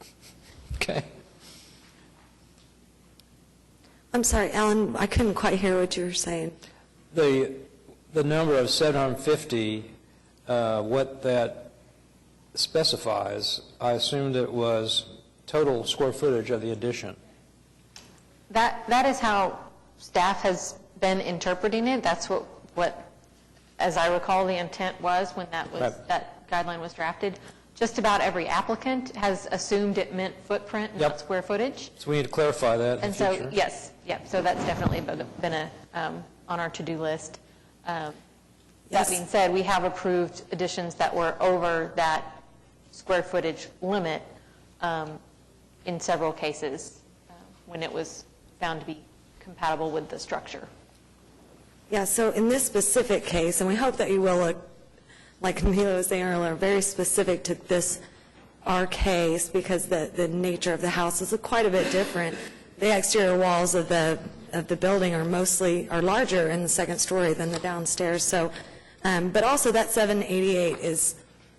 that. Okay. I'm sorry, Alan, I couldn't quite hear what you were saying. The number of 750, what that specifies, I assumed it was total square footage of the addition. That is how staff has been interpreting it. That's what, as I recall, the intent was when that guideline was drafted. Just about every applicant has assumed it meant footprint, not square footage. So we need to clarify that in the future. And so, yes, so that's definitely been on our to-do list. That being said, we have approved additions that were over that square footage limit in several cases when it was found to be compatible with the structure. Yeah, so in this specific case, and we hope that you will look, like Neil was saying earlier, very specific to our case, because the nature of the house is quite a bit different. The exterior walls of the building are larger in the second story than the downstairs. So, but also that 788 is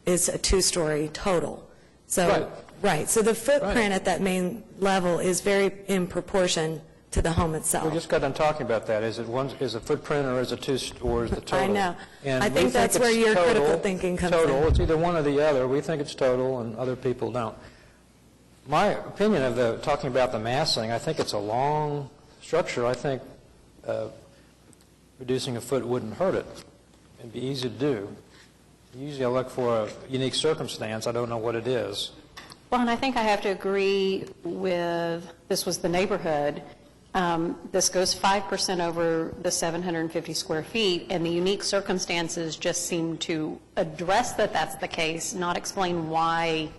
a 2-story total. So, right. So the footprint at that main level is very in proportion to the home itself. We just got done talking about that. Is it a footprint or is it or is the total? I know. And I we think that's where it's your total, critical thinking comes total. in. It's either one or the other. We think it's total and other people don't. My opinion of talking about the massing, I think it's a long structure. I think reducing a foot wouldn't hurt it. It'd be easy to do. Usually I look for a unique circumstance. I don't know what it is. Well, and I think I have to agree with, this was the neighborhood. This goes 5% over the 750 square feet, and the unique circumstances just seem to address that that's the case, not explain why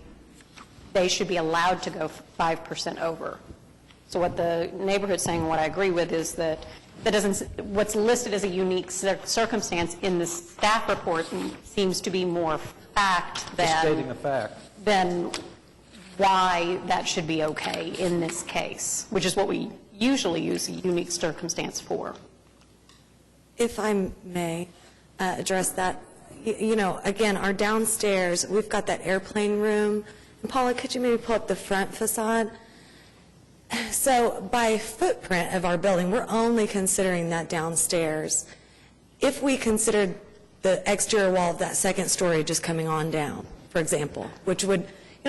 they should be allowed to go 5% over. So what the neighborhood's saying, what I agree with, is that what's listed as a unique circumstance in the staff report seems to be more fact Just stating the fact. than why that should be okay in this case, which is what we usually use a unique circumstance for. If I may address that, again, our downstairs, we've got that airplane room. And Paula, could you maybe pull up the front facade? So by footprint of our building, we're only considering that downstairs. If we considered the exterior wall of that second story just coming on down, for example, which would,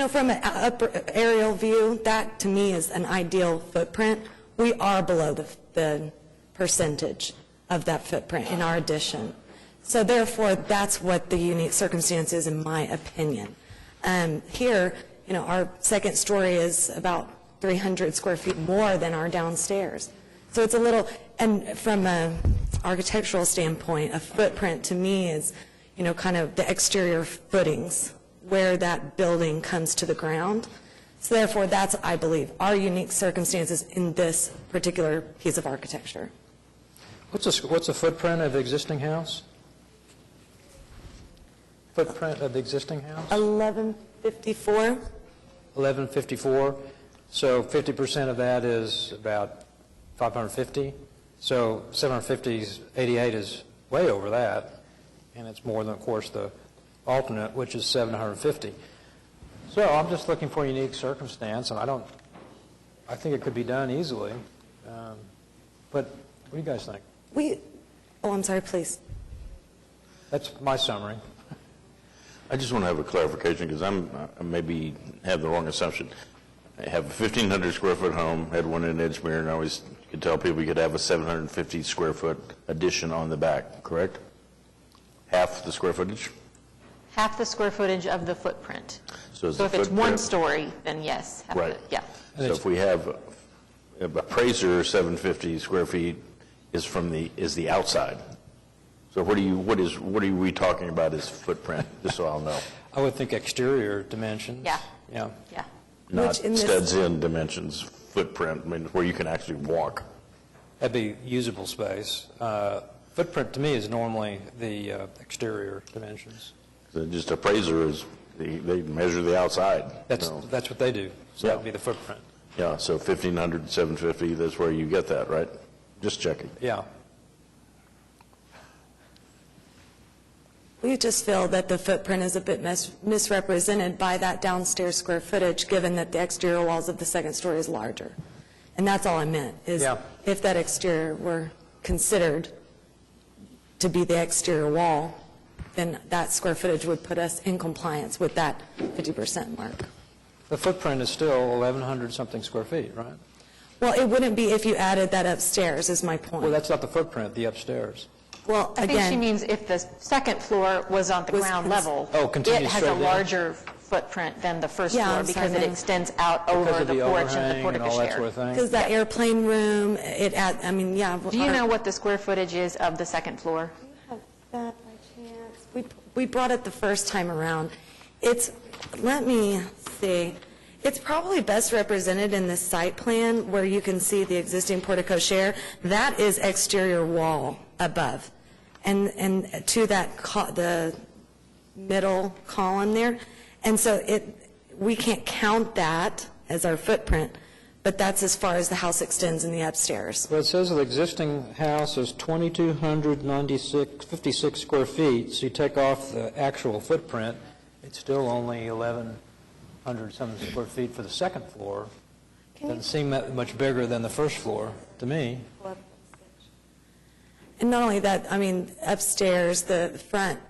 from an upper aerial view, that to me is an ideal footprint. We are below the percentage of that footprint in our addition. So therefore, that's what the unique circumstance is, in my opinion. Here, our second story is about 300 square feet more than our downstairs. So it's a little, and from an architectural standpoint, a footprint to me is, kind of the exterior footings where that building comes to the ground. So therefore, that's, I believe, our unique circumstances in this particular piece of architecture. What's a footprint of the existing house? Footprint of the existing house? 1154. 1154. So 50% of that is about 550. So 788 is way over that, and it's more than, of course, the alternate, which is 750. So I'm just looking for a unique circumstance, and I think it could be done easily. But what do you guys think? I'm sorry, please. That's my summary. I just want to have a clarification because I maybe have the wrong assumption. I have a 1,500 square foot home, had one in Edgemere, and I always could tell people you could have a 750 square foot addition on the back, correct? Half the square footage? Half the square footage of the footprint. So if it's one story, then yes. Right. Yeah. So if we have a appraiser 750 square feet is the outside. So what are we talking about as footprint, just so I'll know? I would think exterior dimensions. Yeah. Yeah. Yeah. Not studs-in dimensions, footprint, where you can actually walk. That'd be usable space. Footprint to me is normally the exterior dimensions. So just appraiser is, they measure the outside. That's what they do. So that'd be the footprint. Yeah, so 1,500, 750, that's where you get that, right? Just checking. Yeah. We just feel that the footprint is a bit misrepresented by that downstairs square footage, given that the exterior walls of the second story is larger. And that's all I meant, is if that exterior were considered to be the exterior wall, then that square footage would put us in compliance with that 50% mark. The footprint is still 1,100 something square feet, right? Well, it wouldn't be if you added that upstairs, is my point. Well, that's not the footprint, the upstairs. Well, I think she means if the second floor was on the ground level, it has a larger footprint than the first floor because it extends out over the porch and the portico share. Because that airplane room, Do you know what the square footage is of the second floor? Do you have that by chance? We brought it the first time around. Let me see. It's probably best represented in the site plan where you can see the existing portico share. That is exterior wall above. And to that, the middle column there. And so we can't count that as our footprint, but that's as far as the house extends in the upstairs. Well, it says the existing house is 2,256 square feet, so you take off the actual footprint, it's still only 1,100 some square feet for the second floor. Doesn't seem that much bigger than the first floor to me. And not only that, I mean, upstairs, the front,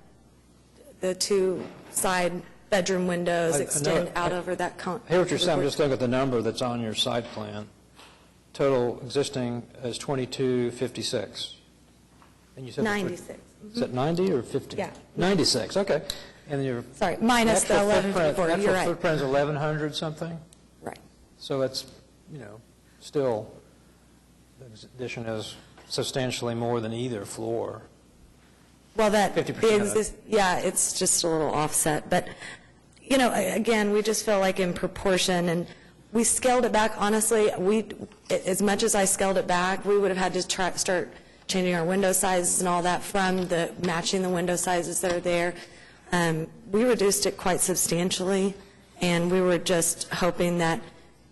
the two side bedroom windows extend out over that. I hear what you're saying. I'm just looking at the number that's on your site plan. Total existing is 2256. And you said 96. Is that 90 or 50? Yeah. 96, okay. And your Sorry, minus the actual 1154, footprint- you're right. Actual footprint is 1,100 something? Right. So that's, still, the addition is substantially more than either floor. Well, that, 50% of it. yeah, it's just a little offset. But, again, we just feel like in proportion, and we scaled it back, honestly, as much as I scaled it back, we would have had to start changing our window sizes and all that from matching the window sizes that are there. We reduced it quite substantially, and we were just hoping that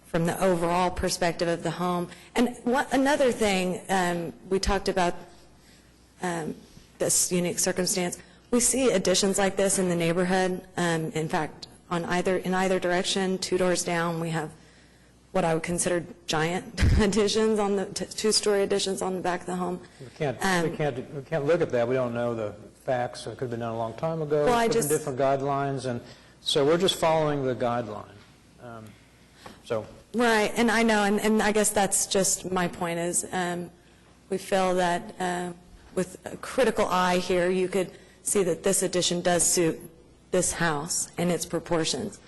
from the overall perspective of the home. And another thing, we talked about this unique circumstance. We see additions like this in the neighborhood. In fact, in either direction, 2 doors down, we have what I would consider giant additions on the two-story additions on the back of the home. We can't look at that. We don't know the facts. It could have been done a long time ago. Well, it could have been different guidelines, and so we're just following the guideline. Right, and I know, and I guess that's just my point is we feel that with a critical eye here, you could see that this addition does suit this house and its proportions.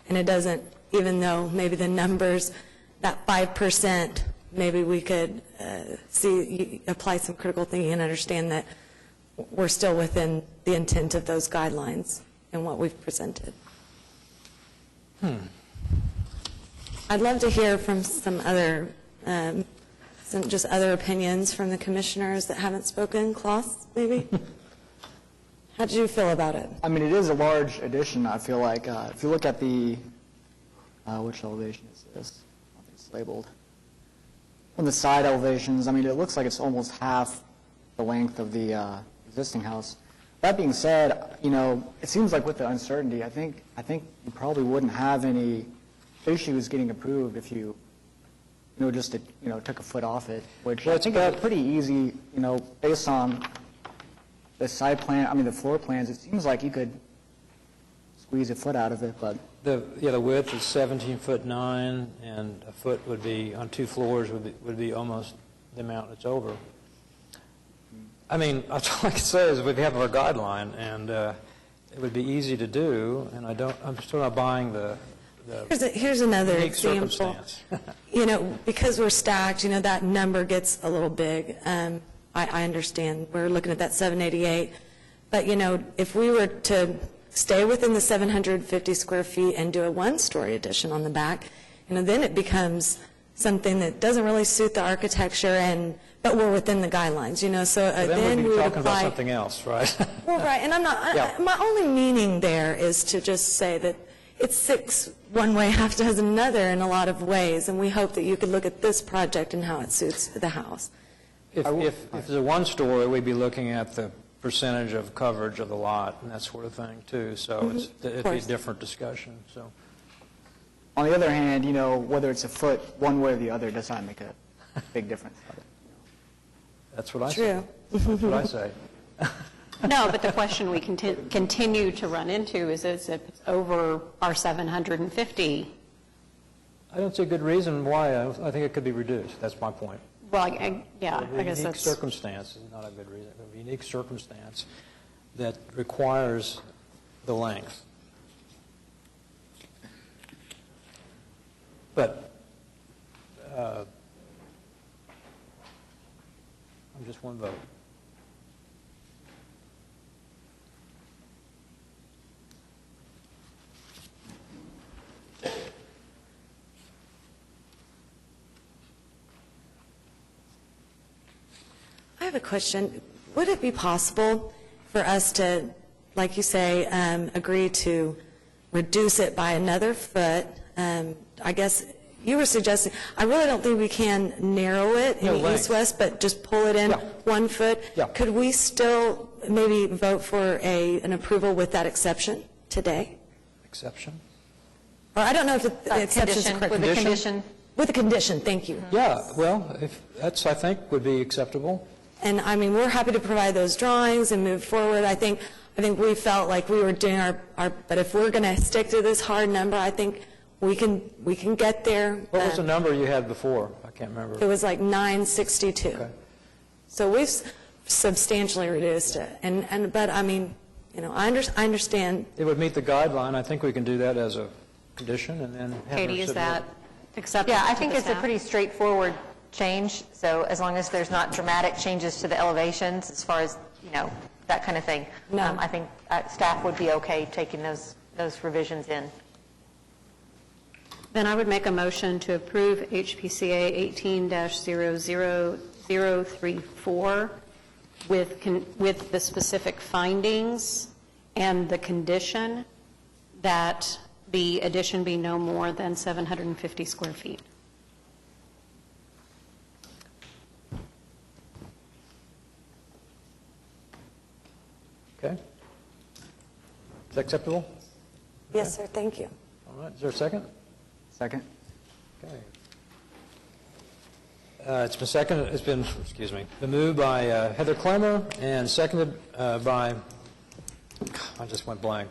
And it doesn't, even though maybe the numbers, that 5%, maybe we could apply some critical thinking and understand that we're still within the intent of those guidelines and what we've presented. I'd love to hear from some other opinions from the commissioners that haven't spoken. Klaus, maybe? How did you feel about it? I mean, it is a large addition, I feel like. If you look at the, which elevation is this? I don't think it's labeled. On the side elevations, I mean, it looks like it's almost half the length of the existing house. That being said, it seems like with the uncertainty, I think you probably wouldn't have any issues getting approved if you, just took a foot off it, which I think is pretty easy, based on the side plan, the floor plans. It seems like you could squeeze a foot out of it, but the width is 17'9", and a foot would be on 2 floors would be almost the amount it's over. I mean, all I can say is we have our guideline, and it would be easy to do, and I'm still not buying the Here's another unique example. circumstance. Because we're stacked, that number gets a little big. I understand. We're looking at that 788. But, if we were to stay within the 750 square feet and do a 1-story addition on the back, then it becomes something that doesn't really suit the architecture, but we're within the guidelines, so then we'd be we would talking apply. about something else, right? Well, right, and I'm not. My only meaning there is to just say that it's 6 one way, half dozen another in a lot of ways, and we hope that you could look at this project and how it suits the house. If it's a 1-story, we'd be looking at the percentage of coverage of the lot and that sort of thing too. So it'd be a different discussion. So. On the other hand, whether it's a foot one way or the other does not make a big difference. That's what I say. True. That's what I say. No, but the question we continue to run into is if it's over our 750. I don't see a good reason why. I think it could be reduced. That's my point. Well, I guess unique that's... circumstance is not a good reason. A unique circumstance that requires the length. But I'm just one vote. I have a question. Would it be possible for us to, like you say, agree to reduce it by another foot? I guess you were suggesting, I really don't think we can narrow it in the east-west, but just pull it in 1 foot. Yeah. Could we still maybe vote for an approval with that exception today? Exception? Or I don't know if the exception is correct. With the condition? With a condition, thank you. Yeah, well, if that's, I think, would be acceptable. And I mean, we're happy to provide those drawings and move forward. I think we felt like we were doing our but if we're going to stick to this hard number, I think we can get there. What was the number you had before? I can't remember. It was like 962. Okay. So we've substantially reduced it. But I mean, you know, I understand. It would meet the guideline. I think we can do that as a condition, and then have Katie, her is submit. that acceptable Yeah, I to think the it's a staff? pretty straightforward change, so as long as there's not dramatic changes to the elevations as far as, you know, that kind of thing. No. I think staff would be okay taking those revisions in. Then I would make a motion to approve HPCA 18-00034 with the specific findings and the condition that the addition be no more than 750 square feet. Okay. Is that acceptable? Yes, sir. Thank you. All right. Is there a second? Second. Okay. It's been moved by Heather Clemmer and seconded by, I just went blank.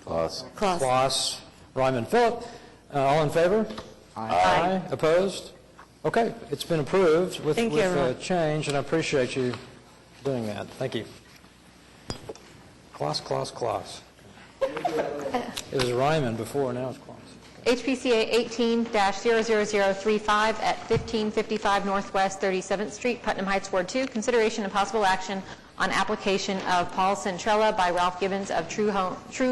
Klaus. Ryman Phillip. All in favor? Aye. Opposed? Okay, it's been approved with Thank you, everyone. change, and I appreciate you doing that. Thank you. Klaus. It was Ryman before, now it's Klaus. HPCA 18-00035 at 1555 Northwest 37th Street, Putnam Heights, Ward 2. Consideration and possible action on application of Paul Centrella by Ralph Gibbons of True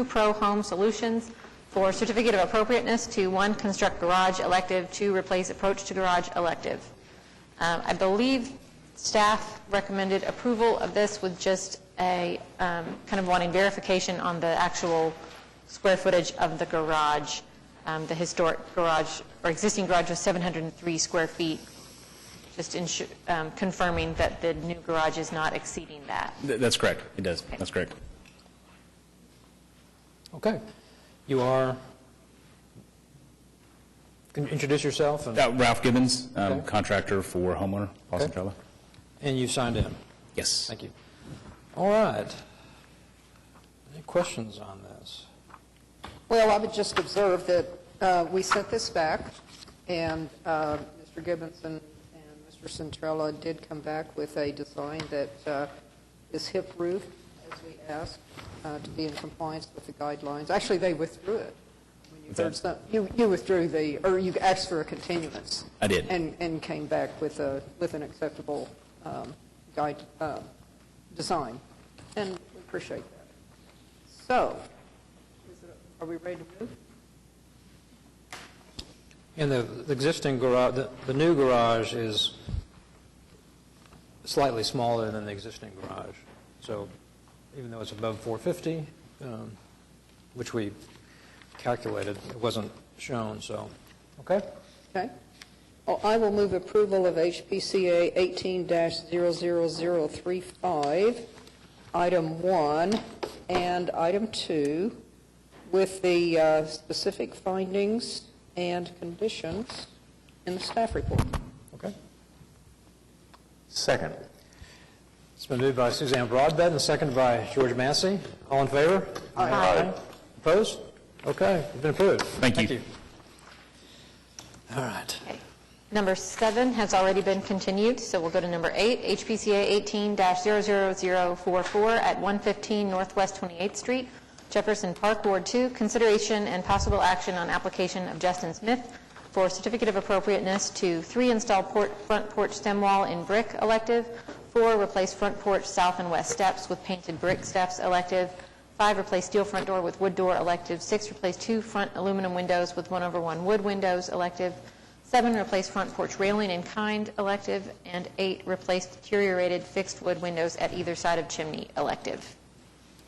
Pro Home Solutions for certificate of appropriateness to 1, construct garage elective, 2, replace approach to garage elective. I believe staff recommended approval of this with just a kind of wanting verification on the actual square footage of the garage. The historic garage, or existing garage, was 703 square feet, just confirming that the new garage is not exceeding that. That's correct. It does. That's correct. Okay. You are, can you introduce yourself? And Ralph Gibbons, Okay. contractor for homeowner, Paul Okay. Centrella. And you've signed in? Yes. Thank you. All right. Any questions on this? Well, I would just observe that we sent this back, and Mr. Gibbons and Mr. Centrella did come back with a design that is hip roof, as we asked, to be in compliance with the guidelines. Actually, they withdrew it. When you heard you withdrew or you asked for a continuance. I did. And came back with an acceptable design, and we appreciate that. So, are we ready to move? And the existing garage, the new garage is slightly smaller than the existing garage. So even though it's above 450, which we calculated, it wasn't shown, so, okay? Okay. Well, I will move approval of HPCA 18-00035, item 1 and item 2, with the specific findings and conditions in the staff report. Okay. Second. It's been moved by Suzanne Broadbent and seconded by George Massey. All in favor? Aye. Opposed? Okay, it's been approved. Thank you. All right. Okay. Number 7 has already been continued, so we'll go to number 8, HPCA 18-00044 at 115 Northwest 28th Street, Jefferson Park, Ward 2. Consideration and possible action on application of Justin Smith for certificate of appropriateness to 3, install front porch stem wall in brick elective, 4, replace front porch south and west steps with painted brick steps elective, 5, replace steel front door with wood door elective, 6, replace 2 front aluminum windows with 1/1 wood windows elective, 7, replace front porch railing in kind elective, and 8, replace deteriorated fixed wood windows at either side of chimney elective.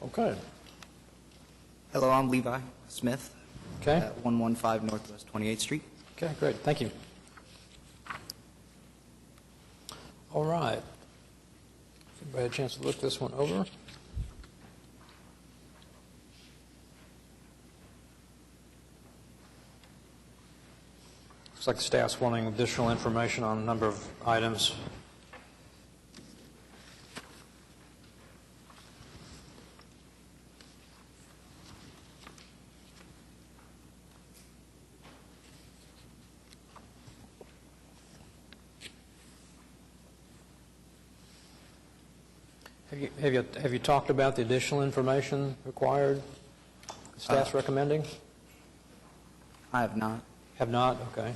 Okay. Hello, I'm Levi Smith. Okay. At 115 Northwest 28th Street. Okay, great. Thank you. All right. Everybody had a chance to look this one over? Looks like the staff's wanting additional information on a number of items. Have you talked about the additional information required? Staff's recommending? I have not. Have not? Okay.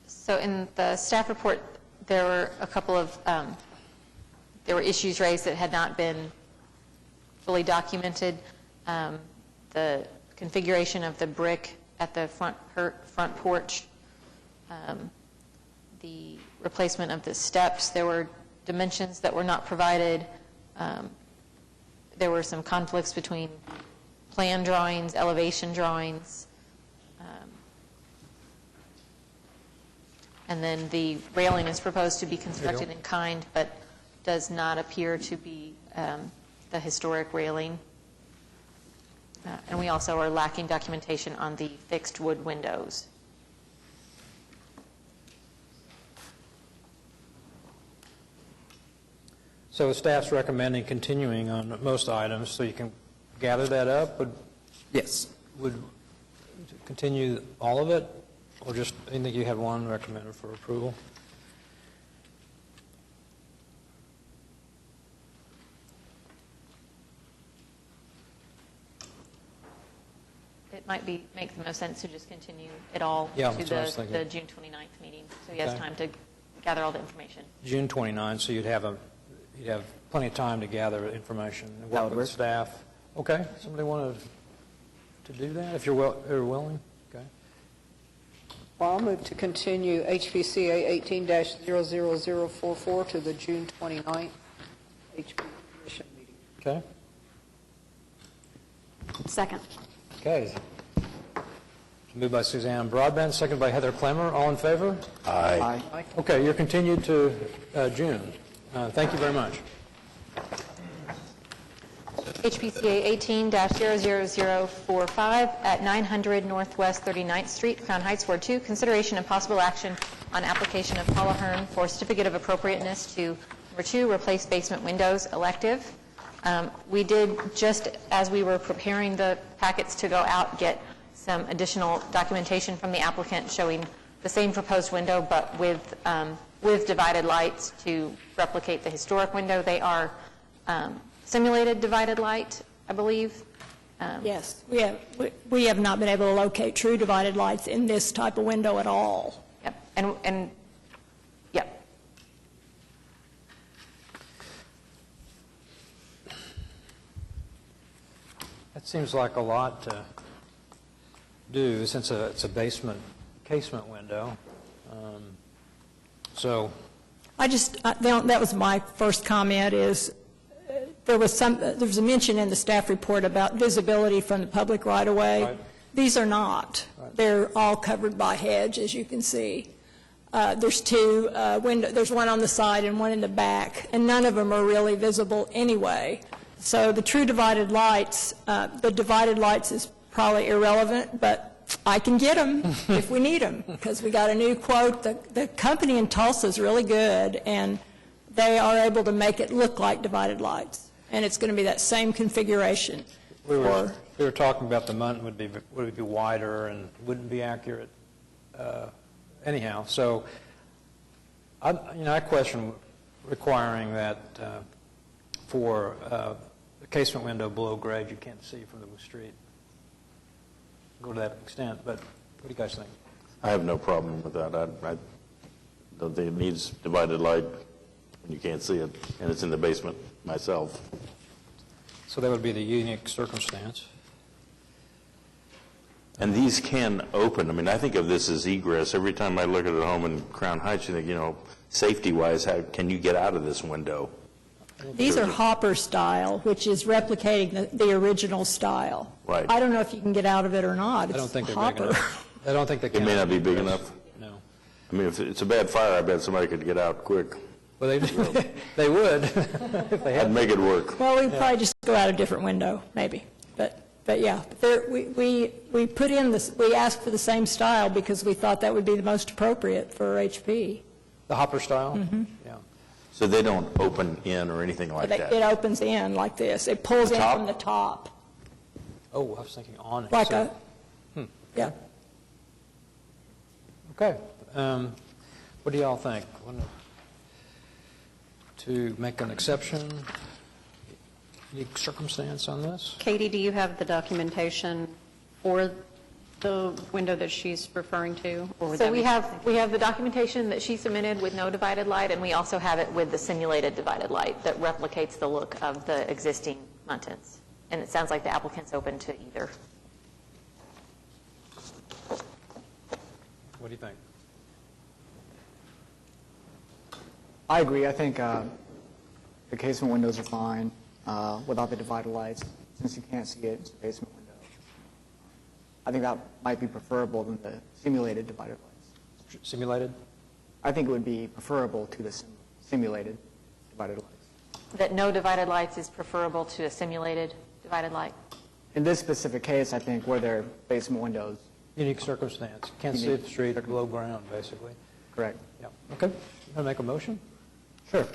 So in the staff report, there were a couple of, there were issues raised that had not been fully documented. The configuration of the brick at the front porch, the replacement of the steps. There were dimensions that were not provided. There were some conflicts between plan drawings, elevation drawings, and then the railing is proposed to be constructed in kind, but does not appear to be the historic railing. And we also are lacking documentation on the fixed wood windows. So staff's recommending continuing on most items, so you can gather that up? Yes. Would continue all of it, or just, I think you had one recommended for approval? It might make the most sense to just continue it all Yeah, to that's what I was thinking. the June 29th meeting, so he has Okay. time to gather all the information. June 29, so you'd have plenty of time to gather information and work with staff. Okay, somebody wanted to do that, if you're willing? Okay. Well, I'll move to continue HPCA 18-00044 to the June 29th HP Commission meeting. Okay. Second. Okay. Moved by Suzanne Broadbent, seconded by Heather Clemmer. All in favor? Aye. Okay, you're continued to June. Thank you very much. HPCA 18-00045 at 900 Northwest 39th Street, Crown Heights, Ward 2. Consideration and possible action on application of Paula Hearn for certificate of appropriateness to number 2, replace basement windows, elective. We did, just as we were preparing the packets to go out, get some additional documentation from the applicant showing the same proposed window, but with divided lights to replicate the historic window. They are simulated divided light, I believe. Yes, we have not been able to locate true divided lights in this type of window at all. Yep, and yep. That seems like a lot to do, since it's a basement casement window. So that was my first comment, is there was a mention in the staff report about visibility from the public right away. Right. These are not. Right. They're all covered by hedge, as you can see. There's two windows. There's one on the side and one in the back, and none of them are really visible anyway. So the true divided lights, the divided lights is probably irrelevant, but I can get them if we need them, because we got a new quote. The company in Tulsa is really good, and they are able to make it look like divided lights, and it's going to be that same configuration. we were talking about the month would be wider and wouldn't be accurate anyhow. So I question requiring that for the casement window below grade you can't see from the street. Go to that extent, but what do you guys think? I have no problem with that. I don't think it needs divided light when you can't see it, and it's in the basement myself. So that would be the unique circumstance. And these can open. I mean, I think of this as egress. Every time I look at a home in Crown Heights, you think, safety-wise, how can you get out of this window? These are hopper style, which is replicating the original style. Right. I don't know if you can get out of it or not. I don't think It's they're big hopper. enough. I don't think they can. It may not be big enough. No. I mean, if it's a bad fire, I bet somebody could get out quick. Well, they would if they had. I'd make it work. Well, we'd probably just go out a different window, maybe. But But yeah, we put in this, we asked for the same style because we thought that would be the most appropriate for HP. The hopper style? Mm-hmm. Yeah. So they don't open in or anything like that? It opens in like this. It pulls The in top? from the top. Oh, I was thinking on it. Like so- yeah. Okay. What do y'all think? To make an exception, unique circumstance on this? Katie, do you have the documentation for the window that she's referring to? Or would So that we be- have the documentation that she submitted with no divided light, and we also have it with the simulated divided light that replicates the look of the existing Muntins. And it sounds like the applicant's open to either. What do you think? I agree. I think the casement windows are fine without the divided lights, since you can't see it. It's a basement window. I think that might be preferable than the simulated divided lights. Simulated? I think it would be preferable to the simulated divided lights. That no divided lights is preferable to a simulated divided light? In this specific case, I think where they're basement windows. Unique circumstance. Can't see the street below ground, basically. Correct. Yeah. Okay. You want to make a motion? Sure.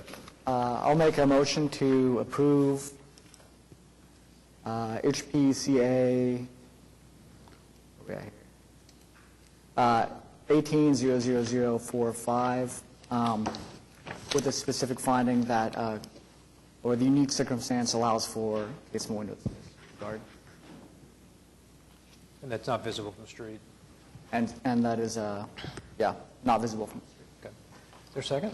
I'll make a motion to approve HPCA 18-00045 with a specific finding that, or the unique circumstance allows for basement windows in this regard. And that's not visible from the street. And that is, yeah, not visible from the street. Okay. Is there a second?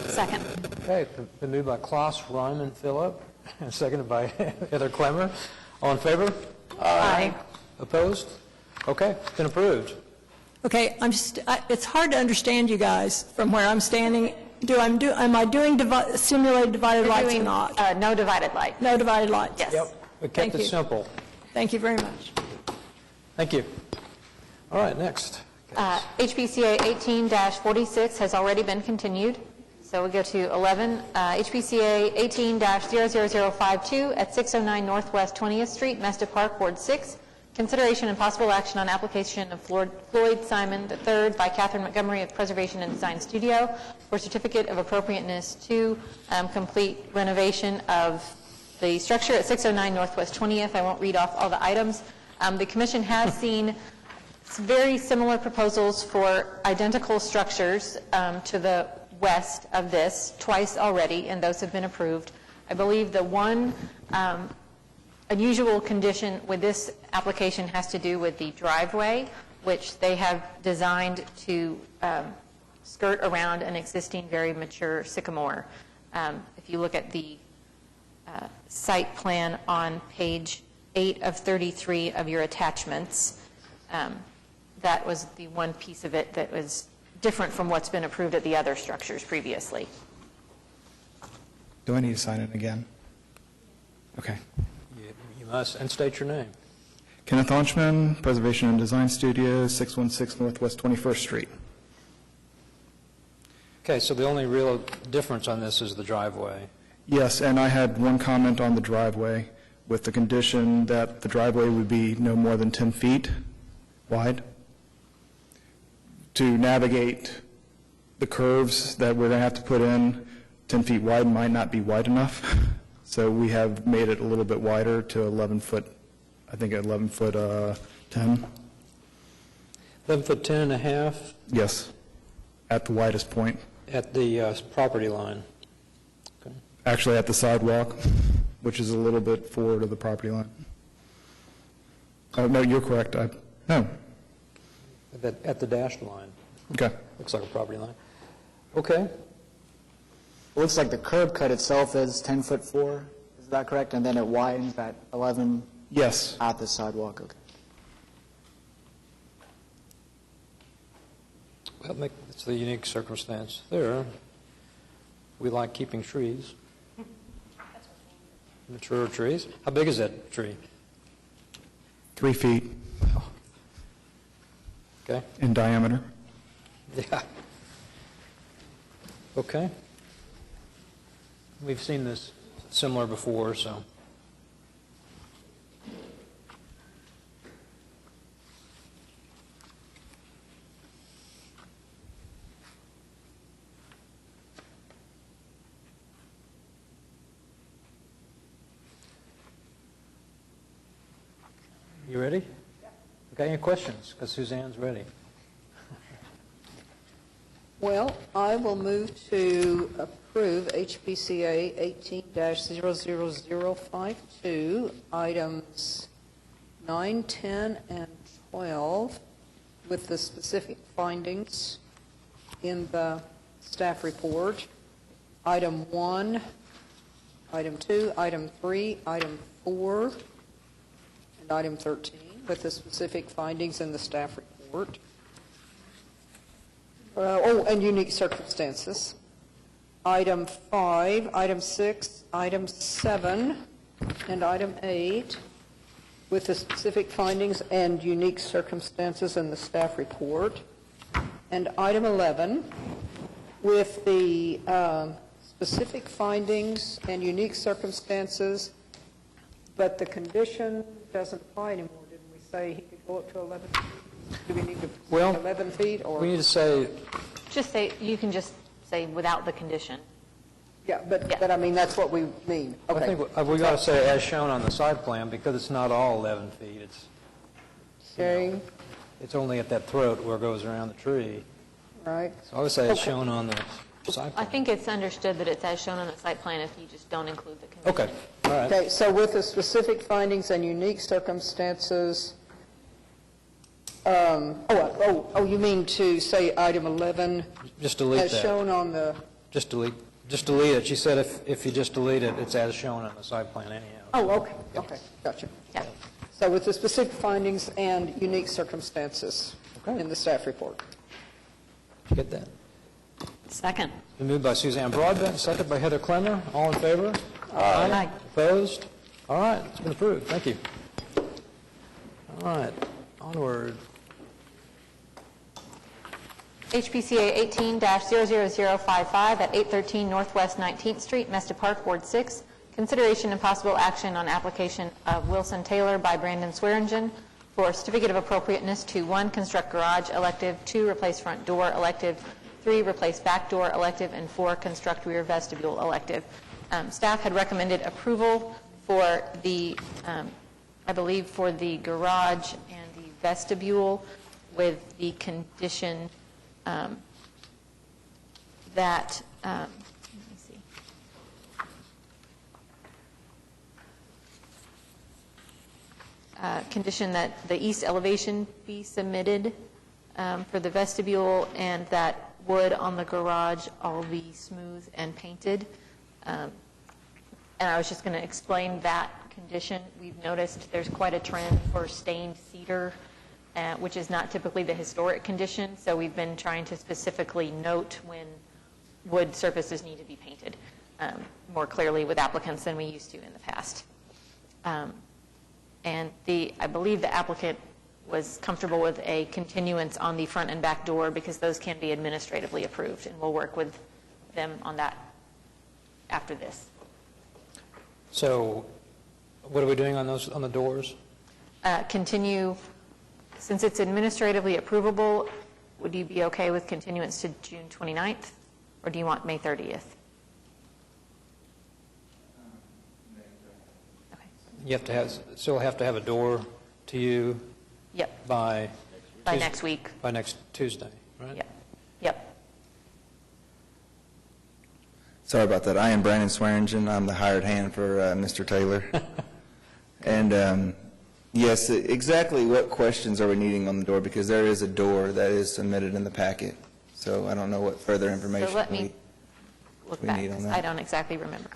Second. Okay. Been moved by Klaus, Ryman, Phillip, and seconded by Heather Clemmer. All in favor? Aye. Opposed? Okay. It's been approved. Okay, it's hard to understand you guys from where I'm standing. Am I doing simulated divided We're lights or doing, not? no divided light. No divided lights? Yes. Yep. We kept Thank it you. simple. Thank you very much. Thank you. All right, next. HPCA 18-46 has already been continued. So we go to 11, HPCA 18-00052 at 609 Northwest 20th Street, Mesta Park, Ward 6. Consideration and possible action on application of Floyd Simon III by Catherine Montgomery of Preservation and Design Studio for certificate of appropriateness to complete renovation of the structure at 609 Northwest 20th. I won't read off all the items. The commission has seen very similar proposals for identical structures to the west of this twice already, and those have been approved. I believe the one unusual condition with this application has to do with the driveway, which they have designed to skirt around an existing very mature sycamore. If you look at the site plan on page 8 of 33 of your attachments, that was the one piece of it that was different from what's been approved at the other structures previously. Do I need to sign it again? Okay. You must, and state your name. Kenneth Launchman, Preservation and Design Studio, 616 Northwest 21st Street. Okay, so the only real difference on this is the driveway. Yes, and I had one comment on the driveway with the condition that the driveway would be no more than 10 feet wide to navigate the curves that we're going to have to put in. 10 feet wide might not be wide enough, so we have made it a little bit wider to 11 foot, I think 11 foot 10. 11 foot 10 and a half Yes, at the widest point. at the property line. Okay. Actually, at the sidewalk, which is a little bit forward of the property line. Oh, no, you're correct. No. At the dashed line. Okay. Looks like a property line. Okay. It looks like the curb cut itself is 10 foot 4. Is that correct? And then it widens at 11 Yes. at the sidewalk. Okay. Well, it's the unique circumstance there. We like keeping trees. Mature trees. How big is that tree? 3 feet Okay. in diameter. Yeah. Okay. We've seen this similar before, so. You ready? Okay, any questions? Because Suzanne's ready. Well, I will move to approve HPCA 18-00052, items 9, 10, and 12, with the specific findings in the staff report. Item 1, item 2, item 3, item 4, and item 13, with the specific findings in the staff report. And unique circumstances. Item 5, item 6, item 7, and item 8, with the specific findings and unique circumstances in the staff report. And item 11, with the specific findings and unique circumstances, but the condition doesn't apply anymore. Didn't we say he could go up to 11 feet? Do we need to say 11 feet? Or We need to say, Just say, you can just say without the condition. Yeah, but I mean, that's what we mean. I Okay. think we got to say as shown on the site plan, because it's not all 11 feet. It's, Okay, it's only at that throat where it goes around the tree. right. So I would say as Okay. shown on the site I plan. think it's understood that it's as shown on the site plan if you just don't include the condition. Okay, all right. Okay, so with the specific findings and unique circumstances, you mean to say item 11 Just delete as that. shown on the, Just delete it. She said if you just delete it, it's as shown on the site plan anyhow. okay, gotcha. Yeah. So with the specific findings and unique circumstances in the staff report. Did you get that? Second. Been moved by Suzanne Broadbent, second by Heather Clemmer. All in favor? Aye. Opposed? All right, it's been approved. Thank you. All right, onward. HPCA 18-00055 at 813 Northwest 19th Street, Mesta Park, Ward 6. Consideration and possible action on application of Wilson Taylor by Brandon Swearingen for certificate of appropriateness to 1, construct garage elective, 2, replace front door elective, 3, replace back door elective, and 4, construct rear vestibule elective. Staff had recommended approval for the, I believe, for the garage and the vestibule with the condition that, let me see. Condition that the east elevation be submitted for the vestibule, and that wood on the garage all be smooth and painted. And I was just going to explain that condition. We've noticed there's quite a trend for stained cedar, which is not typically the historic condition, so we've been trying to specifically note when wood surfaces need to be painted more clearly with applicants than we used to in the past. And I believe the applicant was comfortable with a continuance on the front and back door because those can be administratively approved, and we'll work with them on that after this. So what are we doing on those, on the doors? Continue, since it's administratively approvable, would you be okay with continuance to June 29th, or do you want May 30th? You have to have, still have to have a door to you Yep. by Next week. by next Tuesday, right? Yep. Yep. Sorry about that. I am Brandon Swearingen. I'm the hired hand for Mr. Taylor. And yes, exactly what questions are we needing on the door? Because there is a door that is submitted in the packet. So I don't know what further information So let me look we back, need on 'cause that. I don't exactly remember.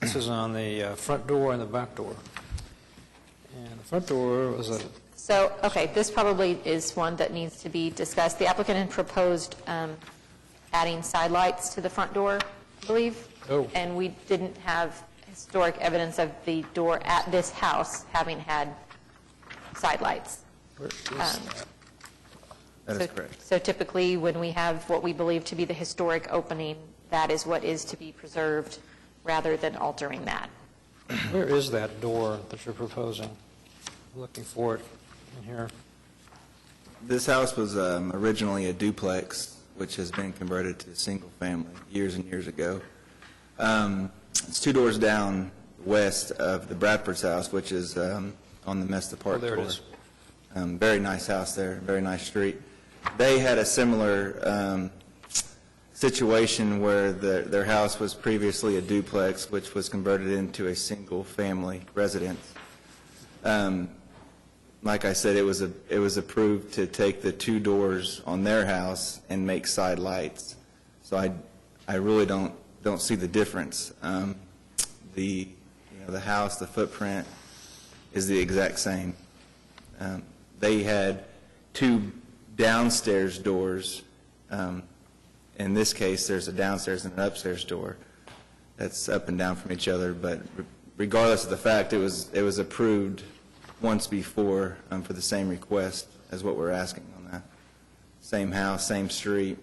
This is on the front door and the back door. And the front door was a, So, okay, this probably is one that needs to be discussed. The applicant had proposed adding side lights to the front door, I believe. Oh. And we didn't have historic evidence of the door at this house having had side lights. where is That So- is correct. So typically, when we have what we believe to be the historic opening, that is what is to be preserved, rather than altering that. Where is that door that you're proposing? I'm looking for it in here. This house was originally a duplex, which has been converted to a single family years and years ago. It's 2 doors down west of the Bradford's house, which is on on the Mesta Park there it tour. is. Very nice house there, very nice street. They had a similar situation where their house was previously a duplex, which was converted into a single-family residence. Like I said, it was approved to take the 2 doors on their house and make side lights. So I really don't see the difference. The house, the footprint is the exact same. They had 2 downstairs doors. In this case, there's a downstairs and an upstairs door that's up and down from each other. But regardless of the fact, it was approved once before for the same request as what we're asking on that. Same house, same street.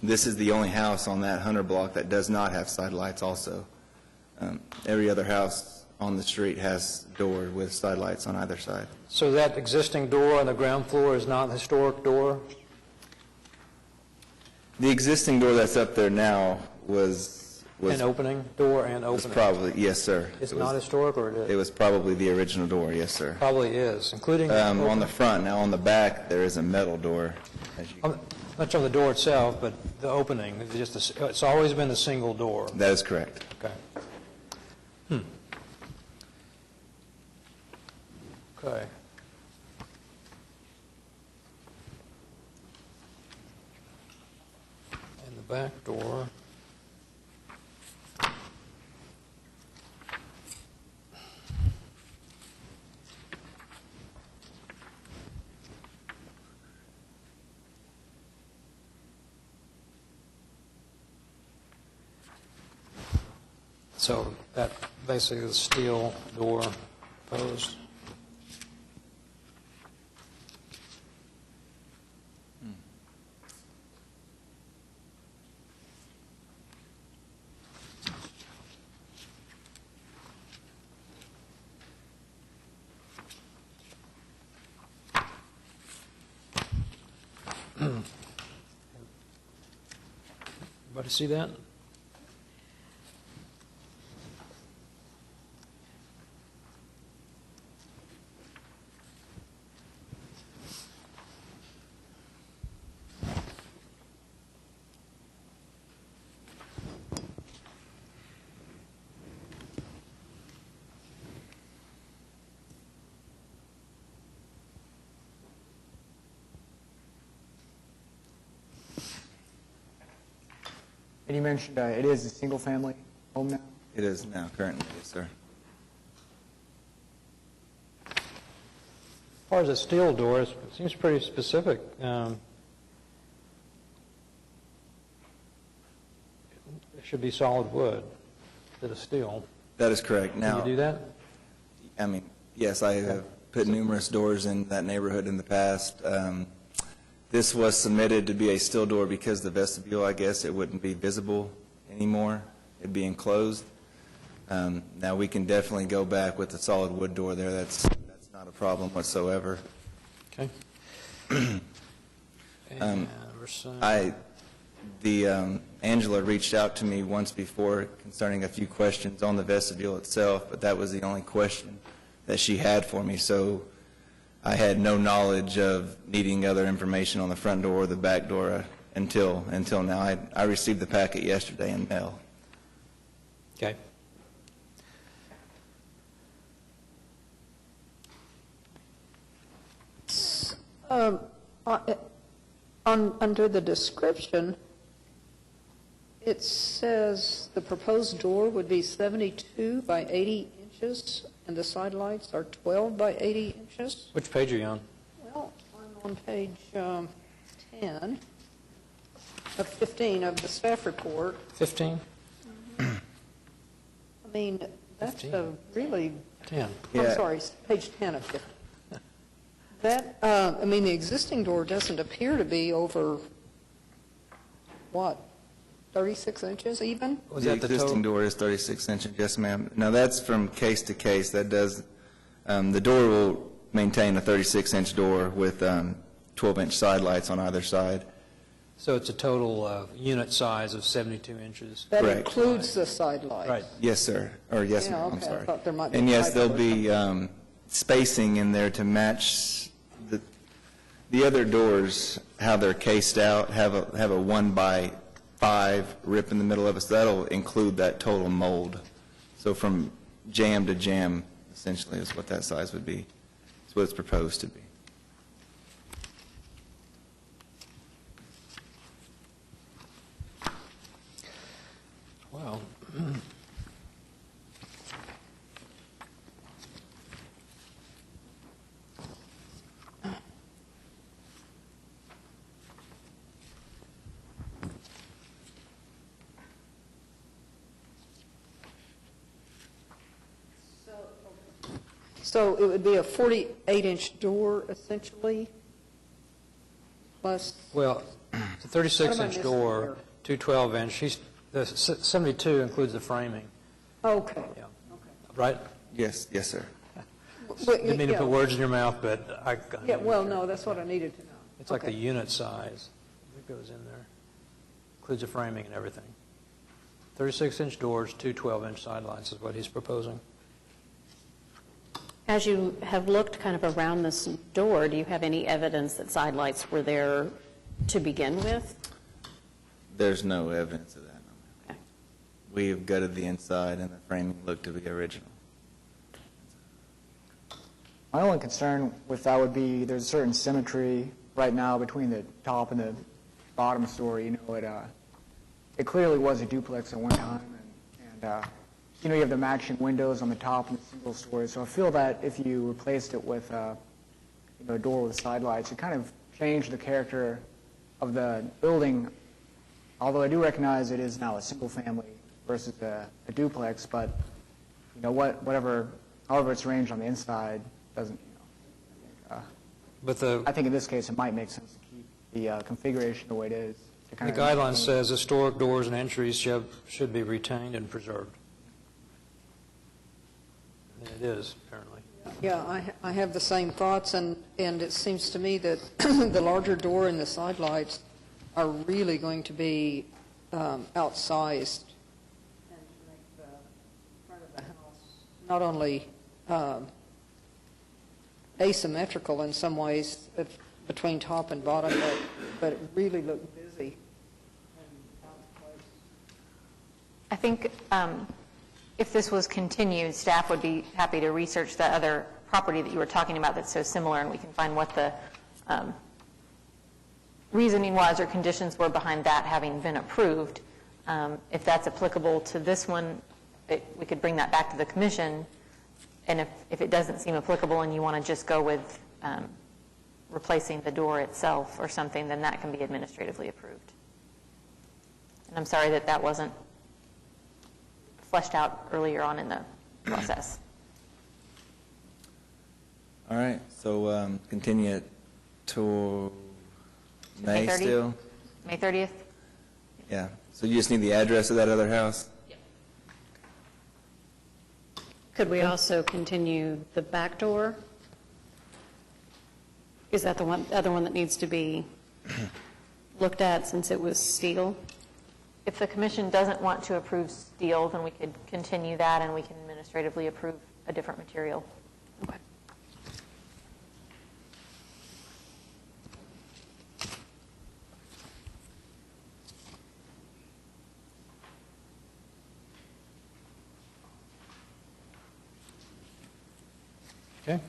This is the only house on that 100 block that does not have side lights also. Every other house on the street has a door with side lights on either side. So that existing door on the ground floor is not a historic door? The existing door that's up there now was An opening, door and was opening? probably, yes, sir. It's It was- not historic, or it is? It was probably the original door, yes, sir. Probably is, including... On the front. Now, on the back, there is a metal door. Not on the door itself, but the opening. It's always been a single door. That is correct. Okay. Okay. And the back door. So that basically is a steel door post. Everybody see that? And you mentioned it is a single-family home now? It is now, currently, yes, sir. As far as the steel door, it seems pretty specific. It should be solid wood instead of steel. That is correct. Now, Can you do that? I mean, yes, I have put numerous doors in that neighborhood in the past. This was submitted to be a steel door because the vestibule, I guess, it wouldn't be visible anymore. It'd be enclosed. Now, we can definitely go back with the solid wood door there. That's not a problem whatsoever. Okay. Angela reached out to me once before concerning a few questions on the vestibule itself, but that was the only question that she had for me. So I had no knowledge of needing other information on the front door or the back door until now. I received the packet yesterday in mail. Okay. Under the description, it says the proposed door would be 72 by 80 inches, and the side lights are 12 by 80 inches. Which page are you on? Well, I'm on page 10 of 15 of the staff report. 15? I mean, that's 15. a really... 10. I'm sorry, page 10 of 15. That, I mean, the existing door doesn't appear to be over, what, 36 inches even? The existing door is 36 inches, yes, ma'am. Now, that's from case to case. That does, the door will maintain a 36-inch door with 12-inch side lights on either side. So it's a total unit size of 72 inches. That Correct. includes the side lights. Right. Yes, sir. Or yes, Yeah, ma'am, I'm okay. I sorry. thought there might be And yes, typo there'll or be spacing in there to match the other doors, how they're cased out, have a 1x5 rip in the middle of it, so that'll include that total mold. So from jamb to jamb, essentially, is what that size would be. It's what it's proposed to be. Well, So it would be a 48-inch door essentially, plus, well, the What am I 36-inch missing door, 212-inch, the 72 includes the framing, okay. right? Yes, yes, sir. Didn't mean to put words in your mouth, but I... Yeah, well, no, that's what I needed to know. It's like the Okay. unit size that goes in there. Includes the framing and everything. 36-inch doors, 2 12-inch side lights is what he's proposing. As you have looked kind of around this door, do you have any evidence that side lights were there to begin with? There's no evidence of that. No. We have gutted the inside, and the framing looked to be original. My only concern with that would be there's a certain symmetry right now between the top and the bottom story. You know, it clearly was a duplex at one time, and you know, you have the matching windows on the top and the single story. So I feel that if you replaced it with you know, a door with side lights, it kind of changed the character of the building. Although I do recognize it is now a single family versus a duplex, but you know, however it's arranged on the inside doesn't, you know, But I think in this case it might make sense to keep the configuration the way it is. To the kind of guideline says historic doors and entries should be retained and preserved. And it is, apparently. Yeah, I have the same thoughts, and it seems to me that the larger door and the side lights are really going to be outsized and to make the front of the house not only asymmetrical in some ways between top and bottom, but really look busy. I think if this was continued, staff would be happy to research that other property that you were talking about that's so similar, and we can find what the reasoning was or conditions were behind that having been approved. If that's applicable to this one, we could bring that back to the commission, and if it doesn't seem applicable and you want to just go with replacing the door itself or something, then that can be administratively approved. And I'm sorry that that wasn't fleshed out earlier on in the process. All right, so continue it to May 30th? still? May 30th? Yeah, so you just need the address of that other house? Could we also continue the back door? Is that the other one that needs to be looked at since it was steel? If the commission doesn't want to approve steel, then we could continue that and we can administratively approve a different material. Okay. Okay.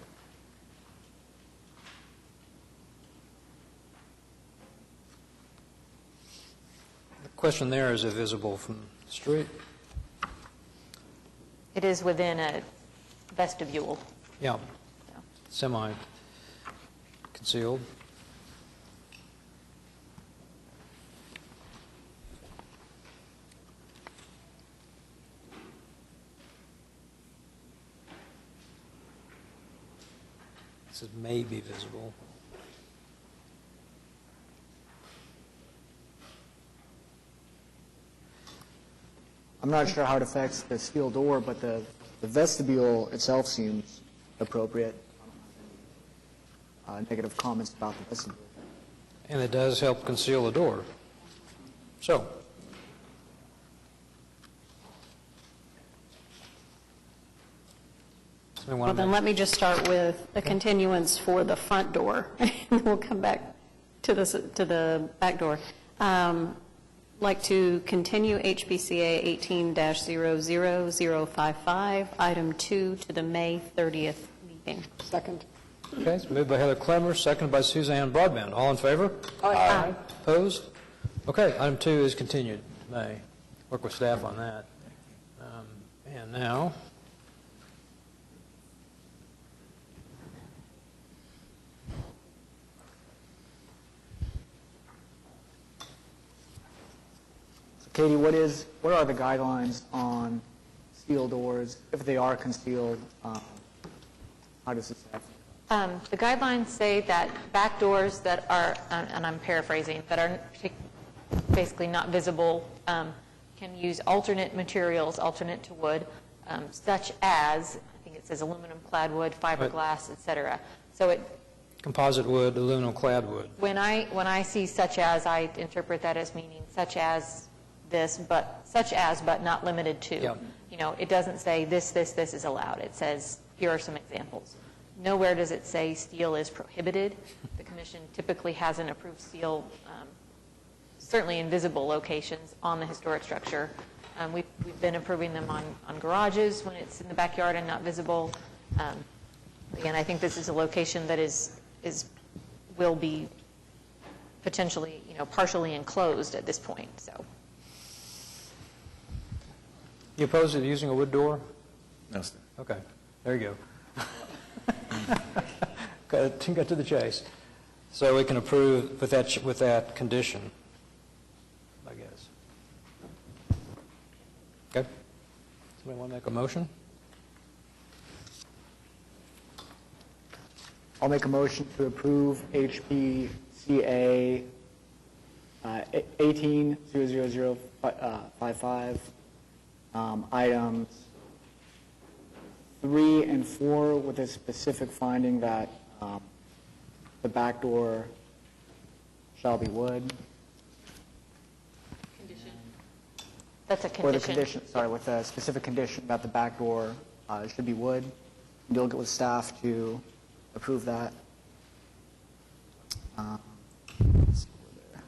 The question there is, if visible from the street? It is within a vestibule. Yeah, semi-concealed. It says may be visible. I'm not sure how it affects the steel door, but the vestibule itself seems appropriate. Negative comments about the vestibule. And it does help conceal the door. So, Somebody Well, wanna then make- let me just start with a continuance for the front door, and we'll come back to the back door. Like to continue HPCA 18-00055, item 2, to the May 30th meeting. Second. Okay, it's moved by Heather Clemmer, seconded by Suzanne Broadbent. All in favor? Aye. Opposed? Okay, item 2 is continued. May work with staff on that. And now, Katie, what are the guidelines on steel doors? If they are concealed, how does this happen? The guidelines say that back doors that are, and I'm paraphrasing, that are basically not visible can use alternate materials, alternate to wood, such as, I think it says aluminum clad wood, fiberglass, et cetera. So it, composite wood, aluminum clad wood. when I see such as, I interpret that as meaning such as this, but not limited to. Yep. You know, it doesn't say this is allowed. It says, here are some examples. Nowhere does it say steel is prohibited. The commission typically hasn't approved steel, certainly in visible locations on the historic structure. We've been approving them on garages when it's in the backyard and not visible. Again, I think this is a location that will be potentially, partially enclosed at this point, so. You opposed to using a wood door? No, sir. Okay, there you go. Get to the chase. So we can approve with that condition, I guess. Okay. Somebody want to make a motion? I'll make a motion to approve HPCA 18-00055, items 3 and 4 with a specific finding that the back door shall be wood. Condition. That's a Or the condition. condition, with a specific condition that the back door should be wood. You'll get with staff to approve that. Let's see over there.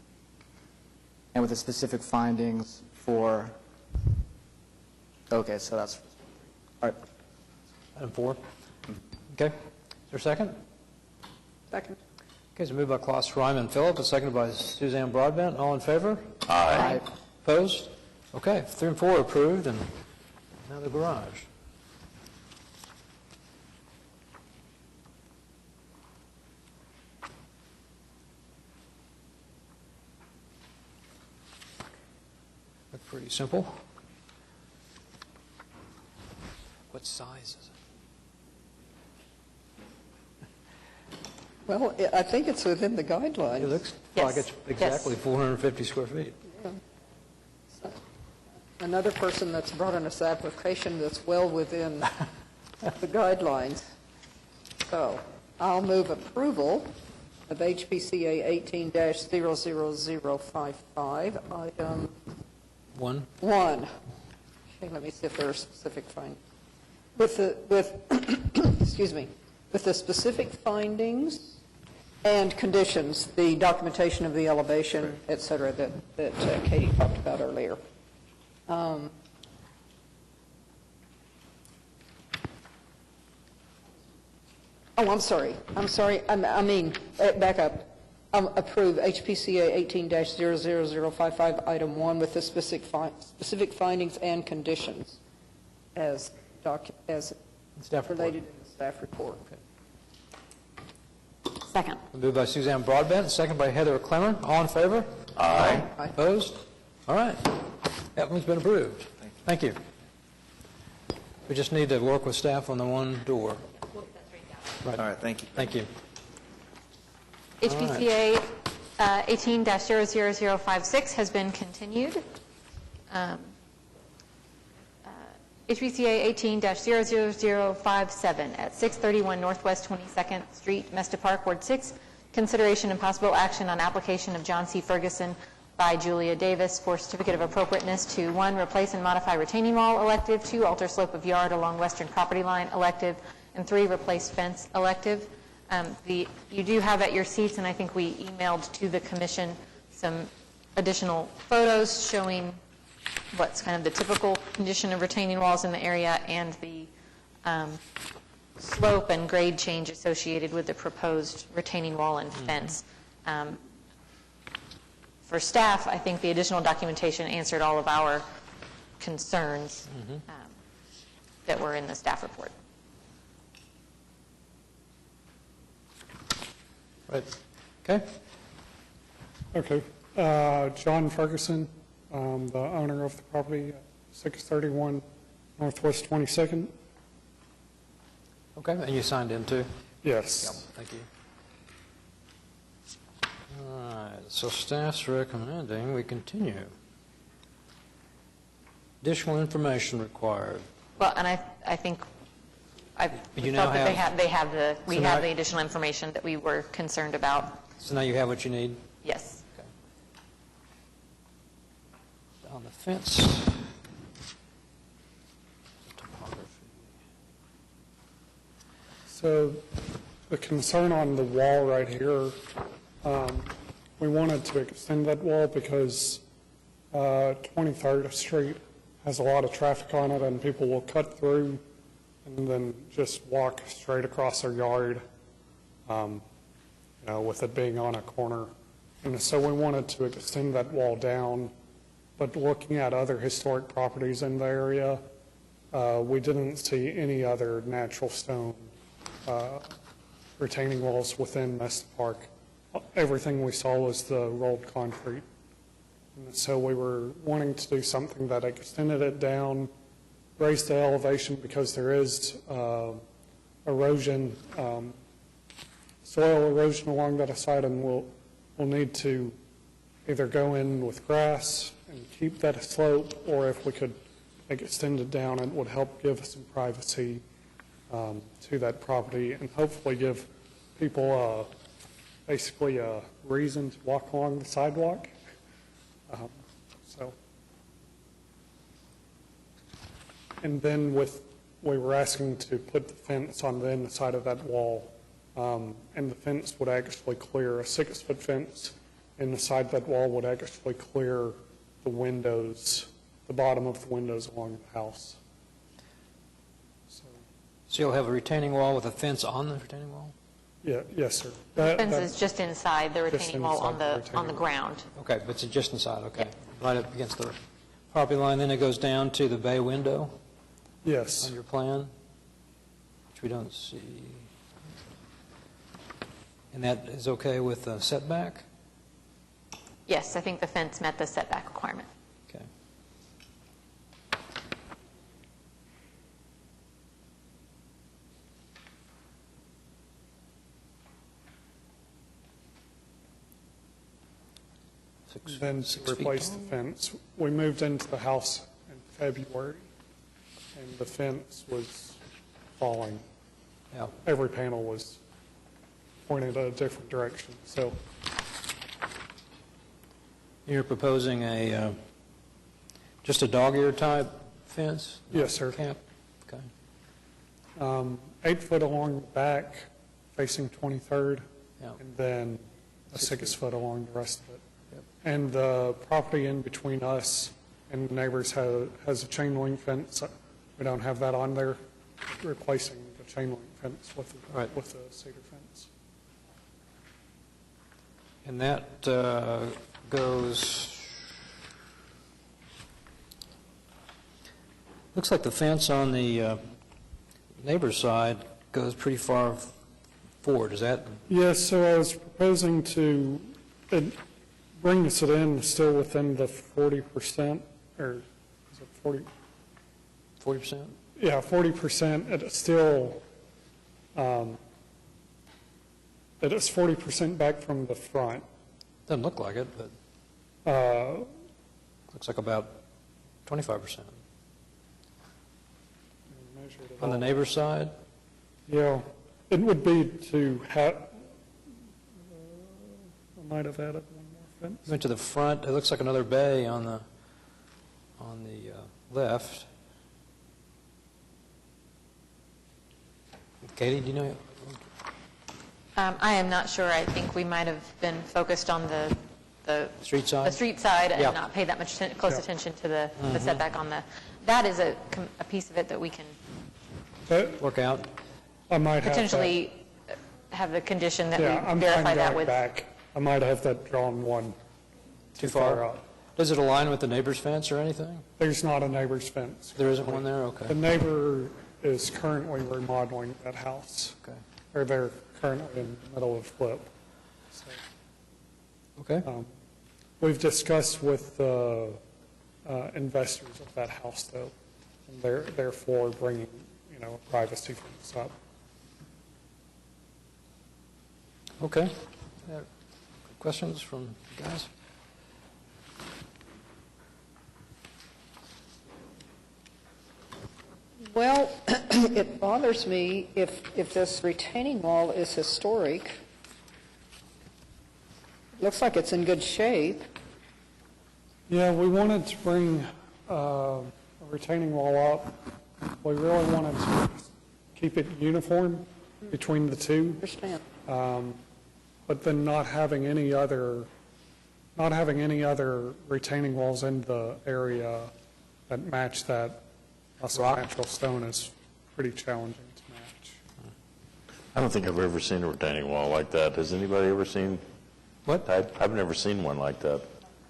And with the specific findings for, okay, so that's, all right. Item 4. Okay. Is there a second? Second. Okay, it's moved by Klaus Ryman Philip, and seconded by Suzanne Broadbent. All in favor? Aye. Opposed? Okay, 3 and 4 are approved, and now the garage. Look pretty simple. What size is it? Well, I think it's within the guidelines. It looks Yes. like it's exactly 450 square feet. Another person that's brought in this application that's well within the guidelines. So I'll move approval of HPCA 18-00055, item 1. 1. Okay, let me see if there are specific findings. Excuse me, with the specific findings and conditions, the documentation of the elevation, et cetera, that Katie talked about earlier. Oh, I'm sorry. I mean, back up. Approve HPCA 18-00055, item 1, with the specific findings and conditions as Staff report. related in the staff report. Second. Moved by Suzanne Broadbent, seconded by Heather Clemmer. All in favor? Aye. Opposed? All right. That one's been approved. Thank you. We just need to work with staff on the one door. Right. All right, thank you. Thank you. HPCA 18-00056 has been continued. HPCA 18-00057 at 631 Northwest 22nd Street, Mesta Park, Ward 6. Consideration and possible action on application of John C. Ferguson by Julia Davis for certificate of appropriateness to 1, replace and modify retaining wall elective, 2, alter slope of yard along western property line elective, and 3, replace fence elective. You do have at your seats, and I think we emailed to the commission some additional photos showing what's kind of the typical condition of retaining walls in the area and the slope and grade change associated with the proposed retaining wall and fence. For staff, I think the additional documentation answered all of our concerns that were in the staff report. Right. Okay. Okay. John Ferguson, the owner of the property, 631 Northwest 22nd. Okay, and you signed in too? Yes. Yep, thank you. All right, so staff's recommending we continue. Additional information required. Well, and I think I You felt now that have- we So have now- the additional information that we were concerned about. So now you have what you need? Yes. On the fence. So the concern on the wall right here, we wanted to extend that wall because 23rd Street has a lot of traffic on it, and people will cut through and then just walk straight across their yard, with it being on a corner. And so we wanted to extend that wall down, but looking at other historic properties in the area, we didn't see any other natural stone retaining walls within Mesta Park. Everything we saw was the rolled concrete. And so we were wanting to do something that extended it down, raised the elevation because there is erosion, soil erosion along that side, and we'll need to either go in with grass and keep that slope, or if we could extend it down, it would help give some privacy to that property and hopefully give people basically a reason to walk along the sidewalk. And then we were asking to put the fence on the inside of that wall, and the fence would actually clear, a 6-foot fence in the side of that wall would actually clear the windows, the bottom of the windows along the house. So you'll have a retaining wall with a fence on the retaining wall? Yeah, yes, sir. The fence is just inside the Just retaining wall on inside the the retaining wall. ground. Okay, but it's just inside, okay. Right up against the property line, then it goes down to the bay window? Yes. On your plan, which we don't see. And that is okay with the setback? Yes, I think the fence met the setback requirement. Okay. Then to replace the fence, we moved into the house in February, and the fence was falling. Yeah. Every panel was pointed a different direction, so. You're proposing just a dog-ear type fence? Yes, sir. Cap? Okay. 8 foot along the back, facing 23rd, Yeah. and then a 6 foot along the rest of it. And the property in between us and the neighbors has a chain link fence. We don't have that on there, replacing the chain link fence with the cedar fence. And that goes, looks like the fence on the neighbor's side goes pretty far forward. Is that? Yes, so I was proposing to bring this in still within the 40%, or is it 40? 40%? Yeah, 40%. It's still, it is 40% back from the front. Doesn't look like it, but looks like about 25%. On the neighbor's side? Yeah, it would be to have, I might have added one more fence. Went to the front, it looks like another bay on the left. Katie, do you know? I am not sure. I think we might have been focused on the Street side? the street side and Yeah. not pay that much close Yeah. attention to the setback on the, that is a piece of it that we can Work out? I might have that. potentially have the condition that Yeah, we I'm verify fine that going with. back. I might have that drawn one Too far? out. Does it align with the neighbor's fence or anything? There's not a neighbor's fence. There isn't one there? Okay. The neighbor is currently remodeling that house. Okay. Or they're currently in the middle of flip. So, Okay. we've discussed with the investors of that house, though, and they're therefore bringing, a privacy fence up. Okay. Questions from you guys? Well, it bothers me if this retaining wall is historic. Looks like it's in good shape. Yeah, we wanted to bring a retaining wall up. We really wanted to keep it uniform between the two. Understand. But then not having any other retaining walls in the area that match that natural stone is pretty challenging to match. I don't think I've ever seen a retaining wall like that. Has anybody ever seen? What? I've never seen one like that.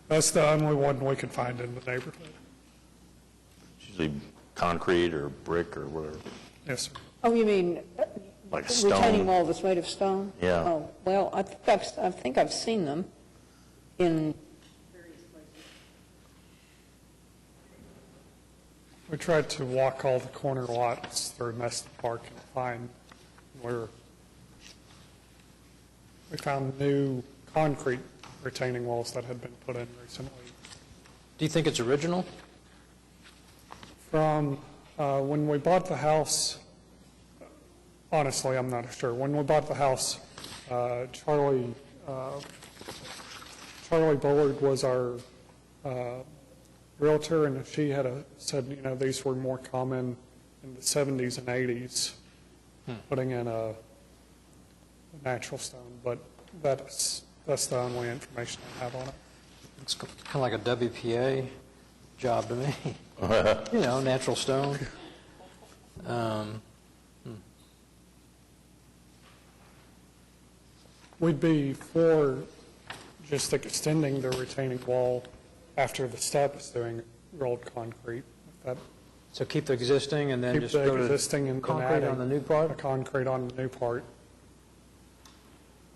That's the only one we could find in the neighborhood. It's usually concrete or brick or whatever. Yes, sir. Oh, you mean Like stone. retaining wall that's made of stone? Yeah. Oh, well, I think I've seen them in various places. We tried to walk all the corner lots through Nesta Park and find where we found new concrete retaining walls that had been put in recently. Do you think it's original? From when we bought the house, honestly, I'm not sure. When we bought the house, Charlie Bullard was our realtor, and she had said, these were more common in the 70s and 80s, putting in a natural stone, but that's the only information I have on it. It's kind of like a WPA job to me. Natural stone. We'd be for just extending the retaining wall after the step is doing rolled concrete. So keep the existing and then Keep just the go existing to and concrete adding on the new part? the concrete on the new part.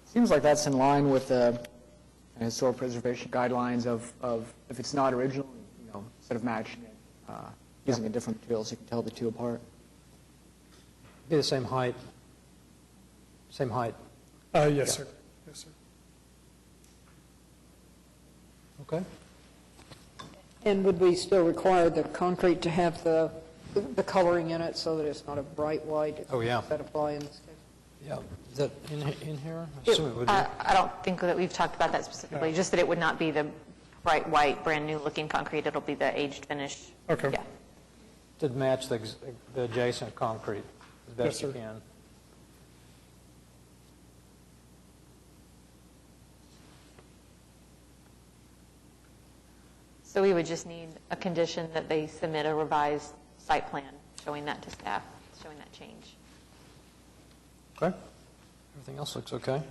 Seems like that's in line with the historic preservation guidelines of if it's not original, instead of matching it, using a different material so you can tell the two apart. Be the same height? Same height? Yes, sir. Yes, sir. Okay. And would we still require the concrete to have the coloring in it so that it's not a bright white? Oh, yeah. Does that apply in this case? Yeah. Is that in here? I assume it would be. I don't think that we've talked about that specifically, just that it would not be the bright white, brand-new looking concrete. It'll be the aged finish. Okay. Yeah. To match the adjacent concrete as best Yes, you sir. can. So we would just need a condition that they submit a revised site plan showing that to staff, showing that change. Okay. Everything else looks okay.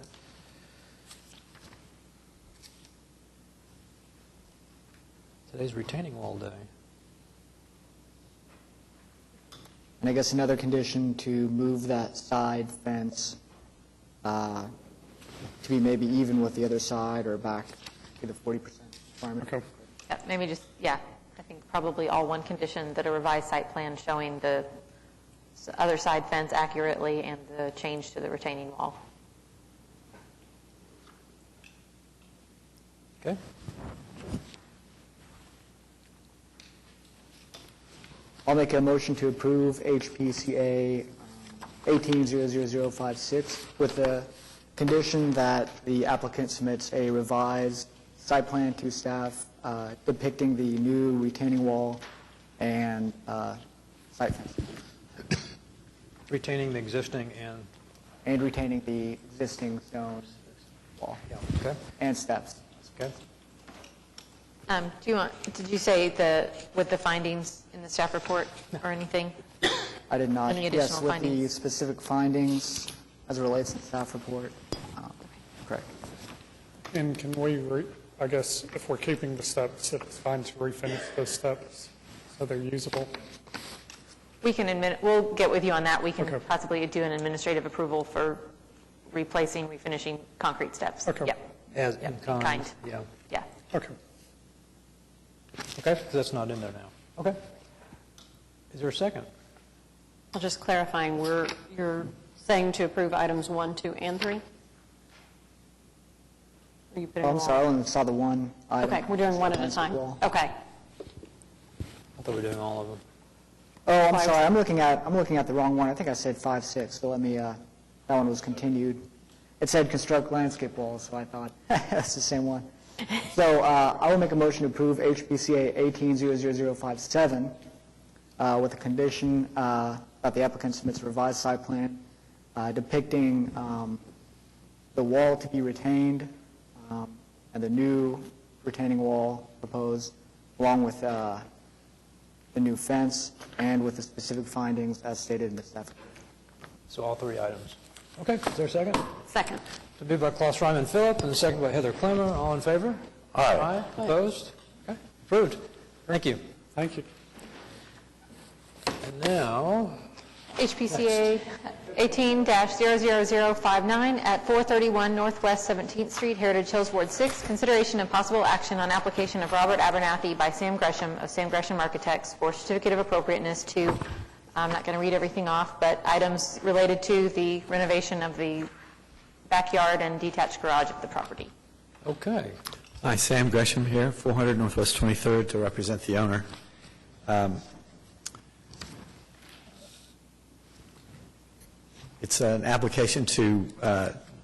Today's retaining wall day. And I guess another condition to move that side fence to be maybe even with the other side or back to the 40% requirement. Okay. Yeah, maybe just, I think probably all one condition, that a revised site plan showing the other side fence accurately and the change to the retaining wall. Okay. I'll make a motion to approve HPCA 18-00056 with the condition that the applicant submits a revised site plan to staff depicting the new retaining wall and site fence. Retaining the existing and retaining the existing stone wall okay. and steps. Okay. Did you say with the findings in the staff report or anything? I did not. Any additional Yes, with the findings? specific findings as it relates to the staff report. Correct. And can we, I guess, if we're keeping the steps, it's fine to refinish those steps so they're usable? We'll get with you on that. We can Okay. possibly do an administrative approval for refinishing concrete steps. Okay. Yep. As Yep, in kind. Yeah. Okay. Okay, 'cause that's not in there now. Okay. Is there a second? I'll just clarifying, you're saying to approve items 1, 2, and 3? Are you putting Oh, I'm them all- sorry, I only saw the one item. Okay, we're doing one at a time. Wall. Okay. I thought we were doing all of them. Oh, I'm sorry, I'm looking at the wrong one. I think I said 5, 6, so let me, that one was continued. It said construct landscape walls, so I thought that's the same one. So I will make a motion to approve HPCA 18-00057 with the condition that the applicant submits a revised site plan depicting the wall to be retained and the new retaining wall proposed, along with the new fence and with the specific findings as stated in the staff report. So all 3 items. Okay, is there a second? Second. To be by Klaus Ryman Phillip, and the second by Heather Clemmer. All in favor? Aye. Opposed? Okay, approved. Thank you. Thank you. And now, HPCA 18-00059 at 431 Northwest 17th Street, Heritage Hills, Ward 6. Consideration and possible action on application of Robert Abernathy by Sam Gresham of Sam Gresham Architects for certificate of appropriateness to, I'm not going to read everything off, but items related to the renovation of the backyard and detached garage of the property. okay. Hi, Sam Gresham here, 400 Northwest 23rd, to represent the owner. It's an application to,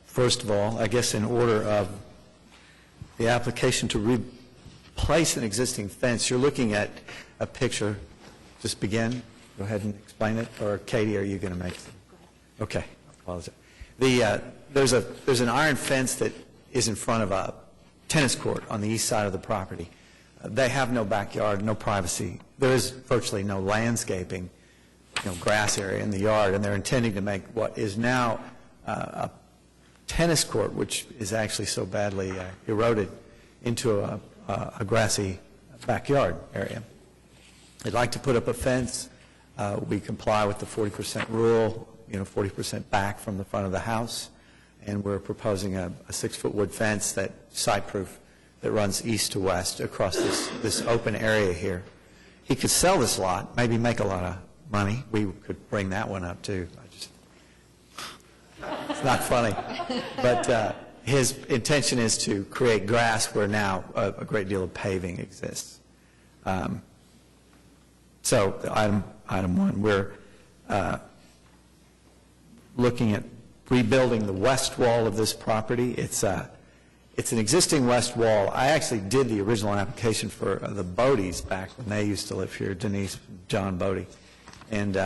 first of all, I guess in order of the application to replace an existing fence. You're looking at a picture. Just begin. Go ahead and explain it. Or Katie, are you going to make it? Okay. I apologize. There's an iron fence that is in front of a tennis court on the east side of the property. They have no backyard, no privacy. There is virtually no landscaping, grass area in the yard, and they're intending to make what is now a tennis court, which is actually so badly eroded, into a grassy backyard area. They'd like to put up a fence. We comply with the 40% rule, 40% back from the front of the house, and we're proposing a 6-foot wood fence that's site-proof that runs east to west across this open area here. He could sell this lot, maybe make a lot of money. We could bring that one up too. It's not funny. But his intention is to create grass where now a great deal of paving exists. So item 1, we're looking at rebuilding the west wall of this property. It's an existing west wall. I actually did the original application for the Bodie's back when they used to live here, Denise and John Bodie. And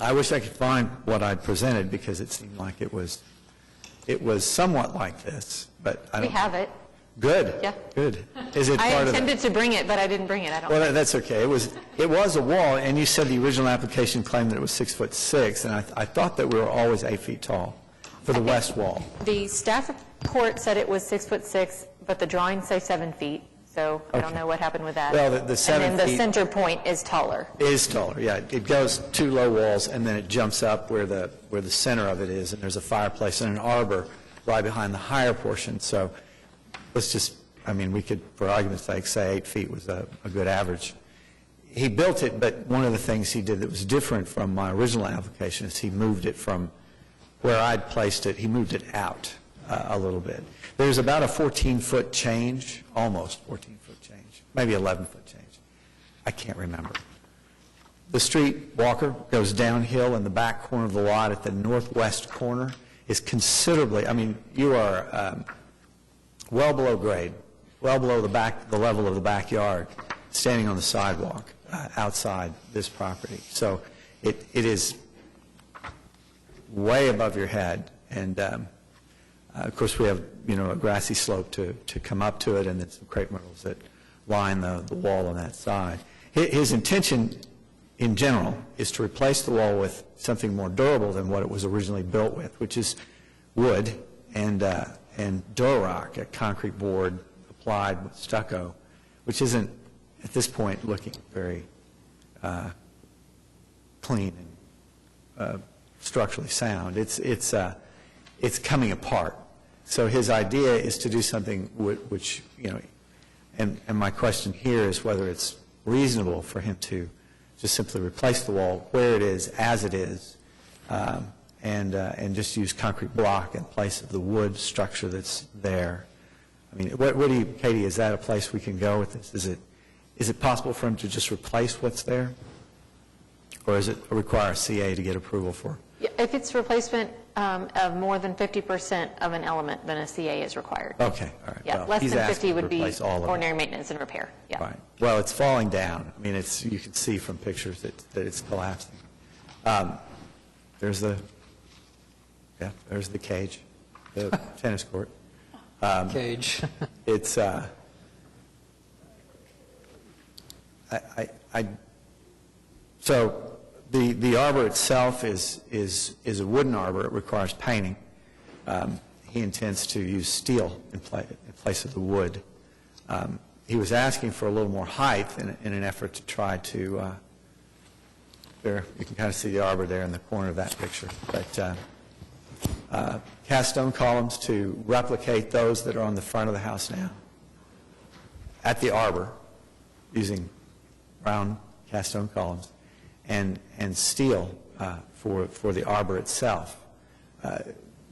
I wish I could find what I presented because it seemed like it was somewhat like this, but I don't. We have it. Good. Yeah. Good. Is it I part of the? intended to bring it, but I didn't bring it. I don't. Well, that's okay. It was a wall, and you said the original application claimed that it was 6'6", and I thought that we were always 8 feet tall for the west wall. The staff report said it was 6'6", but the drawings say 7 feet, so I don't know what happened with that. Well, the 7 And then the feet- center point is taller. It is taller, yeah. It goes 2 low walls, and then it jumps up where the center of it is, and there's a fireplace and an arbor right behind the higher portion. So let's just, we could, for argument's sake, say 8 feet was a good average. He built it, but one of the things he did that was different from my original application is he moved it from where I'd placed it, he moved it out a little bit. There's about a 14-foot change, almost 14-foot change, maybe 11-foot change. I can't remember. The street, Walker, goes downhill in the back corner of the lot at the northwest corner is considerably, you are well below grade, well below the level of the backyard, standing on the sidewalk outside this property. So it is way above your head, and of course we have, a grassy slope to come up to it, and then some crepe myrtles that line the wall on that side. His intention in general is to replace the wall with something more durable than what it was originally built with, which is wood and Durock, a concrete board applied with stucco, which isn't at this point looking very clean and structurally sound. It's coming apart. So his idea is to do something which, and my question here is whether it's reasonable for him to just simply replace the wall where it is, as it is, and just use concrete block in place of the wood structure that's there. I mean, what do you, Katie, is that a place we can go with this? Is it possible for him to just replace what's there? Or does it require a CA to get approval for? If it's replacement of more than 50% of an element, then a CA is required. Okay, all right. Yeah, Well, less he's than asking 50 to would be replace all of it. ordinary maintenance and repair. Yeah. Right. Well, it's falling down. I mean, you can see from pictures that it's collapsing. There's the cage, the tennis court. Cage. It's, so the arbor itself is a wooden arbor. It requires painting. He intends to use steel in place of the wood. He was asking for a little more height in an effort to try to, there, you can kind of see the arbor there in the corner of that picture, but cast stone columns to replicate those that are on the front of the house now at the arbor using round cast stone columns, and steel for the arbor itself,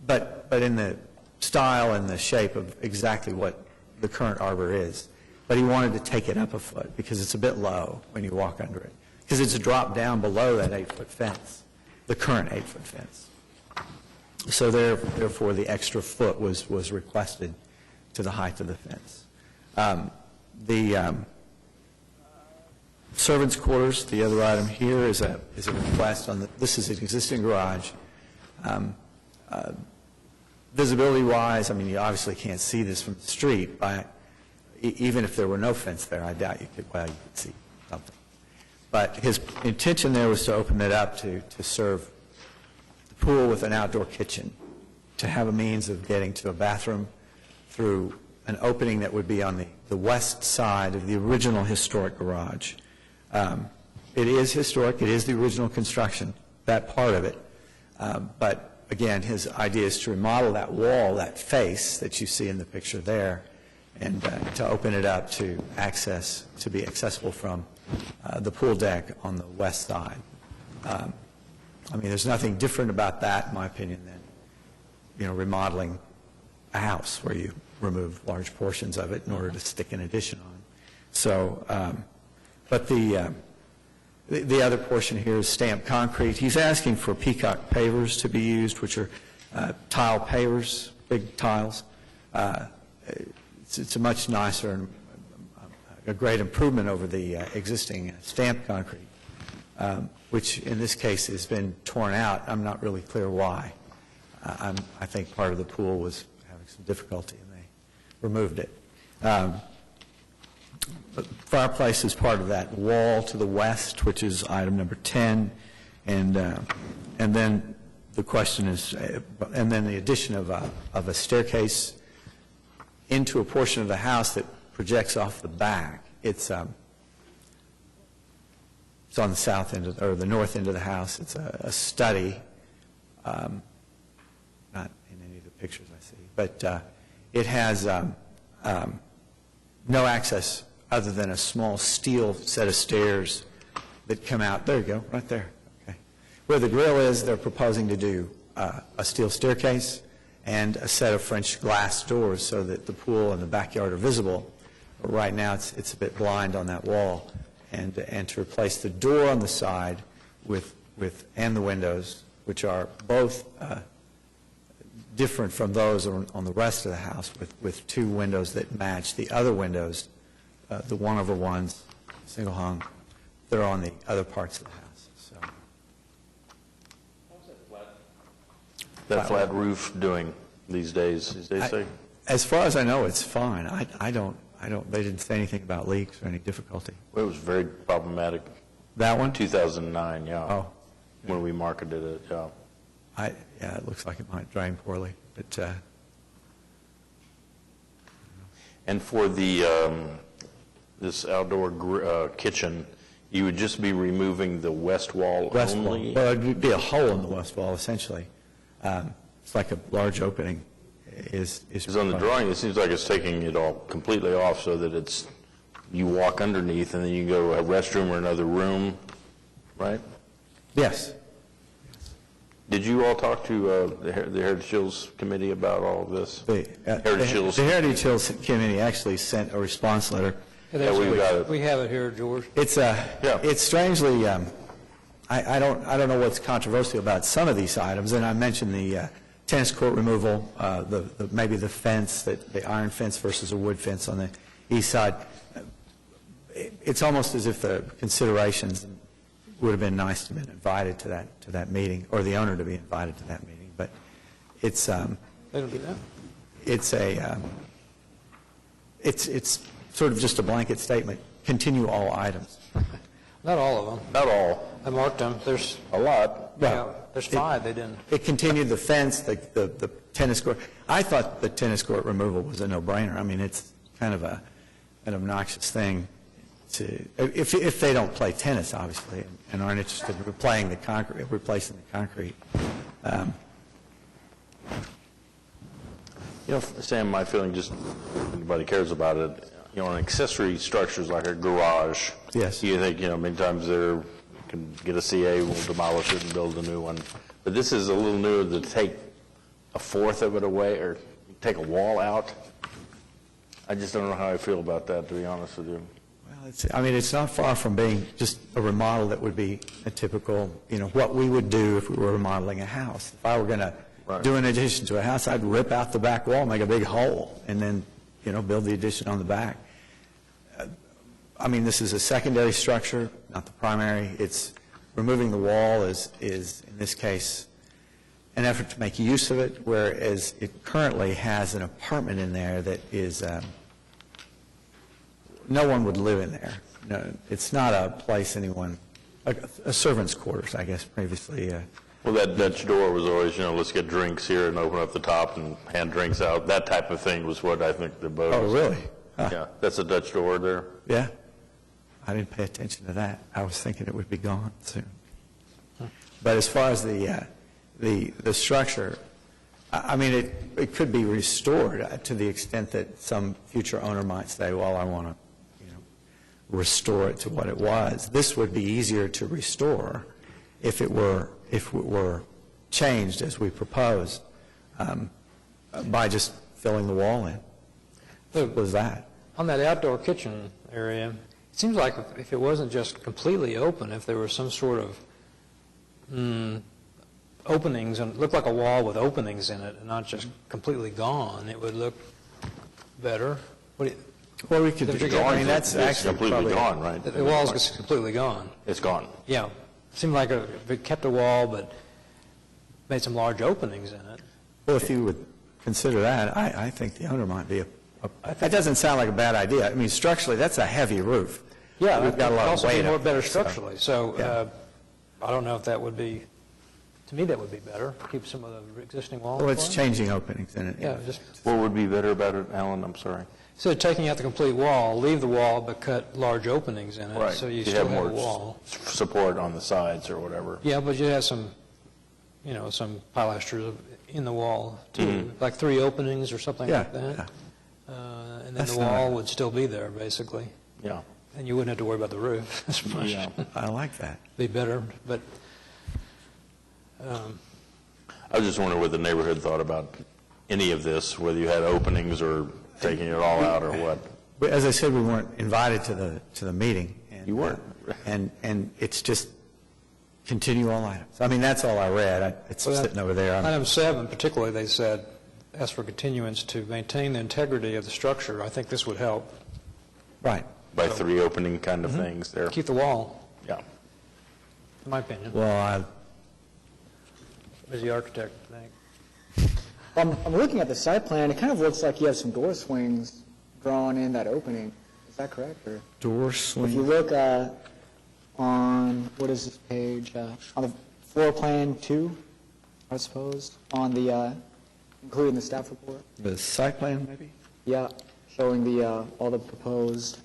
but in the style and the shape of exactly what the current arbor is. But he wanted to take it up a foot because it's a bit low when you walk under it, because it's a drop down below that 8-foot fence, the current 8-foot fence. So therefore, the extra foot was requested to the height of the fence. The servants' quarters, the other item here, is a request on this is an existing garage. Visibility-wise, I mean, you obviously can't see this from the street. Even if there were no fence there, I doubt you could see something. But his intention there was to open it up to serve the pool with an outdoor kitchen, to have a means of getting to a bathroom through an opening that would be on the west side of the original historic garage. It is historic. It is the original construction, that part of it. But again, his idea is to remodel that wall, that face that you see in the picture there, and to open it up to be accessible from the pool deck on the west side. I mean, there's nothing different about that, in my opinion, than remodeling a house where you remove large portions of it in order to stick an addition on. So, but the other portion here is stamped concrete. He's asking for peacock pavers to be used, which are tile pavers, big tiles. It's a much nicer and a great improvement over the existing stamped concrete, which in this case has been torn out. I'm not really clear why. I think part of the pool was having some difficulty and they removed it. The fireplace is part of that wall to the west, which is item number 10, and then the question is, and then the addition of a staircase into a portion of the house that projects off the back. It's on the south end or the north end of the house. It's a study, not in any of the pictures I see, but it has no access other than a small steel set of stairs that come out. There you go, right there. Okay. Where the grill is, they're proposing to do a steel staircase and a set of French glass doors so that the pool and the backyard are visible. But right now, it's a bit blind on that wall, and to replace the door on the side and the windows, which are both different from those on the rest of the house, with two windows that match the other windows, the 1/1s, single hung, they're on the other parts of the house. So. that flat roof doing these days, as they say? As far as I know, it's fine. I don't, they didn't say anything about leaks or any difficulty. Well, it was very problematic. That one? 2009, yeah. Oh. When we marketed it, yeah. Yeah, it looks like it might drain poorly, but, And for the, this outdoor kitchen, you would just be removing the west wall west wall. only? Well, it'd be a hole in the west wall, essentially. It's like a large opening is. Because on the drawing, it seems like it's taking it all completely off so that it's, you walk underneath and then you go to a restroom or another room, right? Yes. Did you all talk to the Heritage Hills Committee about all of this? The Hills. The Heritage Hills Committee actually sent a response letter. Yeah, we got it. We have it here, George. It's strangely, I don't know what's controversial about some of these items, and I mentioned the tennis court removal, maybe the fence, the iron fence versus a wood fence on the east side. It's almost as if the considerations would have been nice to have been invited to that meeting, or the owner to be invited to that meeting, but it's They don't do that? it's sort of just a blanket statement. Continue all items. Not all of them. Not all. I marked them. There's a lot. Yeah, there's 5 they didn't. It continued the fence, the tennis court. I thought the tennis court removal was a no-brainer. I mean, it's kind of an obnoxious thing to, if they don't play tennis, obviously, and aren't interested in replacing the concrete. You know, Sam, my feeling, just if anybody cares about it, you know, an accessory structures like a garage. Yes. You think, you know, many times you can get a CA, we'll demolish it and build a new one. But this is a little newer to take a fourth of it away or take a wall out. I just don't know how I feel about that, to be honest with you. Well, it's not far from being just a remodel that would be a typical, you know, what we would do if we were remodeling a house. If I were going to do an addition to a house, I'd rip out the back wall, make a big hole, and then, you know, build the addition on the back. I mean, this is a secondary structure, not the primary. It's removing the wall is in this case an effort to make use of it, whereas it currently has an apartment in there that is no one would live in there. No, it's not a place anyone, a servant's quarters, I guess, previously. Well, that Dutch door was always, you know, let's get drinks here and open up the top and hand drinks out. That type of thing was what I think the boat Oh, really? Huh. Yeah, that's a Dutch door there. Yeah. I didn't pay attention to that. I was thinking it would be gone soon. But as far as the structure, I mean, it could be restored to the extent that some future owner might say, well, I want to, you know, restore it to what it was. This would be easier to restore if it were changed as we propose by just filling the wall in. What was that? On that outdoor kitchen area, it seems like if it wasn't just completely open, if there were some sort of openings, and it looked like a wall with openings in it and not just completely gone, it would look better. What do you, well, we could do. I mean, that's actually completely gone, right? The wall's completely gone. It's gone. Yeah. It seemed like if it kept a wall but made some large openings in it. Well, if you would consider that, I think the owner might be that doesn't sound like a bad idea. I mean, structurally, that's a heavy roof. Yeah, we've got a lot of weight. Also be more better so, structurally. So I don't know if that would be, to me, that would be better. Keep some of the existing walls. Well, it's changing openings in it. Yeah, just. What would be better about it, Alan? I'm sorry. So taking out the complete wall, leave the wall, but cut large openings in it, Right. so you still have more a wall. Support on the sides or whatever. Yeah, but you have some, you know, some pilasters in the wall too, like 3 openings or something like that. Yeah. And then the wall would still be there, basically. Yeah. And you wouldn't have to worry about the roof as much. Yeah. I like that. Be better, but. I was just wondering what the neighborhood thought about any of this, whether you had openings or taking it all out or what. But as I said, we weren't invited to the meeting. And, you weren't. And it's just continue all items. I mean, that's all I read. It's sitting over there. Item 7, particularly, they said, ask for continuance to maintain the integrity of the structure. I think this would help. Right. By 3 opening kind of things there. Keep the wall. Yeah. In my opinion. Well, What does the architect think? I'm looking at the site plan, it kind of looks like you have some door swings drawn in that opening. Is that correct? Or Door if swing. you look on, what is this page? On the floor plan 2, I suppose, on the, including the staff report? The site plan, maybe? Yeah, showing the, all the proposed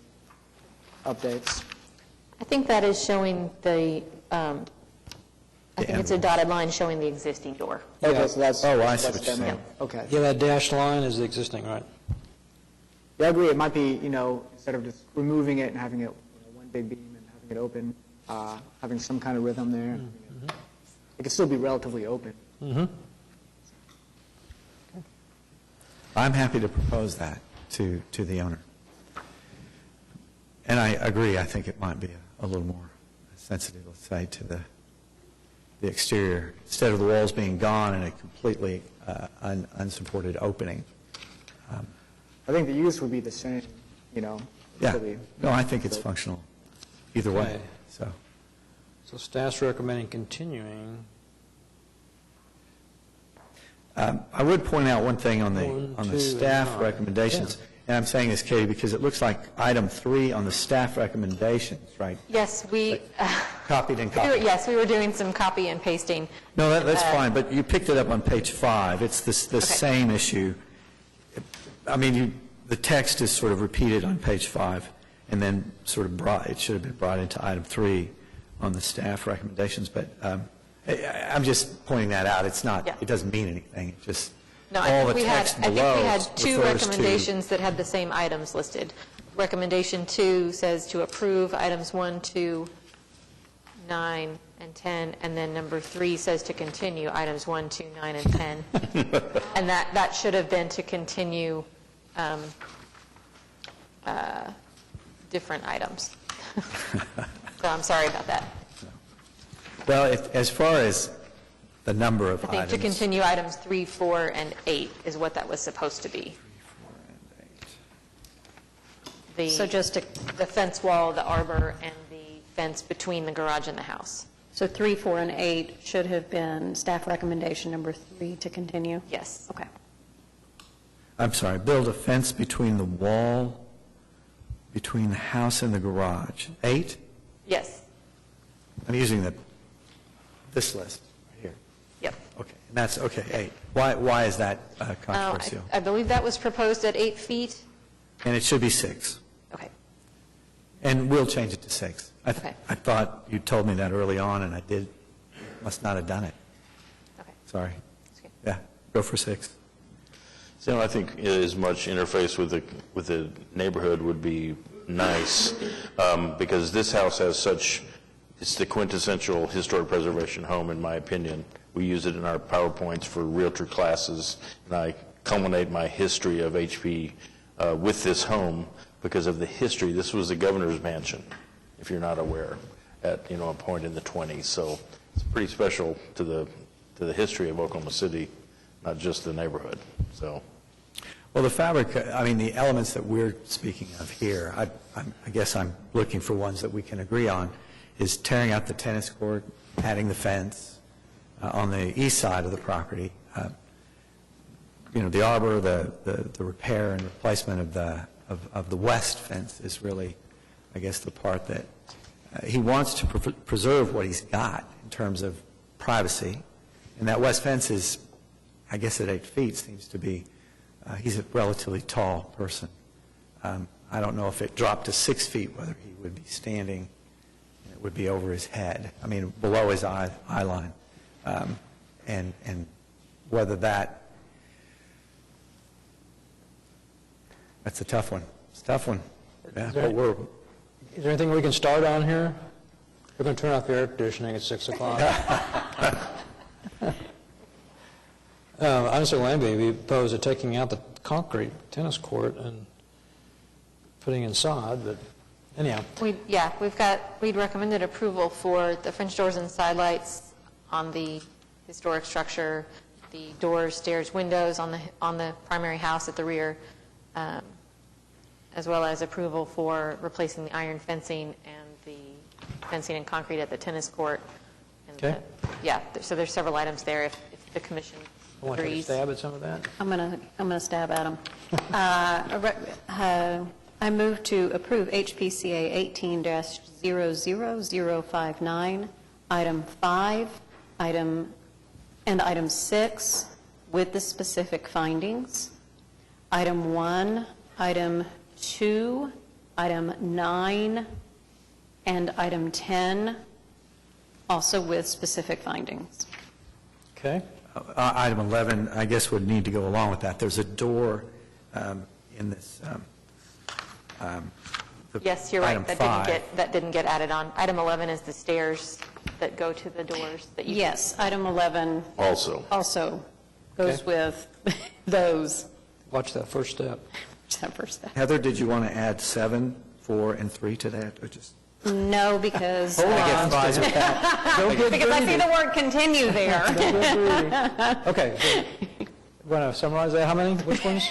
updates. I think that is showing the, I think it's a dotted line showing the existing door. Okay, so that's. Oh, I see that's what you're demo. saying. Okay. Yeah, that dashed line is the existing, right? Yeah, I agree, it might be, instead of just removing it and having it, one big beam and having it open, having some kind of rhythm there. It could still be relatively open. I'm happy to propose that to the owner. And I agree, I think it might be a little more sensitive, let's say, to the exterior, instead of the walls being gone and a completely unsupported opening. I think the use would be the same, Yeah, really. no, I think it's functional either way, Okay. so. So staff's recommending continuing. I would point out one thing on One, the two, staff and recommendations, and I'm saying this, Katie, because it looks like item 3 on the staff recommendations, right? Yes, we, Copied and copied. yes, we were doing some copy and pasting. No, that's fine, but you picked it up on page 5. It's the same issue. I mean, the text is sort of repeated on page 5, and then sort of it should have been brought into item 3 on the staff recommendations, but I'm just pointing that out. It's not, it doesn't mean anything. It just, No, all the text I think we below had 2 refers to- recommendations that had the same items listed. Recommendation 2 says to approve items 1, 2, 9, and 10, and then number 3 says to continue items 1, 2, 9, and 10. And that should have been to continue different items. So I'm sorry about that. Well, as far as the number of I think items. to continue items 3, 4, and 8 is what that was supposed to be. So just to, The fence wall, the arbor, and the fence between the garage and the house. so 3, 4, and 8 should have been staff recommendation number 3 to continue? Yes. Okay. I'm sorry, build a fence between the wall, between the house and the garage. 8? Yes. I'm using this list right here. Yep. Okay, and that's, okay, 8. Why is that controversial? I believe that was proposed at 8 feet. And it should be 6. Okay. And we'll change it to 6. Okay. I thought you told me that early on, and I must not have done it. Okay. Sorry. Yeah, go for 6. So I think as much interface with the neighborhood would be nice, because this house has such, it's the quintessential historic preservation home, in my opinion. We use it in our PowerPoints for Realtor classes, and I culminate my history of HP with this home because of the history. This was the governor's mansion, if you're not aware, at a point in the 20s. So it's pretty special to the history of Oklahoma City, not just the neighborhood. So. Well, the fabric, I mean, the elements that we're speaking of here, I guess I'm looking for ones that we can agree on, is tearing out the tennis court, adding the fence on the east side of the property. The arbor, the repair and replacement of the west fence is really, I guess, the part that he wants to preserve what he's got in terms of privacy. And that west fence is, I guess, at 8 feet seems to be. He's a relatively tall person. I don't know if it dropped to 6 feet, whether he would be standing, and it would be over his head, I mean, below his eye line. And whether that's a tough one. It's a tough one. Yeah, Is there anything we can start on here? We're going to turn off the air conditioning at 6 o'clock. Honestly, Lambie, we opposed to taking out the concrete tennis court and putting in sod, but anyhow. We'd recommended approval for the French doors and side lights on the historic structure, the doors, stairs, windows on the primary house at the rear, as well as approval for replacing the iron fencing and the fencing and concrete at the tennis court. And Okay. so there's several items there if the commission Want to take a trees. stab at some of that? I'm gonna stab at them. I move to approve HPCA 18-00059, item 5, and item 6 with the specific findings. Item 1, item 2, item 9, and item 10, also with specific findings. Okay. Item 11, I guess, would need to go along with that. There's a door in this. Yes, you're right. Item 5. That didn't get added on. Item 11 is the stairs that go to the doors that you. Yes, item 11 Also. goes Okay. with those. Watch that first step. That first step. Heather, did you want to add 7, 4, and 3 to that, or just? No, because, Hold on. because I see the word continue there. Okay. Want to summarize that? How many? Which ones?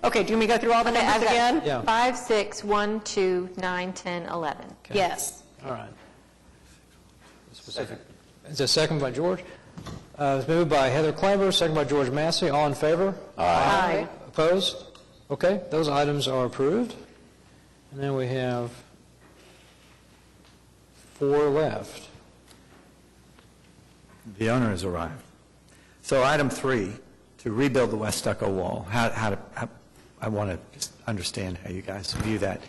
Okay, do you want me to go through all the numbers again? Yeah. 5, 6, 1, 2, 9, 10, 11. Okay. Yes. All right. Specific. It's a second by George. It's moved by Heather Clyber, second by George Massey. All in favor? Aye. Opposed? Okay, those items are approved. And then we have 4 left. The owner has arrived. So item 3, to rebuild the west stucco wall. I want to just understand how you guys view that.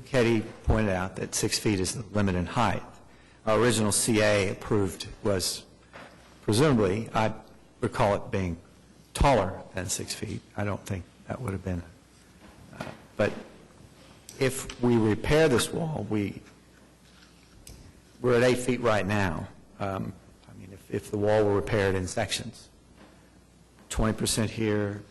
Katie pointed out that 6 feet is the limit in height. Our original CA approved was presumably, I recall it being taller than 6 feet. I don't think that would have been. But if we repair this wall, we're at 8 feet right now. I mean, if the wall were repaired in sections, 20% here,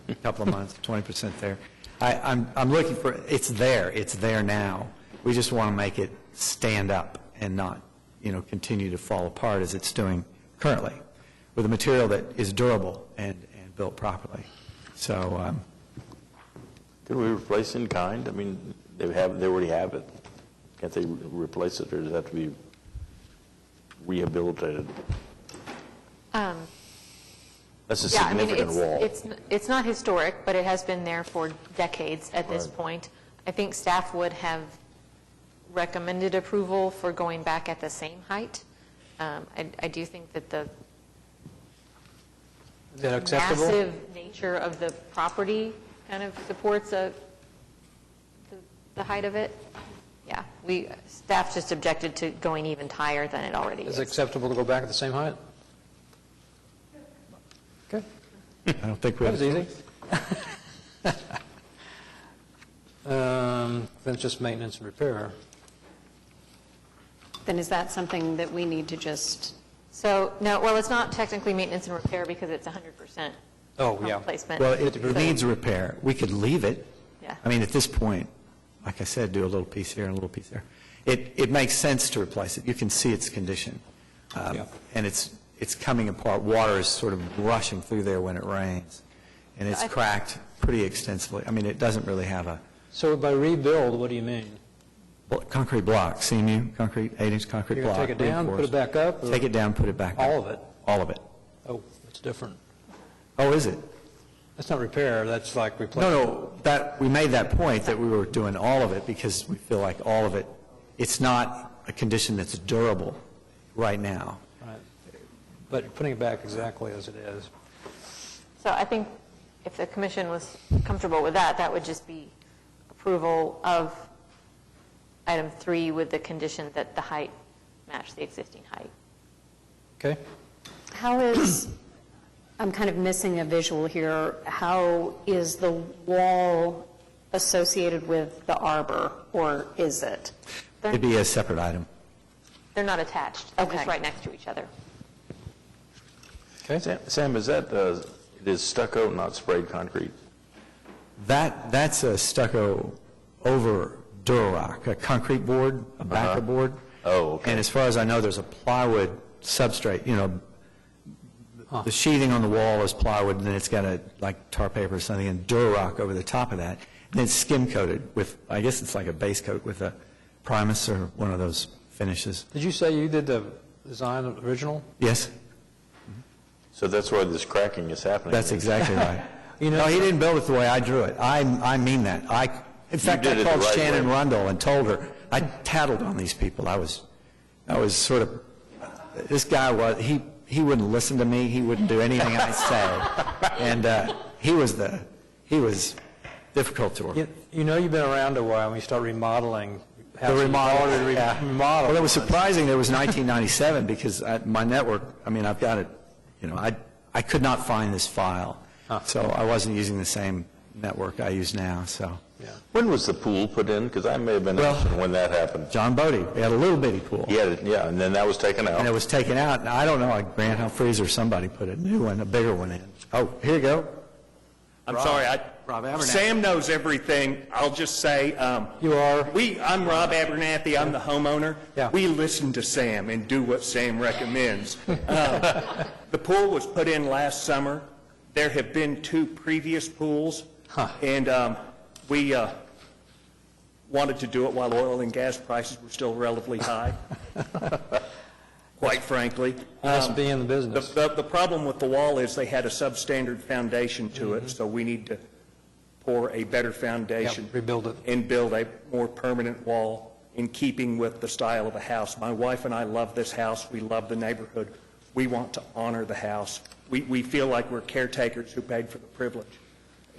a couple of months, 20% there. I'm looking for, it's there now. We just want to make it stand up and not, continue to fall apart as it's doing currently, with a material that is durable and built properly. So, Can we replace in kind? I mean, they already have it. Can't they replace it, or does it have to be rehabilitated? That's a significant wall. It's not historic, but it has been there for decades at this point. I think staff would have recommended approval for going back at the same height. I do think that the Is that acceptable? massive nature of the property kind of supports the height of it. Yeah, staff just objected to going even higher than it already is. Is it acceptable to go back at the same height? Okay. I don't think we That have. was easy. Then it's just maintenance and repair. Then is that something that we need to just, So, no, well, it's not technically maintenance and repair because it's 100% Oh, yeah. replacement. Well, it needs a repair. We could leave it. Yeah. I mean, at this point, like I said, do a little piece here and a little piece there. It makes sense to replace it. You can see its condition. And it's coming apart. Water is sort of rushing through there when it rains. And it's cracked pretty extensively. I mean, it doesn't really have a So by rebuild, what do you mean? concrete block, CMU, concrete, 8-inch concrete You're block. going to take it down, put it back up? or Take it down, put it back up. All of it? All of it. Oh, it's different. Oh, is it? That's not repair, that's like replacement. No, we made that point that we were doing all of it because we feel like all of it, it's not a condition that's durable right now. Right. But you're putting it back exactly as it is. So I think if the commission was comfortable with that, that would just be approval of item 3 with the condition that the height match the existing height. Okay? how is, I'm kind of missing a visual here, how is the wall associated with the arbor, or is it? It'd be a separate item. They're not attached. They're just right next to each other. Okay. Sam, is that, it is stucco, not sprayed concrete? That's a stucco over Durarock, a concrete board, a backer board. Oh, okay. And as far as I know, there's a plywood substrate, the sheathing on the wall is plywood, and then it's got a, like tar paper or something, and Durarock over the top of that. And it's skim coated with, I guess it's like a base coat with a Primus or one of those finishes. Did you say you did the design original? Yes. So that's why this cracking is happening. That's exactly right. No, he didn't build it the way I drew it. I mean that. In fact, did I it the called right Shannon way. Rundle and told her, I tattled on these people. I was sort of, this guy he wouldn't listen to me. He wouldn't do anything I say. And he was difficult to work with. You know you've been around a while when you start remodeling. The remodel, yeah. Well, it was surprising that it was 1997 because my network, I mean, I've got it, I could not find this file. So I wasn't using the same network I use now, so. When was the pool put in? Because I may have been interested when that happened. John Bodie, we had a little bitty pool. Yeah, and then that was taken out. And it was taken out, and I don't know, like Grant Humphreys or somebody put a new one, a bigger one in. Oh, here you go. I'm sorry, Rob Abernathy. Sam knows everything. I'll just say, You are? I'm Rob Abernathy, I'm the homeowner. Yeah. We listen to Sam and do what Sam recommends. The pool was put in last summer. There have been 2 previous pools, and we wanted to do it while oil and gas prices were still relatively high, quite frankly. Must be in the business. The problem with the wall is they had a substandard foundation to it, so we need to pour a better foundation. Yep, rebuild it. And build a more permanent wall in keeping with the style of the house. My wife and I love this house. We love the neighborhood. We want to honor the house. We feel like we're caretakers who paid for the privilege,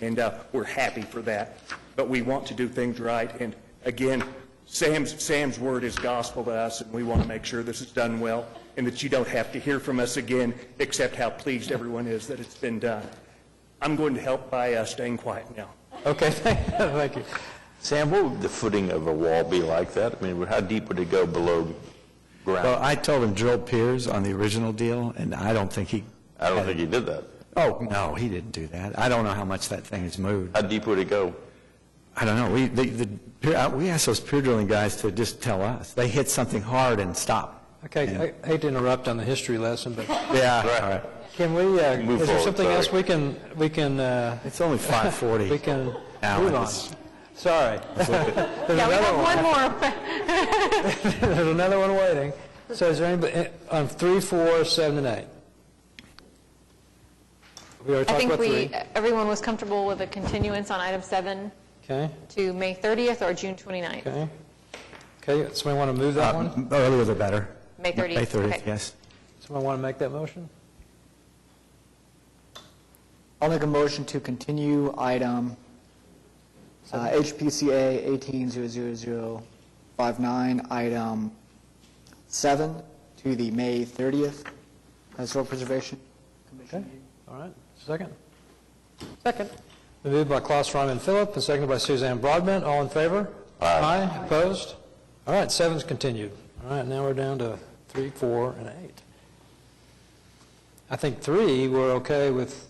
and we're happy for that. But we want to do things right. And again, Sam's word is gospel to us, and we want to make sure this is done well and that you don't have to hear from us again except how pleased everyone is that it's been done. I'm going to help by staying quiet now. Okay, thank you. Sam, what would the footing of a wall be like that? I mean, how deep would it go below ground? Well, I told him drill piers on the original deal, and I don't think he did that. Oh, no, he didn't do that. I don't know how much that thing has moved. How deep would it go? I don't know. We asked those pier drilling guys to just tell us. They hit something hard and stop. Okay, I hate to interrupt on the history lesson, but Yeah, all right. can we, Move is there forward, something sorry. else we can? It's only 5:40. We can Now move on. it's- Sorry. Yeah, we have one more. There's another one waiting. So is there anybody, on 3, 4, 7, and 8? We already I talked think about 3. everyone was comfortable with a continuance on item 7 Okay, to May 30th or June 29th. okay. Okay, somebody want to move that one? Earlier the better. May 30th. May 30th, Okay. yes. Somebody want to make that motion? I'll make a motion to continue item HPCA 18-00059, item 7, to the May 30th Historic Preservation Commission meeting. All right, second? Second. Moved by Klaus Ryman Phillip and seconded by Suzanne Broadbent. All in favor? Aye. Opposed? All right, 7's continued. All right, now we're down to 3, 4, and 8. I think 3, we're okay with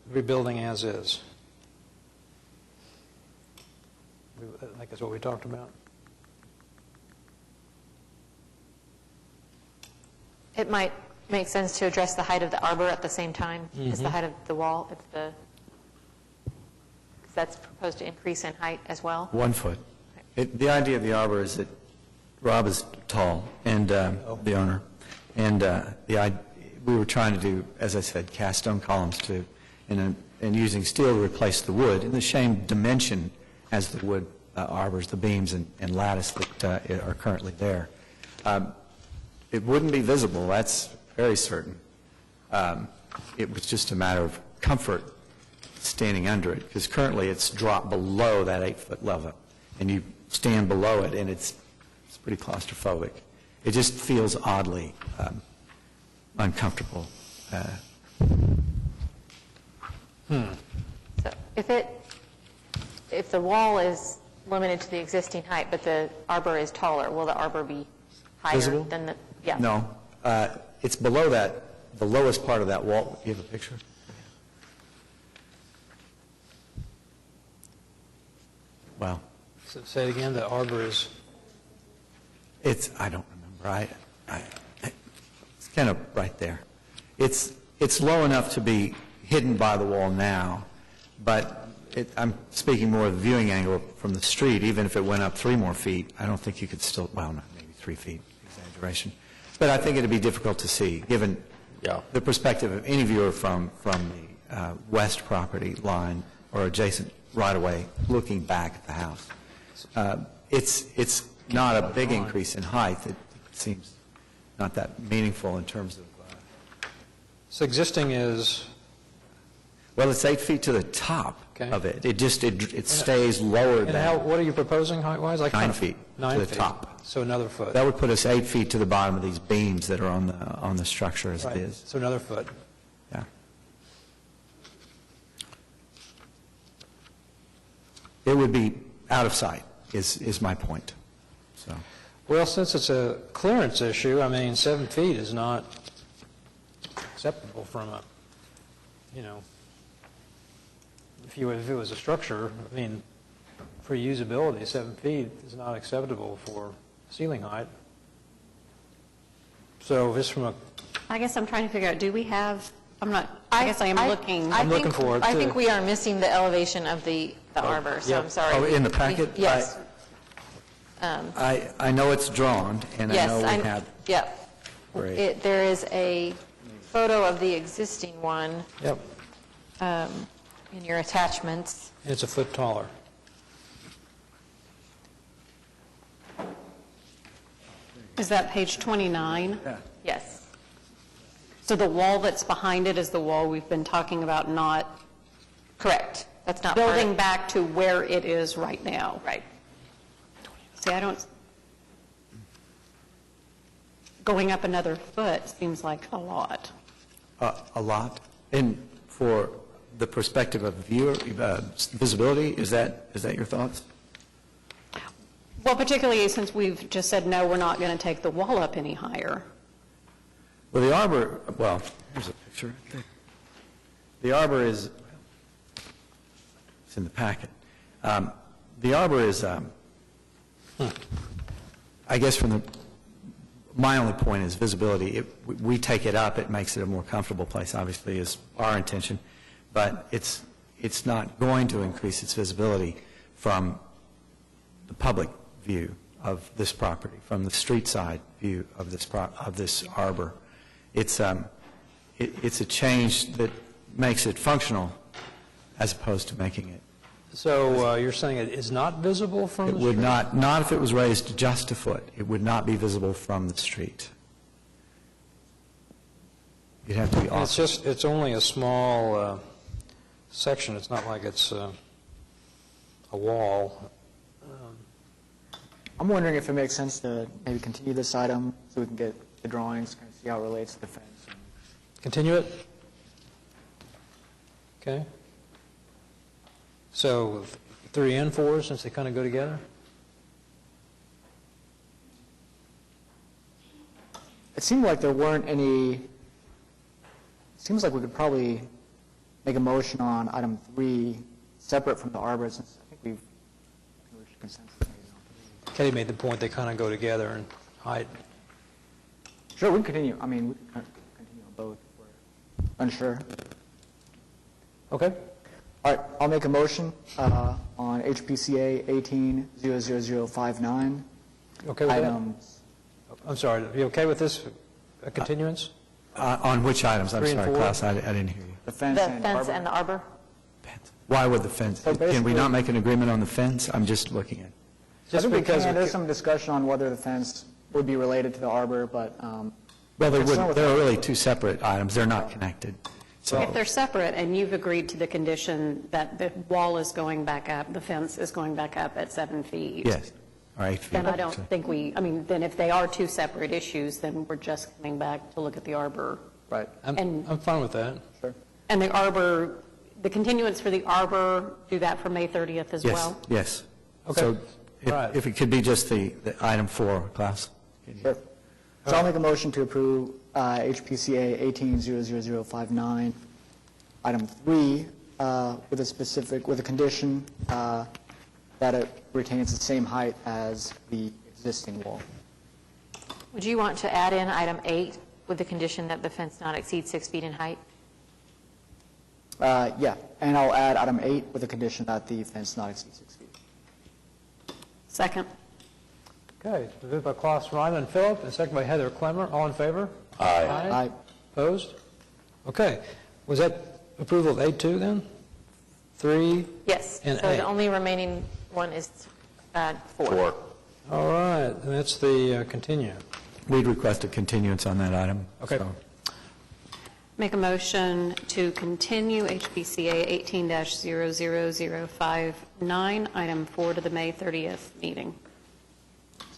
rebuilding as is. I think that's what we talked about. It might make sense to address the height of the arbor at the same time as the height of the wall. It's because that's proposed to increase in height as well. 1 foot. The idea of the arbor is that Rob is tall, and the owner, and we were trying to do, as I said, cast stone columns and using steel to replace the wood in the same dimension as the wood arbors, the beams and lattice that are currently there. It wouldn't be visible, that's very certain. It was just a matter of comfort standing under it, because currently it's dropped below that 8-foot level, and you stand below it, and it's pretty claustrophobic. It just feels oddly uncomfortable. So if the wall is limited to the existing height, but the arbor is taller, will the arbor be higher Visible? than the? Yeah. No, it's below that, the lowest part of that wall. Do you have a picture? Well, Say it again, the arbor is? I don't remember. It's kind of right there. It's low enough to be hidden by the wall now, but I'm speaking more of the viewing angle from the street. Even if it went up 3 more feet, I don't think you could still, well, not maybe 3 feet, exaggeration. But I think it'd be difficult to see, given Yeah. the perspective of any viewer from the west property line or adjacent right-of-way looking back at the house. It's not a big increase in height. It seems not that meaningful in terms of... So existing is... Well, it's 8 feet to the top Okay. of it. It stays lower And than what are you proposing height-wise? 9 feet 9 to the feet. top. So another foot. That would put us 8 feet to the bottom of these beams that are on the structure as Right. it is. So another foot. Yeah. It would be out of sight, is my point. So, Well, since it's a clearance issue, I mean, 7 feet is not acceptable from a, if it was a structure, I mean, for usability, 7 feet is not acceptable for ceiling height. So just from a, I guess I'm trying to figure out, do we have, I guess I am looking. I'm looking for it, I too. think we are missing the elevation of the arbor, so yep. I'm sorry. Oh, in the packet? Yes. I know it's drawn, and I Yes, know we have... Yep. Great. There is a photo of the existing one yep, in your attachments. it's a foot taller. Is that page 29? Yeah. Yes. So the wall that's behind it is the wall we've been talking about, not Correct. That's not part of- building back to where it is right now. Right. See, going up another foot seems like a lot. A lot. And for the perspective of viewer, visibility, is that your thoughts? Well, particularly since we've just said, no, we're not going to take the wall up any higher. Well, the arbor, here's a picture right there. The arbor is, it's in the packet. The arbor is, I guess my only point is visibility. We take it up, it makes it a more comfortable place, obviously, is our intention, but it's not going to increase its visibility from the public view of this property, from the street side view of this arbor. It's a change that makes it functional as opposed to making it. So you're saying it is not visible from the It would street? not if it was raised just a foot. It would not be visible from the street. You'd have to be off. It's only a small section. It's not like it's a wall. I'm wondering if it makes sense to maybe continue this item so we can get the drawings, kind of see how it relates to the fence. Continue it? Okay. So 3 and 4, since they kind of go together? It seemed like there weren't any, it seems like we could probably make a motion on item 3 separate from the arbor, since I think we've reached consensus. Katie made the point they kind of go together in height. Sure, we can continue. I mean, we can continue on both if we're unsure. Okay. All right, I'll make a motion on HPCA 18-00059. Okay with that? Items. I'm sorry, are you okay with this continuance? On which items? I'm 3 and sorry, 4? Klaus, I didn't hear you. The fence and The fence arbor. and the arbor? Why would the fence? So Can we basically- not make an agreement on the fence? I'm just looking at. I think we because can. we There's can- some discussion on whether the fence would be related to the arbor, but Well, concerned with there are that. really two separate items. They're not connected. So If they're separate and you've agreed to the condition that the wall is going back up, the fence is going back up at 7 feet. yes, all right. Then I don't think then if they are two separate issues, then we're just coming back to look at the arbor. Right. And I'm fine with that. Sure. And the arbor, the continuance for the arbor, do that for May 30th as Yes, well? yes. Okay. So All right. if it could be just the item 4, Klaus. Sure. So I'll make a motion to approve HPCA 18-00059, item 3, with a condition that it retains the same height as the existing wall. Would you want to add in item 8 with the condition that the fence not exceed 6 feet in height? Yeah, and I'll add item 8 with a condition that the fence not exceed 6 feet. Second. Okay, moved by Klaus Ryman Phillip, and second by Heather Clemmer. All in favor? Aye. Aye. Opposed? Okay. Was that approval of A2 then? 3? Yes, And so A. the only remaining one is 4. All right, and that's the continue. We'd request a continuance on that item. Okay. so. Make a motion to continue HPCA 18-00059, item 4, to the May 30th meeting.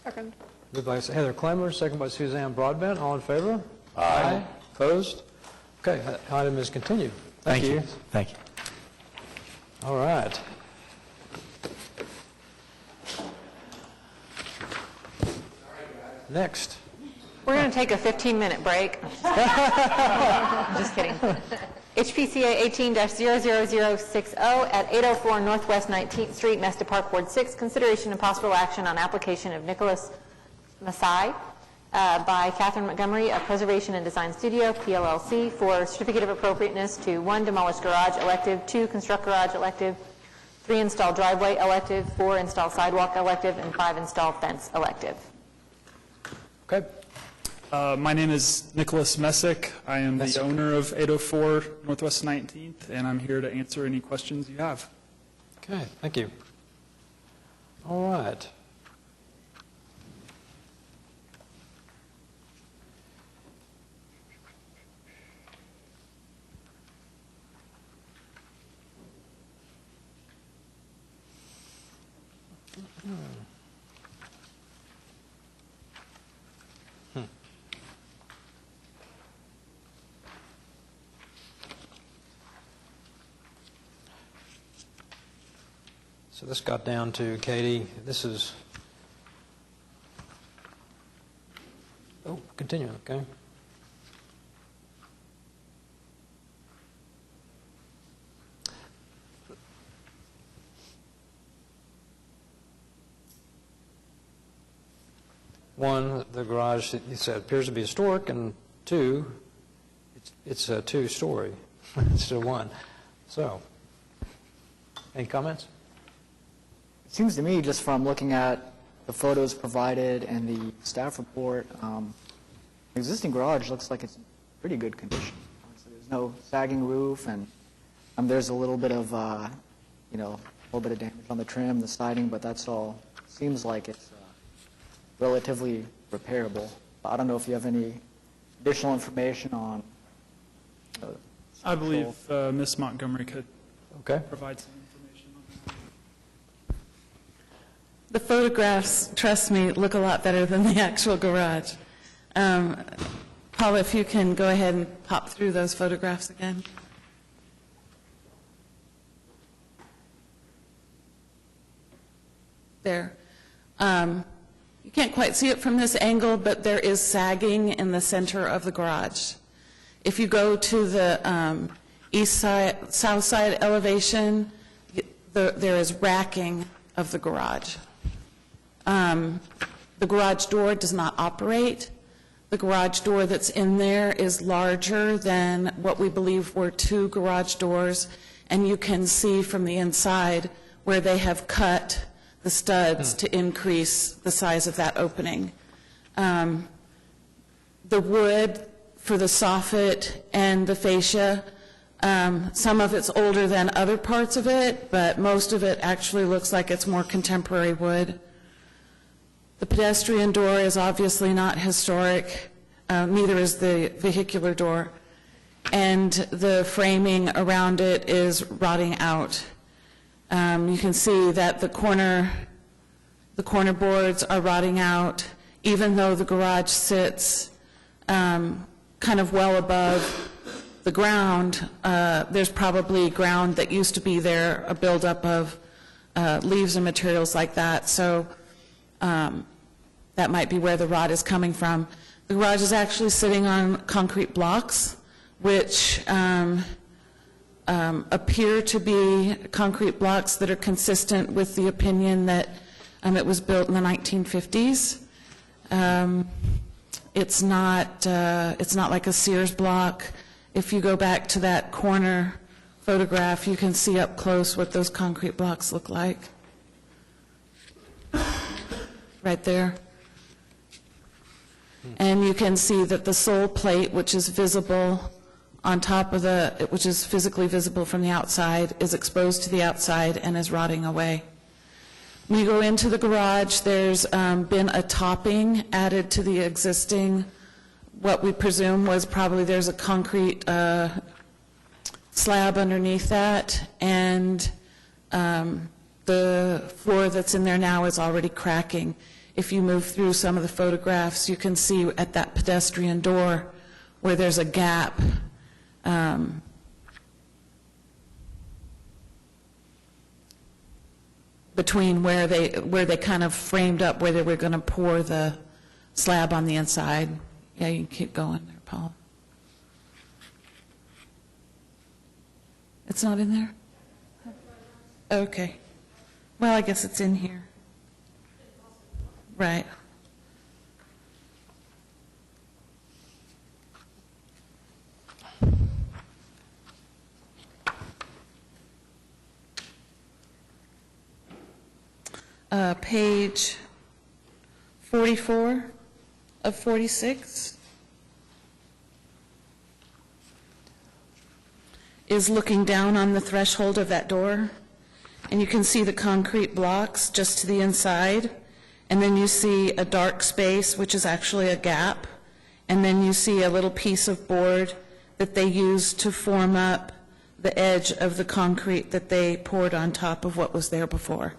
Second. Moved by Heather Clemmer, second by Suzanne Broadbent. All in favor? Aye. Opposed? Okay, that item is continued. Thank you. Thank you. All right. Next. We're going to take a 15-minute break. Just kidding. HPCA 18-00060 at 804 Northwest 19th Street, Mesta Park, Ward 6. Consideration and possible action on application of Nicholas Masai by Catherine Montgomery of Preservation and Design Studio, PLLC, for certificate of appropriateness to 1, demolish garage elective, 2, construct garage elective, 3, install driveway elective, 4, install sidewalk elective, and 5, install fence elective. Okay. My name is Nicholas Messick. I am the owner of 804 Northwest 19th, and I'm here to answer any questions you have. Okay, thank you. All right. So this got down to, Katie, this is, continue, okay. One, the garage, you said, appears to be historic, and 2, it's a 2-story instead of 1. So, any comments? It seems to me, just from looking at the photos provided and the staff report, the existing garage looks like it's in pretty good condition. So there's no sagging roof, and there's a little bit of, a little bit of damage on the trim, the siding, but that's all. Seems like it's relatively repairable. I don't know if you have any additional information on. I believe Ms. Montgomery could provide some information on that. The photographs, trust me, look a lot better than the actual garage. Paula, if you can go ahead and pop through those photographs again. There. You can't quite see it from this angle, but there is sagging in the center of the garage. If you go to the east side, south side elevation, there is racking of the garage. The garage door does not operate. The garage door that's in there is larger than what we believe were 2 garage doors, and you can see from the inside where they have cut the studs to increase the size of that opening. The wood for the soffit and the fascia, some of it's older than other parts of it, but most of it actually looks like it's more contemporary wood. The pedestrian door is obviously not historic, neither is the vehicular door, and the framing around it is rotting out. You can see that the corner boards are rotting out, even though the garage sits kind of well above the ground. There's probably ground that used to be there, a buildup of leaves and materials like that. So that might be where the rot is coming from. The garage is actually sitting on concrete blocks, which appear to be concrete blocks that are consistent with the opinion that it was built in the 1950s. It's not like a Sears block. If you go back to that corner photograph, you can see up close what those concrete blocks look like. Right there. And you can see that the sole plate, which is visible on top of which is physically visible from the outside, is exposed to the outside and is rotting away. When you go into the garage, there's been a topping added to the existing, what we presume was probably there's a concrete slab underneath that, and the floor that's in there now is already cracking. If you move through some of the photographs, you can see at that pedestrian door where there's a gap. Between where they kind of framed up where they were going to pour the slab on the inside. Yeah, you can keep going there, Paul. It's not in there? Okay. Well, I guess it's in here. Right. Page 44 of 46 is looking down on the threshold of that door, and you can see the concrete blocks just to the inside, and then you see a dark space, which is actually a gap, and then you see a little piece of board that they used to form up the edge of the concrete that they poured on top of what was there before.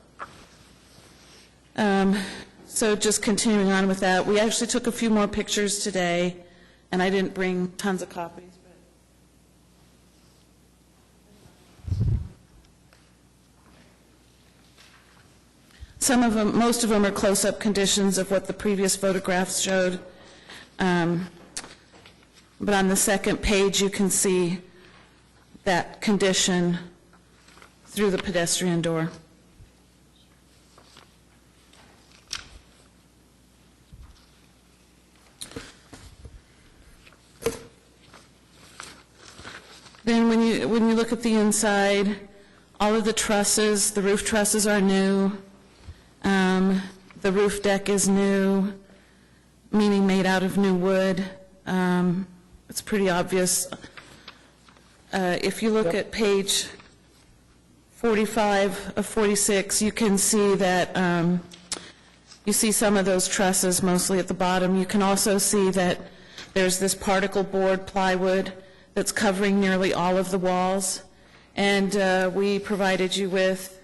So just continuing on with that, we actually took a few more pictures today, and I didn't bring tons of copies. Some of them, most of them are close-up conditions of what the previous photographs showed. But on the second page, you can see that condition through the pedestrian door. Then when you look at the inside, all of the trusses, the roof trusses are new. The roof deck is new, meaning made out of new wood. It's pretty obvious. If you look at page 45 of 46, you can see that you see some of those trusses mostly at the bottom. You can also see that there's this particle board plywood that's covering nearly all of the walls. And we provided you with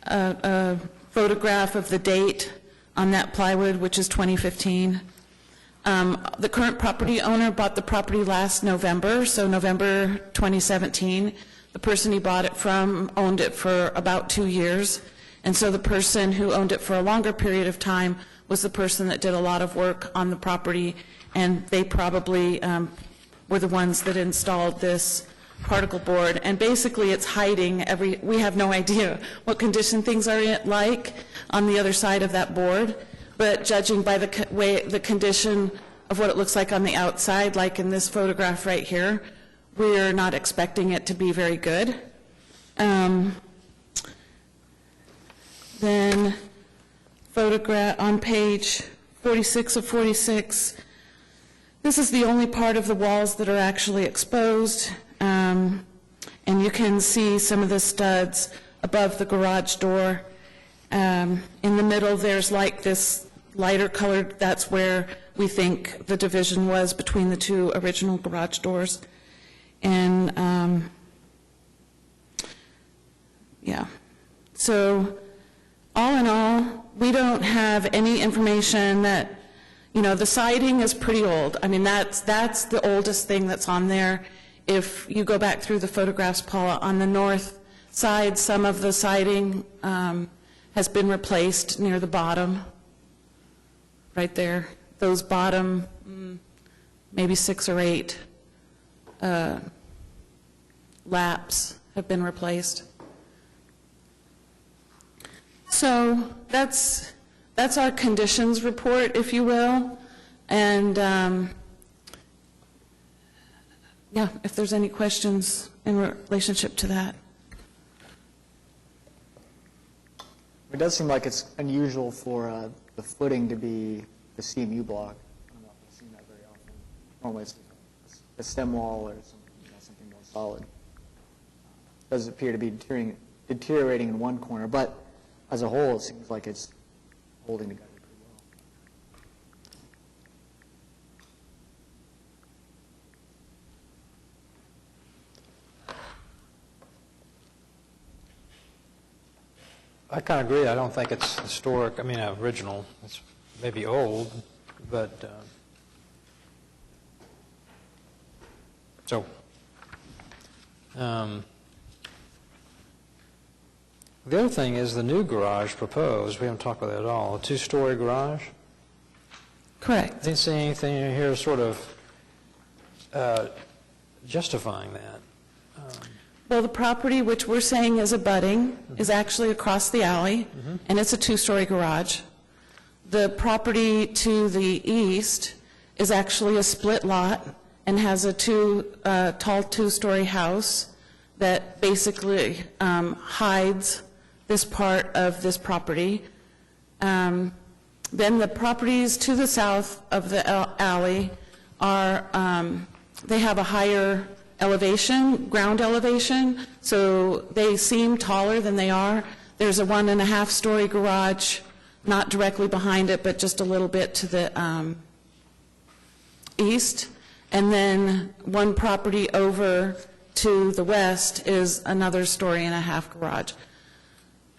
a photograph of the date on that plywood, which is 2015. The current property owner bought the property last November, so November 2017. The person he bought it from owned it for about 2 years. And so the person who owned it for a longer period of time was the person that did a lot of work on the property, and they probably were the ones that installed this particle board. And basically it's hiding we have no idea what condition things are like on the other side of that board, but judging by the condition of what it looks like on the outside, like in this photograph right here, we're not expecting it to be very good. Then photograph on page 46 of 46, this is the only part of the walls that are actually exposed, and you can see some of the studs above the garage door. In the middle, there's like this lighter colored, that's where we think the division was between the two original garage doors. And yeah, so all in all, we don't have any information that, the siding is pretty old. I mean, that's the oldest thing that's on there. If you go back through the photographs, Paula, on the north side, some of the siding has been replaced near the bottom, right there. Those bottom, maybe 6 or 8 laps have been replaced. So that's our conditions report, if you will. And yeah, if there's any questions in relationship to that. It does seem like it's unusual for the footing to be the CMU block. I don't know if I've seen that very often. Normally it's a stem wall or something more solid. It does appear to be deteriorating in one corner, but as a whole, it seems like it's holding together pretty well. I kind of agree. I don't think it's historic, original. It's maybe old, but, the other thing is the new garage proposed, we haven't talked about that at all, a two-story garage? Correct. I didn't see anything in here sort of justifying that. Well, the property which we're saying is abutting is actually across the alley, and it's a two-story garage. The property to the east is actually a split lot and has a tall two-story house that basically hides this part of this property. Then the properties to the south of the alley are, they have a higher elevation, ground elevation, so they seem taller than they are. There's a 1.5-story garage, not directly behind it, but just a little bit to the east. And then one property over to the west is another 1.5-story garage.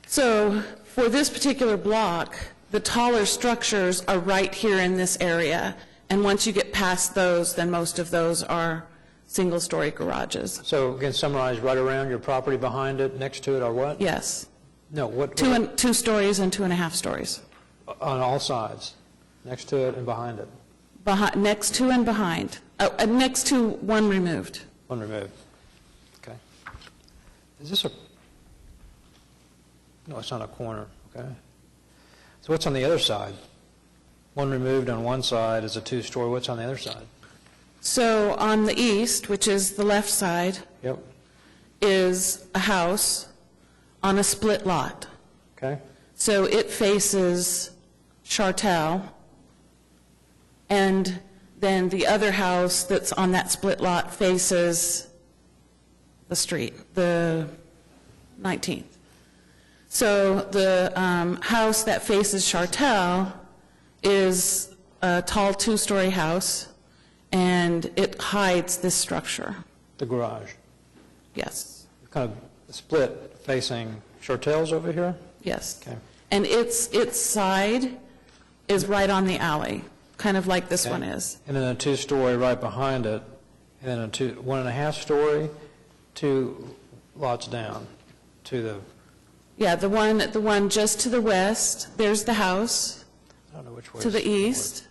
So for this particular block, the taller structures are right here in this area. And once you get past those, then most of those are single-story garages. So again, summarize right around your property behind it, next to it, or what? Yes. No, what? 2 stories and 2.5 stories. On all sides, next to it and behind it? Next to and behind. Next to one removed. One removed. Okay. Is this a... No, it's not a corner. Okay. So what's on the other side? One removed on one side is a 2-story. What's on the other side? So on the east, which is the left side, Yep. is a house on a split lot. Okay. So it faces Chartel, and then the other house that's on that split lot faces the street, the 19th. So the house that faces Chartel is a tall 2-story house, and it hides this structure. The garage. Yes. Kind of split facing Chartel's over here? Yes. Okay. And its side is right on the alley, kind of like this one is. And then a 2-story right behind it, and then a 1.5-story, 2 lots down to the... Yeah, the one just to the west, there's the house. I don't know which way. To the east.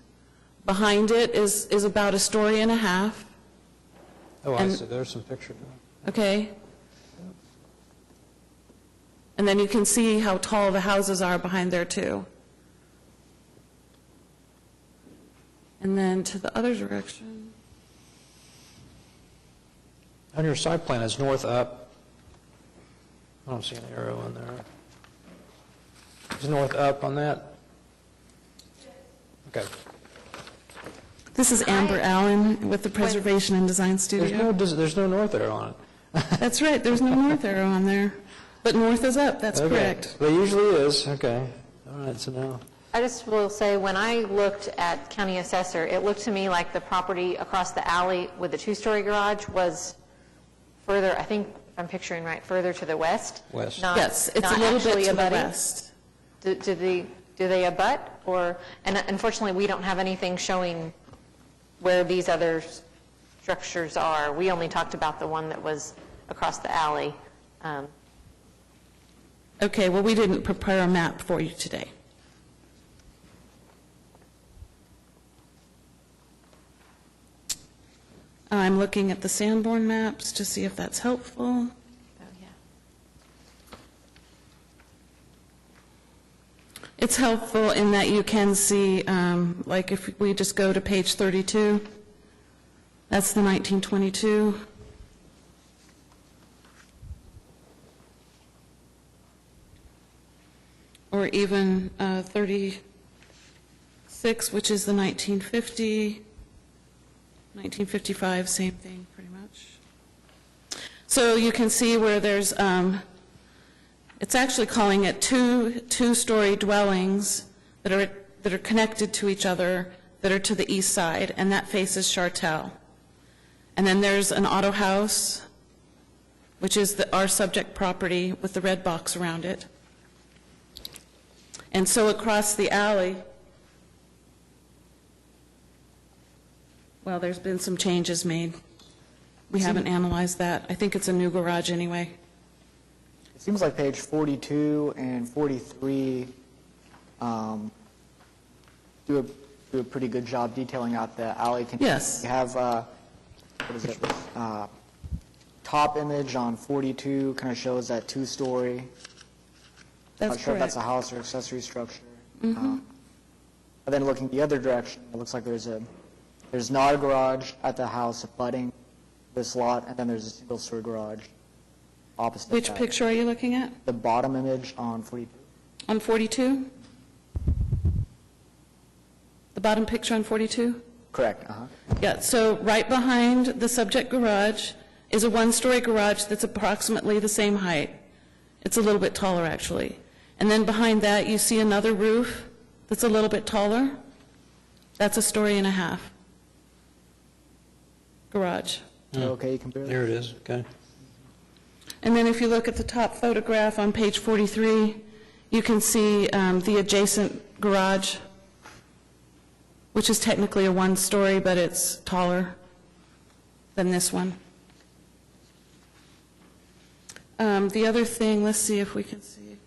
Behind it is about 1.5 stories. Oh, I see. There's some pictures. Okay. And then you can see how tall the houses are behind there, too. And then to the other direction. On your site plan, is north up? I don't see an arrow in there. Is north up on that? Okay. This is Amber Allen with the Preservation and Design Studio. There's no north arrow on it. That's right, there's no north arrow on there. But north is up, that's Okay. correct. There usually is. Okay. All right, so now... I just will say, when I looked at County Assessor, it looked to me like the property across the alley with the 2-story garage was further, I think, if I'm picturing right, further to the west. West. Yes, it's not a little actually bit to the abutting. west. Do they abut? And unfortunately, we don't have anything showing where these other structures are. We only talked about the one that was across the alley. Okay, well, we didn't prepare a map for you today. I'm looking at the Sanborn maps to see if that's helpful. It's helpful in that you can see, like if we just go to page 32, that's the 1922. or even 36, which is the 1950, 1955, same thing, pretty much. So you can see where there's, it's actually calling it two-story dwellings that are connected to each other that are to the east side, and that faces Chartel. And then there's an auto house, which is our subject property with the red box around it. And so across the alley, well, there's been some changes made. We haven't analyzed that. I think it's a new garage anyway. It seems like page 42 and 43 do a pretty good job detailing out the alley. Yes. You have, what is it, top image on 42 kind of shows that two-story. That's Not sure if that's a correct. house or accessory structure. Mhm. But then looking the other direction, it looks like there's not a garage at the house abutting this lot, and then there's a single-story garage opposite Which that. picture are you looking at? The bottom image on 42. On 42? The bottom picture on 42? Correct, Yeah, so right behind the subject garage is a one-story garage that's approximately the same height. It's a little bit taller, actually. And then behind that, you see another roof that's a little bit taller. That's a story and a half garage. Okay, you compare. There it is, okay. And then if you look at the top photograph on page 43, you can see the adjacent garage, which is technically a one-story, but it's taller than this one. The other thing, let's see if we can see.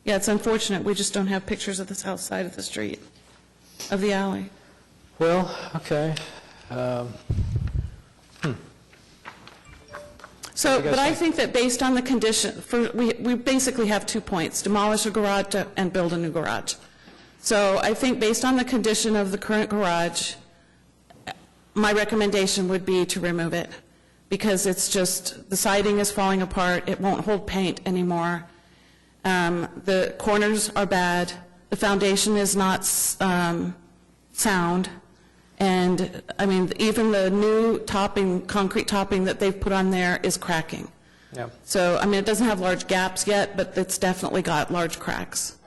Yeah, it's unfortunate, we just don't have pictures of the south side of the street, of the alley. Well, okay. So, but I think that based on the condition, we basically have 2 points, demolish a garage and build a new garage. So I think based on the condition of the current garage, my recommendation would be to remove it, because it's just, the siding is falling apart, it won't hold paint anymore. The corners are bad, the foundation is not sound, and, I mean, even the new topping, concrete topping that they've put on there is cracking. Yeah. So, I mean, it doesn't have large gaps yet, but it's definitely got large cracks.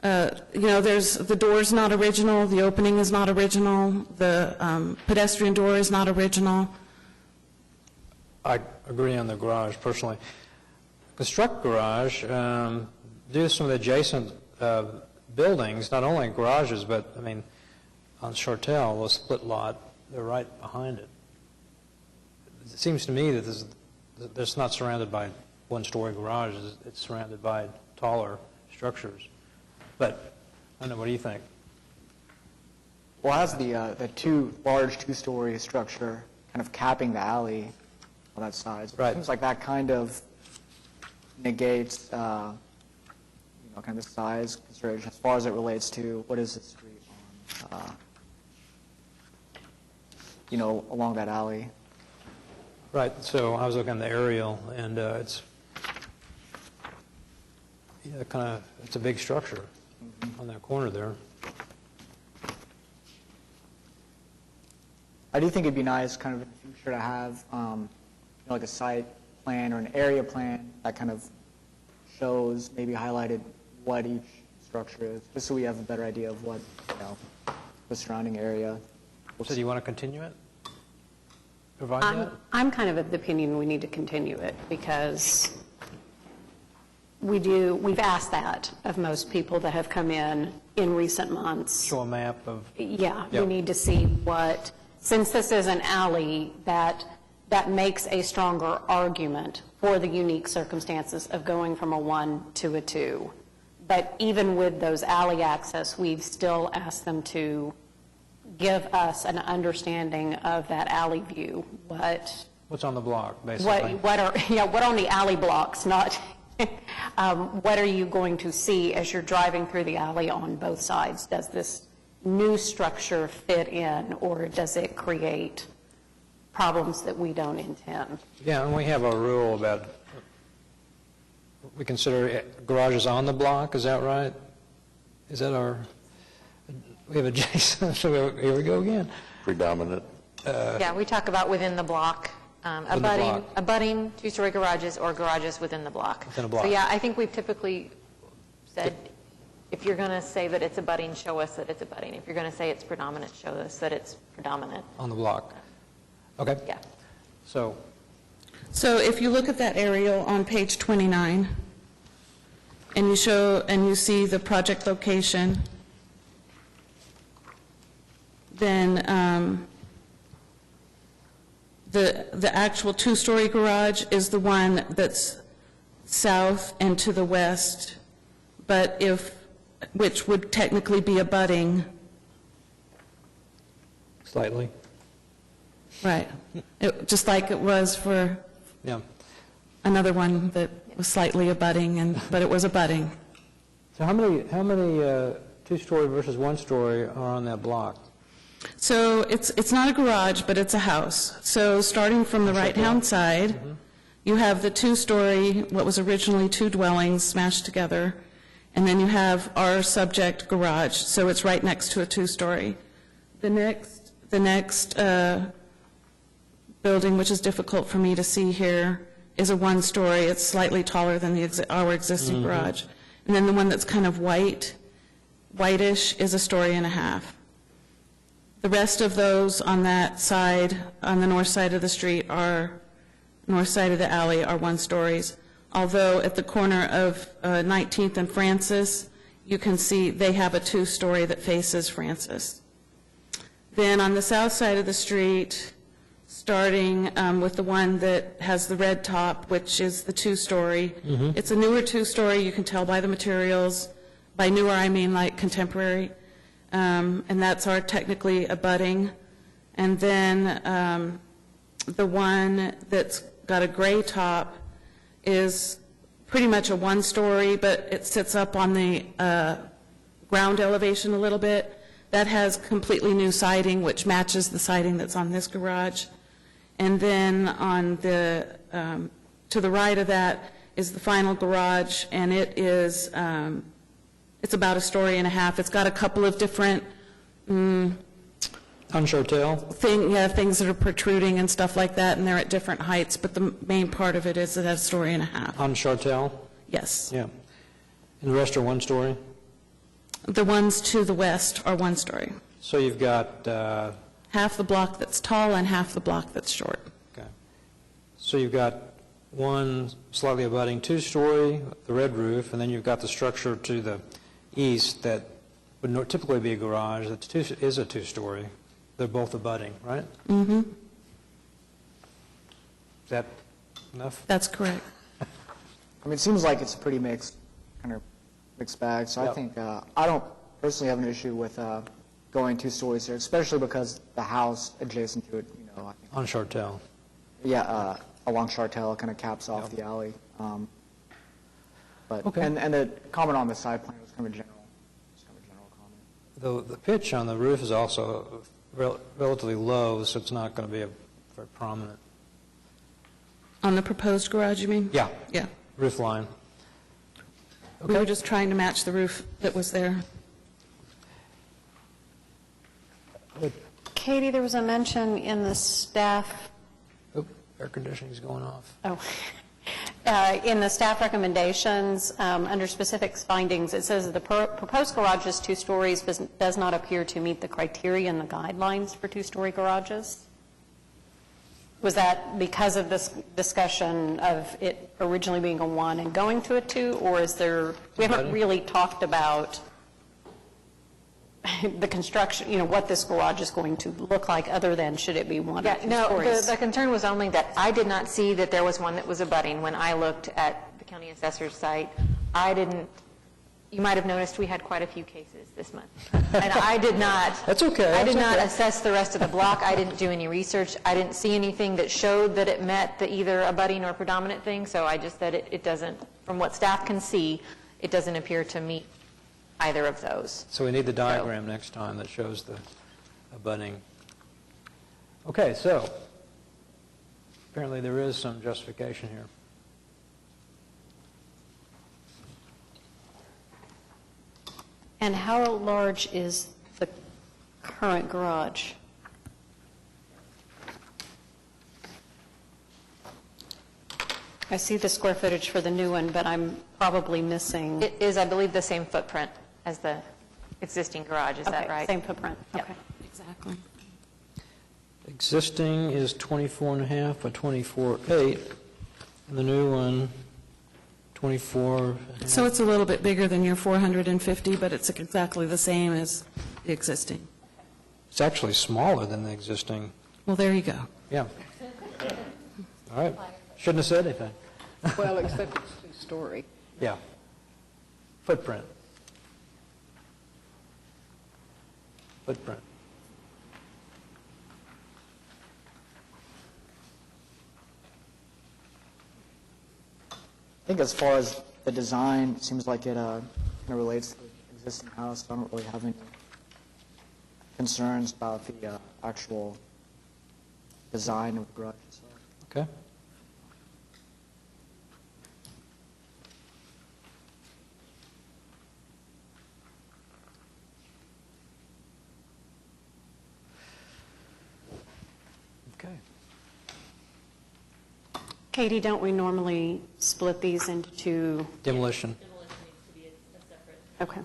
You know, the door's not original, the opening is not original, the pedestrian door is not original. I agree on the garage, personally. Construct garage, due to some of the adjacent buildings, not only garages, but, I mean, on Chartel, the split lot, they're right behind it. It seems to me that this not surrounded by one-story garages, it's surrounded by taller structures. But, I don't know, what do you think? Well, it has the large two-story structure kind of capping the alley on that side. So Right. It seems like that kind of negates, kind of the size consideration as far as it relates to what is the street on, along that alley. Right, so I was looking at the aerial, and it's it's a big structure on that corner there. I do think it'd be nice kind of in the future to have like a site plan or an area plan that kind of shows, maybe highlighted what each structure is, just so we have a better idea of what, the surrounding area. So do you want to continue it? Provide that? I'm kind of of the opinion we need to continue it, because we've asked that of most people that have come in recent months. Show a map of... Yeah, Yep. we need to see what, since this is an alley, that makes a stronger argument for the unique circumstances of going from a 1 to a 2. But even with those alley access, we've still asked them to give us an understanding of that alley view. What's on the block, basically? What on the alley blocks, not what are you going to see as you're driving through the alley on both sides? Does this new structure fit in, or does it create problems that we don't intend? Yeah, and we have a rule about we consider garages on the block, is that right? Is that we have adjacent, so here we go again. Predominant. Yeah, we talk about within the block, abutting two-story garages or garages within the block. Within a block. So yeah, I think we've typically said, if you're going to say that it's abutting, show us that it's abutting. If you're going to say it's predominant, show us that it's predominant. On the block. Okay. Yeah. So if you look at that aerial on page 29, and you see the project location, then the actual two-story garage is the one that's south and to the west, but which would technically be abutting. slightly. Right. Just like it was for Yeah. another one that was slightly abutting, but it was abutting. So how many two-story versus one-story are on that block? So it's not a garage, but it's a house. So starting from the right-hand side, you have the two-story, what was originally two dwellings smashed together, and then you have our subject garage. So it's right next to a two-story. The next building, which is difficult for me to see here, is a one-story. It's slightly taller than our existing garage. And then the one that's kind of whitish, is a story and a half. The rest of those on that side, on the north side of the street, north side of the alley, are one stories. Although at the corner of 19th and Francis, you can see they have a two-story that faces Francis. Then on the south side of the street, starting with the one that has the red top, which is the two-story. It's a newer two-story. You can tell by the materials. By newer, I mean like contemporary. And that's our technically abutting. And then the one that's got a gray top is pretty much a one-story, but it sits up on the ground elevation a little bit. That has completely new siding, which matches the siding that's on this garage. And then on the to the right of that is the final garage, and it is it's about a story and a half. It's got a couple of different Unsure tale? things that are protruding and stuff like that, and they're at different heights, but the main part of it is it has a story and a half. Unsure tale? Yes. Yeah. And the rest are one-story? The ones to the west are one story. So you've got... half the block that's tall and half the block that's short. Okay. So you've got one slightly abutting two-story, the red roof, and then you've got the structure to the east that would typically be a garage that is a two-story. They're both abutting, right? Mm-hmm. Is that enough? That's correct. I mean, it seems like it's a pretty mixed bag, so I think, I don't personally have an issue with going two stories here, especially because the house adjacent to it, I think. On Chartel. Yeah, along Chartel, kind of caps off the alley. But, and the comment on the side plan was kind of a general comment. The pitch on the roof is also relatively low, so it's not going to be very prominent. On the proposed garage, you mean? Yeah. Yeah. Roof line. We were just trying to match the roof that was there. Katie, there was a mention in the staff... Air conditioning's going off. In the staff recommendations, under specific findings, it says that the proposed garage is 2 stories, but does not appear to meet the criteria and the guidelines for 2-story garages. Was that because of this discussion of it originally being a 1 and going to a 2, or is there, we haven't really talked about the construction, what this garage is going to look like, other than should it be 1 or 2 stories? The concern was only that I did not see that there was one that was abutting when I looked at the county assessor's site. You might have noticed we had quite a few cases this month. And I did not. That's okay. I did not assess the rest of the block. I didn't do any research. I didn't see anything that showed that it met the either abutting or predominant thing, so I just said it doesn't, from what staff can see, it doesn't appear to meet either of those. So we need the diagram next time that shows the abutting. Okay, so apparently there is some justification here. And how large is the current garage? I see the square footage for the new one, but I'm probably missing. It is, I believe, the same footprint as the existing garage, is that Okay, right? same footprint, Yep. okay. Exactly. Existing is 24.5 by 24.8, and the new one, 24. So it's a little bit bigger than your 450, but it's exactly the same as the existing. It's actually smaller than the existing. Well, there you go. Yeah. All right. Shouldn't have said anything. Well, except it's two-story. Yeah. Footprint. Footprint. I think as far as the design, it seems like it kind of relates to the existing house. I don't really have any concerns about the actual design of the garage itself. Okay. Okay. Katie, don't we normally split these into two? Demolition. Okay.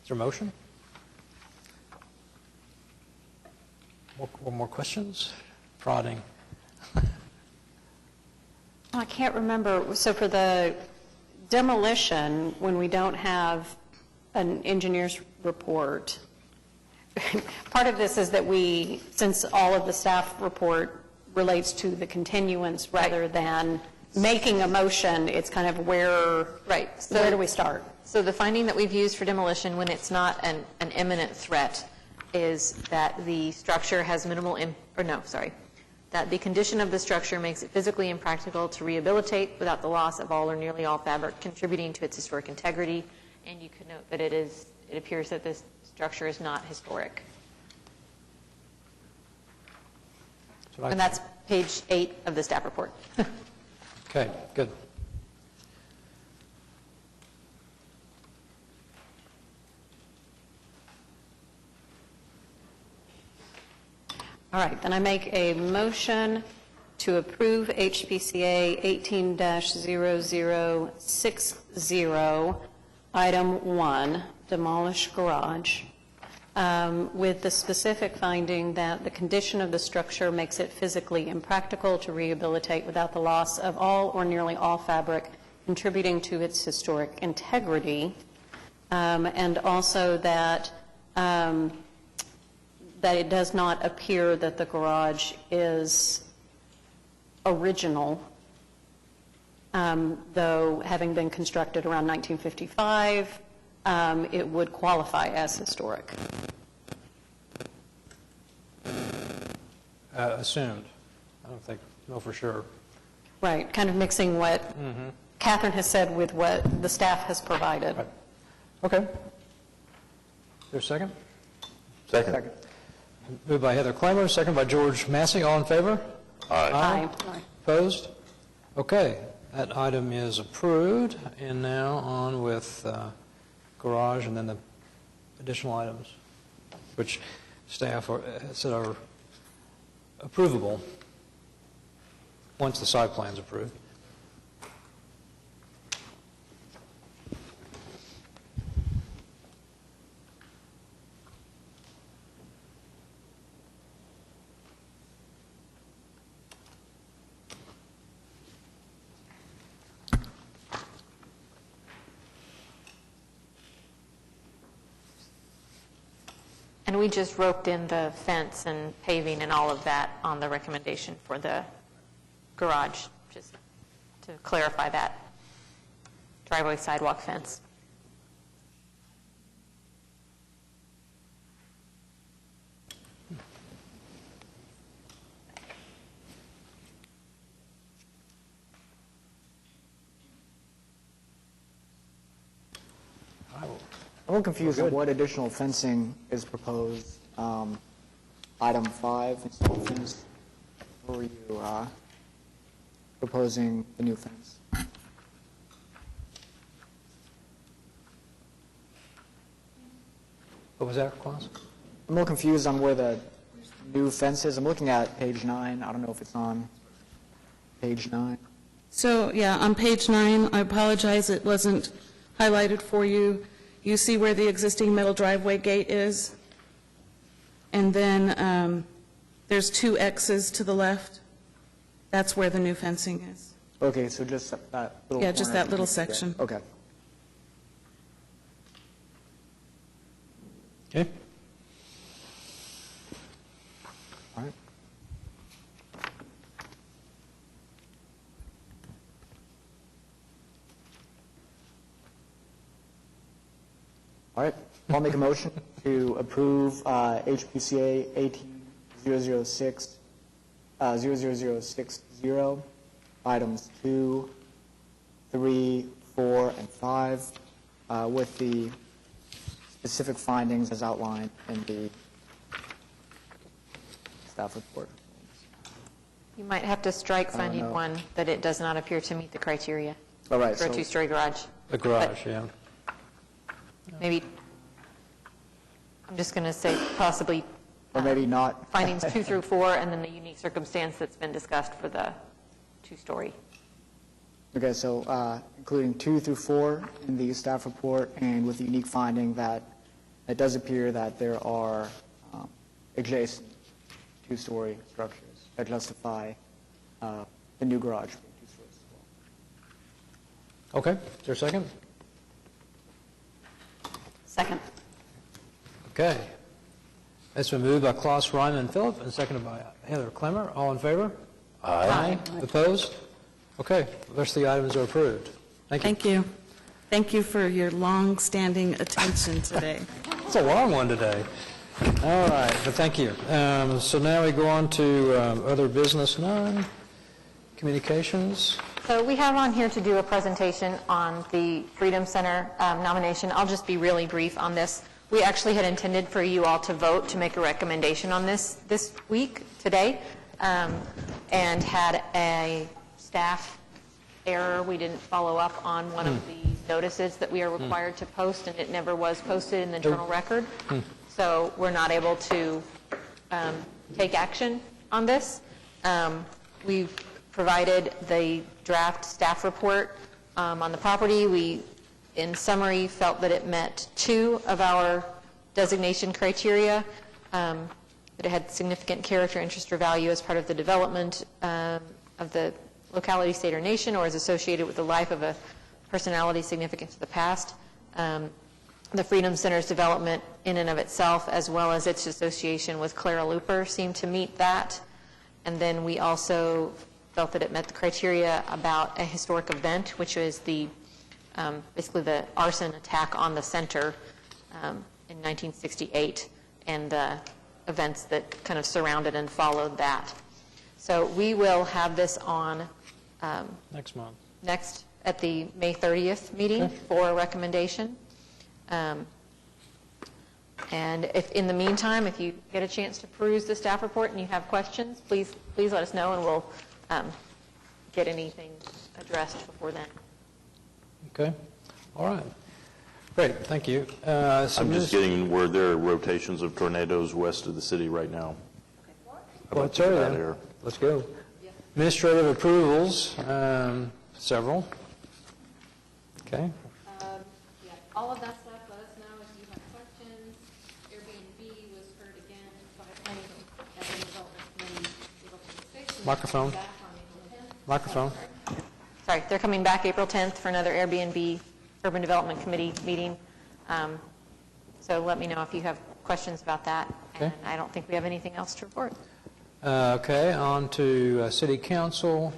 Is there a motion? More questions? Prodding. I can't remember, so for the demolition, when we don't have an engineer's report, part of this is that we, since all of the staff report relates to the continuance rather than making a motion, it's kind of where, where do we start? So the finding that we've used for demolition when it's not an imminent threat is that the structure has minimal, that the condition of the structure makes it physically impractical to rehabilitate without the loss of all or nearly all fabric contributing to its historic integrity. And you could note that it appears that this structure is not historic. And that's page 8 of the staff report. Okay, good. All right, then I make a motion to approve HPCA 18-0060, item 1, demolish garage, with the specific finding that the condition of the structure makes it physically impractical to rehabilitate without the loss of all or nearly all fabric contributing to its historic integrity, and also that that it does not appear that the garage is original, though having been constructed around 1955, it would qualify as historic. Assumed. I don't know for sure. Right, kind of mixing what Catherine has said with what the staff has provided. Right. Okay. Is there a second? Second. Moved by Heather Clymer, second by George Massey. All in favor? Aye. Opposed? Okay, that item is approved. And now on with garage and then the additional items, which staff said are approvable once the site plan is approved. And we just roped in the fence and paving and all of that on the recommendation for the garage, just to clarify that. Driveway sidewalk fence. a little confused on what additional fencing is proposed. Item 5, install fence. Where were you proposing the new fence? What was that, Klaus? I'm a little confused on where the new fence is. I'm looking at page 9. I don't know if it's on page 9. So, yeah, on page 9, I apologize, it wasn't highlighted for you. You see where the existing metal driveway gate is? And then there's 2 X's to the left. That's where the new fencing is. Okay, so just that little Yeah, just corner. that little section. Okay. Okay. All right. All right, I'll make a motion to approve HPCA 00060, items 2, 3, 4, and 5, with the specific findings as outlined in the staff report. You might have to strike finding 1, that it does not appear to meet the criteria All right, for a so- two-story garage. The garage, yeah. Maybe, I'm just going to say possibly Or maybe not. findings 2 through 4, and then the unique circumstance that's been discussed for the two-story. Okay, so including 2 through 4 in the staff report, and with the unique finding that it does appear that there are adjacent two-story structures that justify the new garage being 2 stories as well. Okay, is there a second? Second. Okay. It's been moved by Klaus, Ryman, and Philip, and seconded by Heather Clemmer. All in favor? Aye. Opposed? Okay, the rest of the items are approved. Thank you. Thank you. Thank you for your long-standing attention today. It's a long one today. All right, but thank you. So now we go on to other business, none. Communications. So we have on here to do a presentation on the Freedom Center nomination. I'll just be really brief on this. We actually had intended for you all to vote to make a recommendation on this week, today, and had a staff error. We didn't follow up on one of the notices that we are required to post, and it never was posted in the internal record. So we're not able to take action on this. We've provided the draft staff report on the property. We, in summary, felt that it met 2 of our designation criteria, that it had significant character, interest, or value as part of the development of the locality, state, or nation, or is associated with the life of a personality significant to the past. The Freedom Center's development in and of itself, as well as its association with Clara Looper, seemed to meet that. And then we also felt that it met the criteria about a historic event, which is the basically the arson attack on the center in 1968, and the events that kind of surrounded and followed that. So we will have this on Next month. at the May 30th meeting for a recommendation. And if in the meantime, if you get a chance to peruse the staff report and you have questions, please let us know, and we'll get anything addressed before then. Okay, all right. Great, thank you. I'm just getting word there are rotations of tornadoes west of the city right now. Well, it's early then. Here. Let's go. Administrative approvals, several. Okay. Yeah, all of that stuff, let us know if you have questions. Airbnb was heard again by planning and development committee April 26th. Microphone. Back on April 10th. Microphone. Sorry, they're coming back April 10th for another Airbnb Urban Development Committee meeting. So let me know if you have questions about that. Okay. And I don't think we have anything else to report. Okay, on to City Council.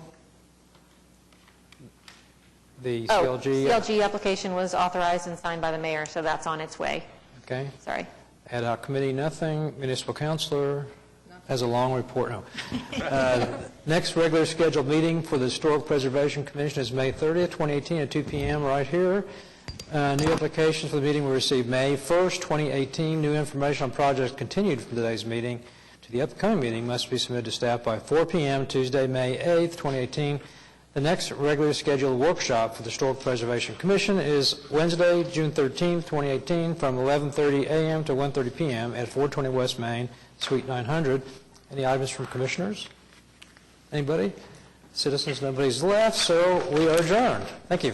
The CLG. CLG application was authorized and signed by the mayor, so that's on its way. Okay. Sorry. Ad hoc committee, nothing. Municipal councilor has a long report. No. Next regular scheduled meeting for the Historic Preservation Commission is May 30th, 2018 at 2 p.m. right here. New applications for the meeting we received May 1st, 2018. New information on projects continued from today's meeting to the upcoming meeting must be submitted to staff by 4 p.m. Tuesday, May 8th, 2018. The next regularly scheduled workshop for the Historic Preservation Commission is Wednesday, June 13th, 2018, from 11:30 a.m. to 1:30 p.m. at 420 West Main, Suite 900. Any items from commissioners? Anybody? Citizens, nobody's left, so we are adjourned. Thank you.